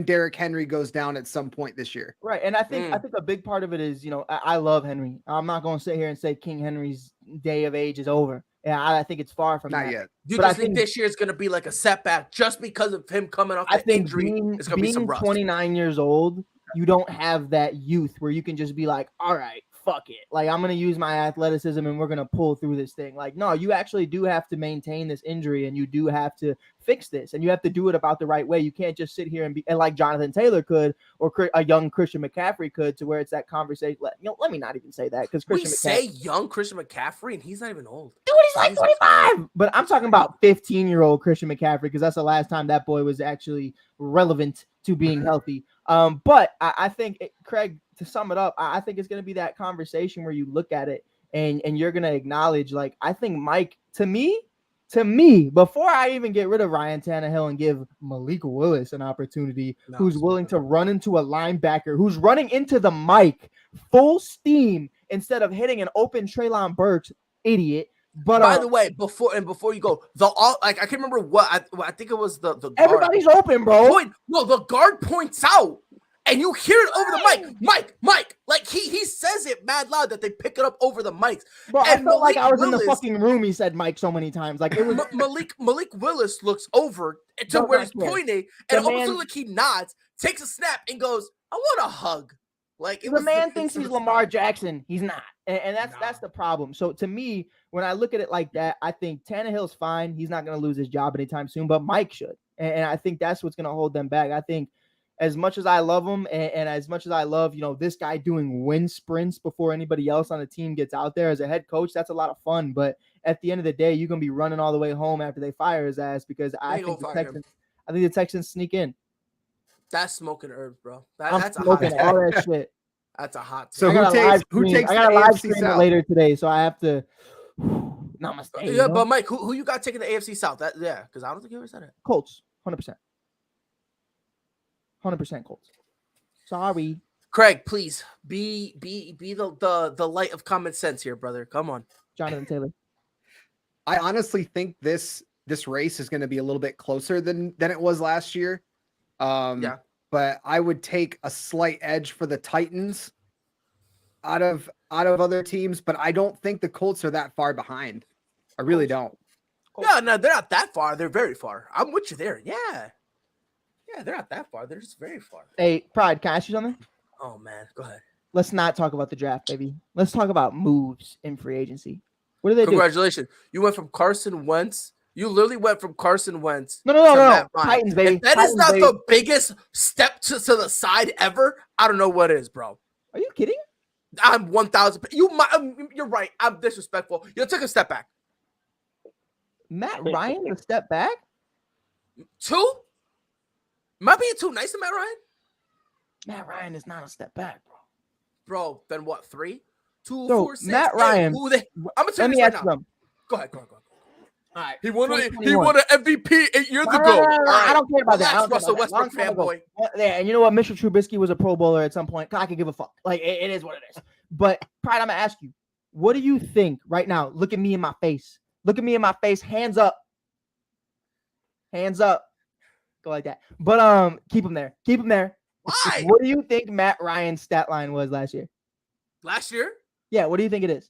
Derrick Henry goes down at some point this year. Right, and I think a big part of it is, I love Henry. I'm not going to sit here and say King Henry's day of age is over. Yeah, I think it's far from Not that. yet. You But I just think think- this year is going to be like a setback just because of him coming off I the think injury? It's going to be some being rust. 29 years old, you don't have that youth where you can just be like, all right, fuck it. Like, I'm going to use my athleticism and we're going to pull through this thing. Like, no, you actually do have to maintain this injury and you do have to fix this and you have to do it about the right way. You can't just sit here and like Jonathan Taylor could or a young Christian McCaffrey could, to where it's that conversation. Let me not even say that, because We Christian say McCaffrey, young Christian McCaffrey, and he's not even old. dude, he's like 25. But I'm talking about 15-year-old Christian McCaffrey, because that's the last time that boy was actually relevant to being healthy. But I think, Craig, to sum it up, I think it's going to be that conversation where you look at it and you're going to acknowledge, like, I think Mike, to me, before I even get rid of Ryan Tannehill and give Malik Willis an opportunity, who's willing to run into a linebacker, who's running into the mic full steam instead of hitting an open Treylon Burks, idiot, But by the way, before you go, I can't remember what I think it was the guard. everybody's open, bro. The guard points out, and you hear it over the mic. Mike. Like he says it mad loud that they pick it up over the mics. Bro, I And felt like I was in Willis- the fucking room. He said Mike so many times. Like it was Malik Willis looks over to Does where not he's care. pointing, The and almost man- like he nods, takes a snap, and goes, "I want a hug." Like the man thinks he's Lamar Jackson. He's not, and that's the problem. So to me, when I look at it like that, I think Tannehill's fine. He's not going to lose his job anytime soon, but Mike should, and I think that's what's going to hold them back. I think as much as I love him, and as much as I love, this guy doing wind sprints before anybody else on the team gets out there as a head coach, that's a lot of fun. But at the end of the day, you're going to be running all the way home after they fire his ass because I think the Texans sneak in. That's smoking herbs, bro. I'm That's a hot smoking take. all that shit. That's a hot take. So I gotta who takes I the gotta live AFC stream it South? later today, so I have to. Namaste. Yeah, but Mike, who you got taking the AFC South? Because I don't think you ever said it. Colts, 100%. 100% Colts. Sorry, Craig, please be the light of common sense here, brother. Come on. Jonathan Taylor. I honestly think this race is going to be a little bit closer than it was last year. Yeah. But I would take a slight edge for the Titans out of other teams, but I don't think the Colts are that far behind. I really don't. Yeah, no, they're not that far. They're very far. I'm with you there. Yeah, they're not that far. They're just very far. Hey, Pride, can I ask you something? Oh man, go ahead. Let's not talk about the draft, baby. Let's talk about moves in free agency. What do they do? Congratulations. You went from Carson Wentz. You literally went from Carson Wentz. No. Matt Ryan. Titans, baby. If that Titans, is not baby. the biggest step to the side ever, I don't know what is, bro. Are you kidding? I'm 1,000. You're right. I'm disrespectful. You took a step back. Matt Ryan a step back? 2? Am I being too nice to Matt Ryan? Matt Ryan is not a step back, bro. Bro, then what? 3? 2, So, 4, 6. Matt 8. Ryan- I'm gonna tell Let you me this ask right now. them. Go ahead. All right. He won an 2021. MVP 8 years No, ago. no, no, no, All right. I don't care about that. I Relax, don't care Russell about that. Long Westbrook time ago. fanboy. Yeah, and you know what? Mitchell Trubisky was a Pro Bowler at some point. I could give a fuck. Like it is what it is. But Pride, I'm gonna ask you, what do you think right now? Look at me in my face. Look at me in my face. Hands up. Hands up. Go like that. But keep him there. Keep him there. Why? What do you think Matt Ryan's stat line was last year? Last year? Yeah. What do you think it is?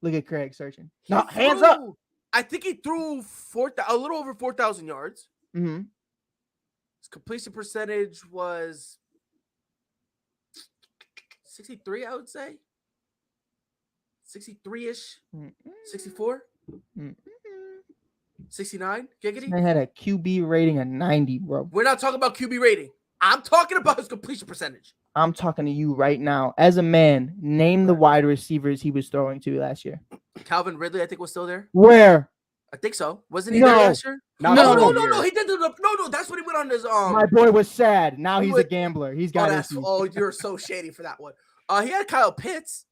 Look at Craig searching. No, He hands up. threw- I think he threw a little over 4,000 yards. Mm-hmm. His completion percentage was 63, I would say. 63-ish. 64? 69? Giggity? Man had a QB rating of 90, bro. We're not talking about QB rating. I'm talking about his completion percentage. I'm talking to you right now. As a man, name the wide receivers he was throwing to last year. Calvin Ridley, I think, was still there. Where? I think so. Wasn't he No. there last year? Not No, for No, the no, year. no. He did no. That's when he went on his My boy was sad. Now He he's a would- gambler. He's got issues. you're so shady for that one. He had Kyle Pitts.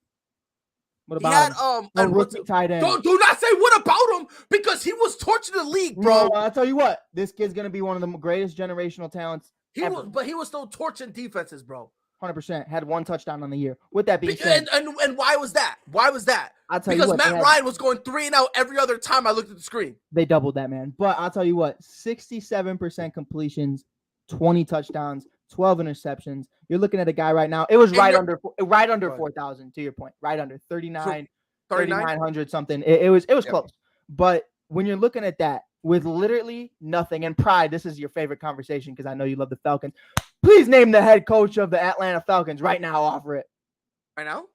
What He about had him? and A what's rookie tight end. do not say what about him because he was torching the league, bro. Bro, I'll tell you what. This kid's gonna be one of the greatest generational talents. He ever. was, but he was still torching defenses, bro. 100%. Had 1 touchdown on the year. With that being said, And why was that? Why was that? I'll tell you Because what. Matt Ryan was going 3 and out every other time I looked at the screen. They doubled that, man. But I'll tell you what. 67% completions, 20 touchdowns, 12 interceptions. You're looking at a guy right now. It was And right you're- under Right. 4,000. To your point, right under 39. 39. 3,900 something. It was Yep. close. But when you're looking at that with literally nothing, and Pride, this is your favorite conversation because I know you love the Falcons. Please name the head coach of the Atlanta Falcons right now. Offer it Right now?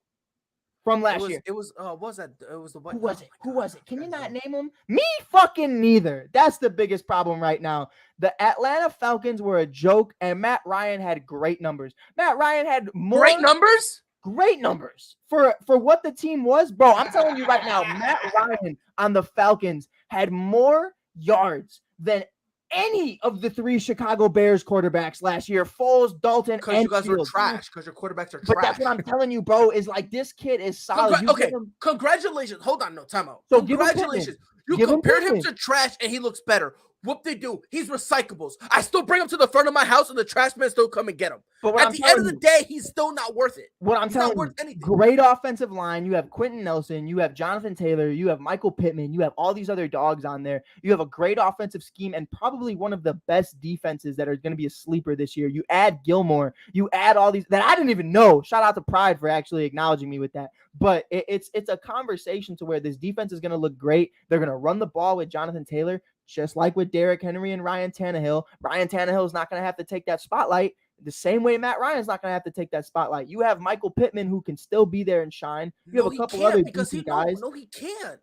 from last year. It was what was that? It was the what? Who was it? Oh Who my was God. it? Can you not name him? Me fucking neither. That's the biggest problem right now. The Atlanta Falcons were a joke, and Matt Ryan had great numbers. Matt Ryan had more Great numbers? great numbers for what the team was, bro. I'm telling you right now, Matt Ryan on the Falcons had more yards than any of the 3 Chicago Bears quarterbacks last year. Foles, Dalton, Because and you guys were Fields. trash. Because your quarterbacks are But trash. that's what I'm telling you, bro. Is like this kid is solid. You Okay, give him- congratulations. Hold on, no, time out. So give him Congratulations. You Give him compared him Pittman. to trash and he looks better. Whoop they do. He's recyclables. I still bring him to the front of my house, and the trash men still come and get him. But what At I'm the end of telling the you, day, he's still not worth it. what I'm He's not telling worth you, anything. great offensive line. You have Quentin Nelson, you have Jonathan Taylor, you have Michael Pittman, you have all these other dogs on there. You have a great offensive scheme and probably one of the best defenses that are going to be a sleeper this year. You add Gilmore, you add all these that I didn't even know. Shout out to Pride for actually acknowledging me with that. But it's a conversation to where this defense is going to look great. They're going to run the ball with Jonathan Taylor, just like with Derrick Henry and Ryan Tannehill. Ryan Tannehill is not going to have to take that spotlight the same way Matt Ryan's not going to have to take that spotlight. You have Michael Pittman who can still be there and shine. You have a couple other decent guys. No, he can't.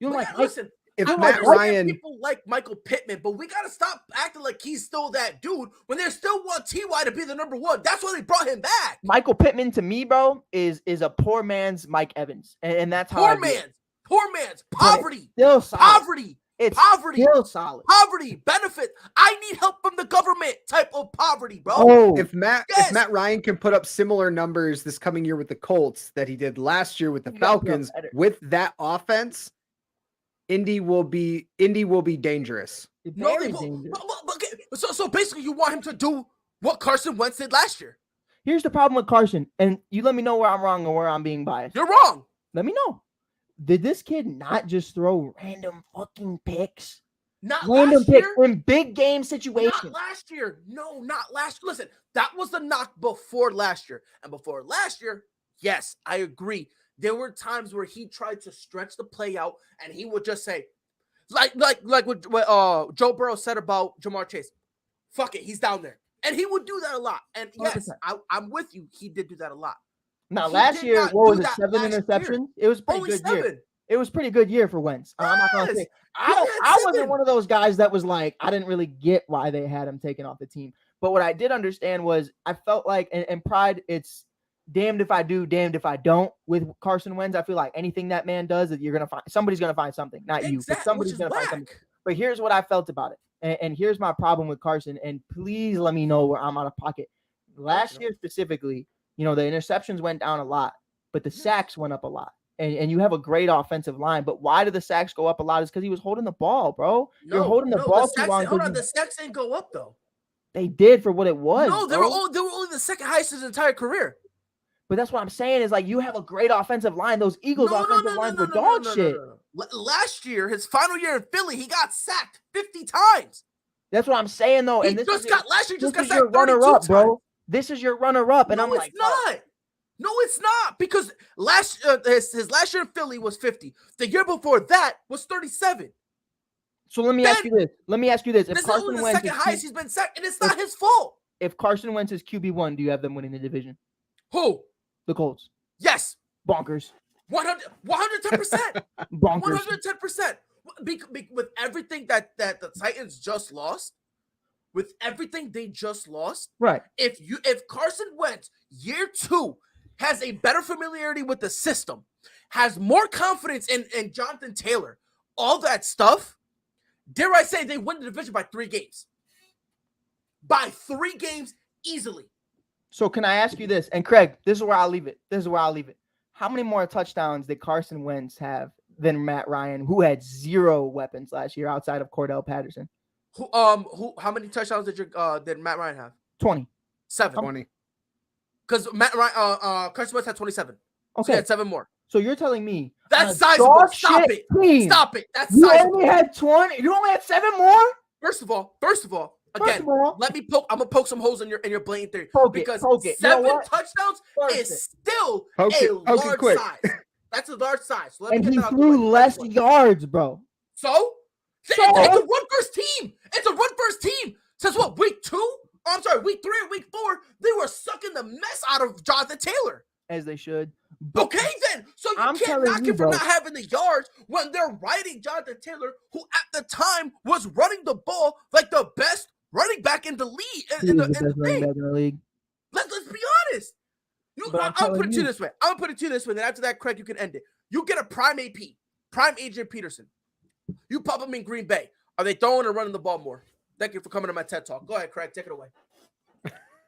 You don't Listen, if I Matt understand Ryan, people like Michael Pittman, but we got to stop acting like he's still that dude when they still want Ty to be the number one. That's why they brought him back. Michael Pittman to me, bro, is a poor man's Mike Evans, and that's how Poor man's poverty, still solid. poverty. It's Poverty. still solid. Poverty, benefit. I need help from the government type of poverty, bro. Oh, if Matt Ryan can put up similar numbers this coming year with the Colts that he did last year with the Falcons with that offense, Indy will be dangerous. No, they won't. So basically, you want him to do what Carson Wentz did last year. Here's the problem with Carson, and you let me know where I'm wrong or where I'm being biased. You're wrong. Let me know. Did this kid not just throw random fucking picks? Not Random last picks year. in big game situations. Not last year. No, not last. Listen, that was the knock before last year. And before last year, yes, I agree. There were times where he tried to stretch the play out, and he would just say, like what Joe Burrow said about Jamar Chase. Fuck it, he's down there, and he would do that a lot. And yes, I'm with you. He did do that a lot. Now, He last did year, not what do was it? that 7 last interceptions. year. It was a pretty Only good 7. year. It was a pretty good year for Wentz. I'm not gonna Yes. say He had I wasn't 7. one of those guys that was like, I didn't really get why they had him taken off the team. But what I did understand was I felt like, and Pride, it's damned if I do, damned if I don't with Carson Wentz. I feel like anything that man does, that you're gonna find somebody's gonna find something, not you, but somebody's gonna find something. But here's what I felt about it, and here's my problem with Carson. And please let me know where I'm out of pocket. Last year specifically, the interceptions went down a lot, but the sacks went up a lot. And you have a great offensive line, but why did the sacks go up a lot? Is because he was holding the ball, bro. You're holding the ball too long. Hold on, the sacks didn't go up though. They did for what it was. No, they were only the second highest his entire career. But that's what I'm saying is like you have a great offensive line. Those Eagles offensive lines were dog shit. Last year, his final year in Philly, he got sacked 50 times. That's what I'm saying though. And last year just got sacked sacked 32 runner-up, times. bro. This is your runner-up, and No, I'm like, it's not. No, it's not, because his last year in Philly was 50. The year before that was 37. So let me ask you this. If This is Carson only the Wentz second highest he's been sacked, and it's not his fault. If Carson Wentz is QB1, do you have them winning the division? Who? The Colts. Yes. Bonkers. 110%. Bonkers. 110%. With everything that the Titans just lost, with everything they just lost, right? If Carson Wentz year 2 has a better familiarity with the system, has more confidence in Jonathan Taylor, all that stuff, dare I say they win the division by 3 games. By 3 games easily. So can I ask you this? And Craig, this is where I'll leave it. How many more touchdowns did Carson Wentz have than Matt Ryan, who had 0 weapons last year outside of Cordell Patterson? How many touchdowns did Matt Ryan have? 20. 7. 20. Because Matt Ryan, Carson Wentz had 27. Okay, so he had 7 more. So you're telling me that's sizable. Stop it. Stop it. That's sizable. You only had 20. You only had 7 more. First of all, again, let me poke. I'm gonna poke some holes in your blatant theory because 7 touchdowns is still a large size. That's a large size. So and he threw less yards, bro. So it's a run-first team. It's a run-first team. Since what, week 2? Oh, I'm sorry, week 3 or week 4, they were sucking the mess out of Jonathan Taylor. As they should. Okay, then. So you can't knock him for not having the yards when they're riding Jonathan Taylor, who at the time was running the ball like the best running back in the league. In the league. Let's be honest. I'll put it to you this way. Then after that, Craig, you can end it. You get a prime AP, prime Adrian Peterson. You pop him in Green Bay. Are they throwing or running the ball more? Thank you for coming to my TED Talk. Go ahead, Craig. Take it away.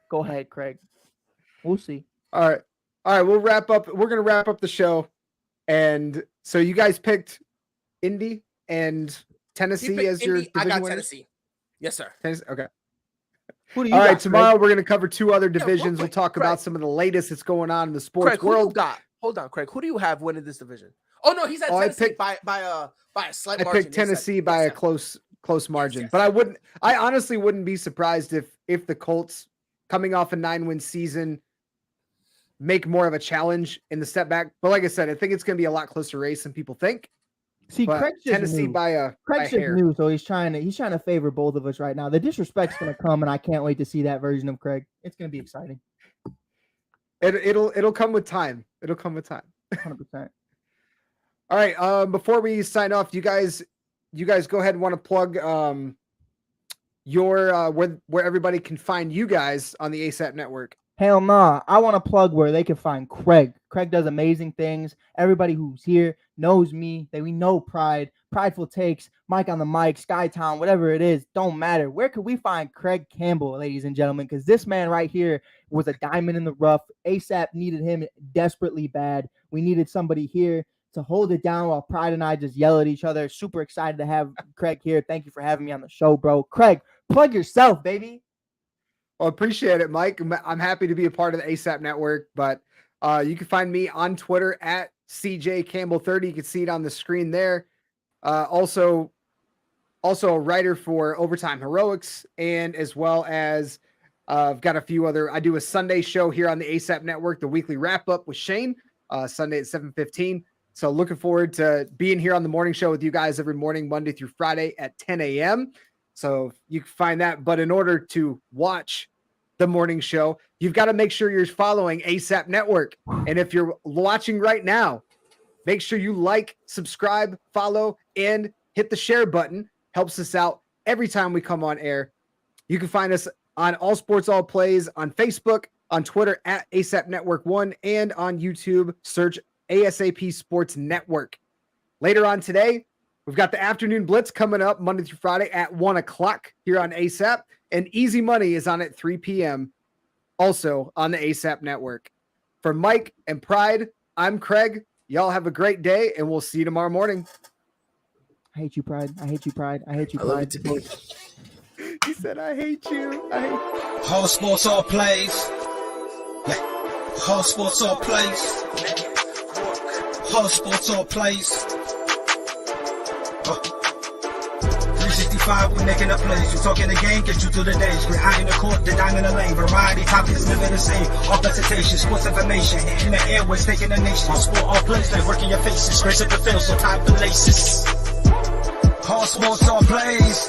Go ahead, Craig. We'll see. All right. We'll wrap up. We're going to wrap up the show. And so you guys picked Indy and Tennessee as your division I got winners? Tennessee. Yes, sir. Tennessee? Okay. Who do you All got, right, Craig? tomorrow we're going to cover 2 other divisions. We'll quick, talk Craig. about some of the latest that's going on in the sports Craig, who you world. got? Hold on, Craig. Who do you have winning this division? Oh no, he's at Oh, I Tennessee picked- by a slight I margin. picked Tennessee by a close margin, yes. but I honestly wouldn't be surprised if the Colts, coming off a 9-win season, make more of a challenge in the step back. But like I said, I think it's going to be a lot closer race than people think. See, But Craig's just Tennessee new. by a Craig's just hair. new, so he's trying to favor both of us right now. The disrespect's gonna come, and I can't wait to see that version of Craig. It's gonna be exciting. It'll come with time. It'll come with time. 100%. All right. Before we sign off, you guys go ahead and want to plug your where everybody can find you guys on the ASAP network. Hell nah. I want to plug where they can find Craig. Craig does amazing things. Everybody who's here knows me. We know Pride, Prideful Takes, Mike on the mic, Skytown, whatever it is, don't matter. Where could we find Craig Campbell, ladies and gentlemen? Because this man right here was a diamond in the rough. ASAP needed him desperately bad. We needed somebody here to hold it down while Pride and I just yell at each other. Super excited to have Craig here. Thank you for having me on the show, bro. Craig, plug yourself, baby. Well, appreciate it, Mike. I'm happy to be a part of the ASAP network, but you can find me on Twitter at CJ Campbell 30. You can see it on the screen there. Also a writer for Overtime Heroics, and as well as I've got a few other. I do a Sunday show here on the ASAP network, the weekly wrap up with Shane, Sunday at 7:15. So looking forward to being here on the morning show with you guys every morning, Monday through Friday at 10 a.m. So you can find that. But in order to watch the morning show, you've got to make sure you're following ASAP Network. And if you're watching right now, make sure you like, subscribe, follow, and hit the share button. Helps us out every time we come on air. You can find us on All Sports All Plays on Facebook, on Twitter at ASAP Network 1, and on YouTube. Search ASAP Sports Network. Later on today, we've got the Afternoon Blitz coming up Monday through Friday at 1 o'clock here on ASAP. And Easy Money is on at 3 p.m. also on the ASAP Network. For Mike and Pride, I'm Craig. Y'all have a great day, and we'll see you tomorrow morning. I hate you, Pride. I hate you, Pride. I hate you, I love Pride. you too. He said, I hate you. I hate you. All sports, all plays. Yeah. All sports, all plays. All sports, all plays. 365, we making a plays. We talking the game, get you through the days. We're high in the court, the dime in the lane. Variety, topics, living the same. All presentation, sports information. In the airways, taking the nation. All sport, all plays, like working your faces. Grace at the field, so tie the laces. All sports, all plays.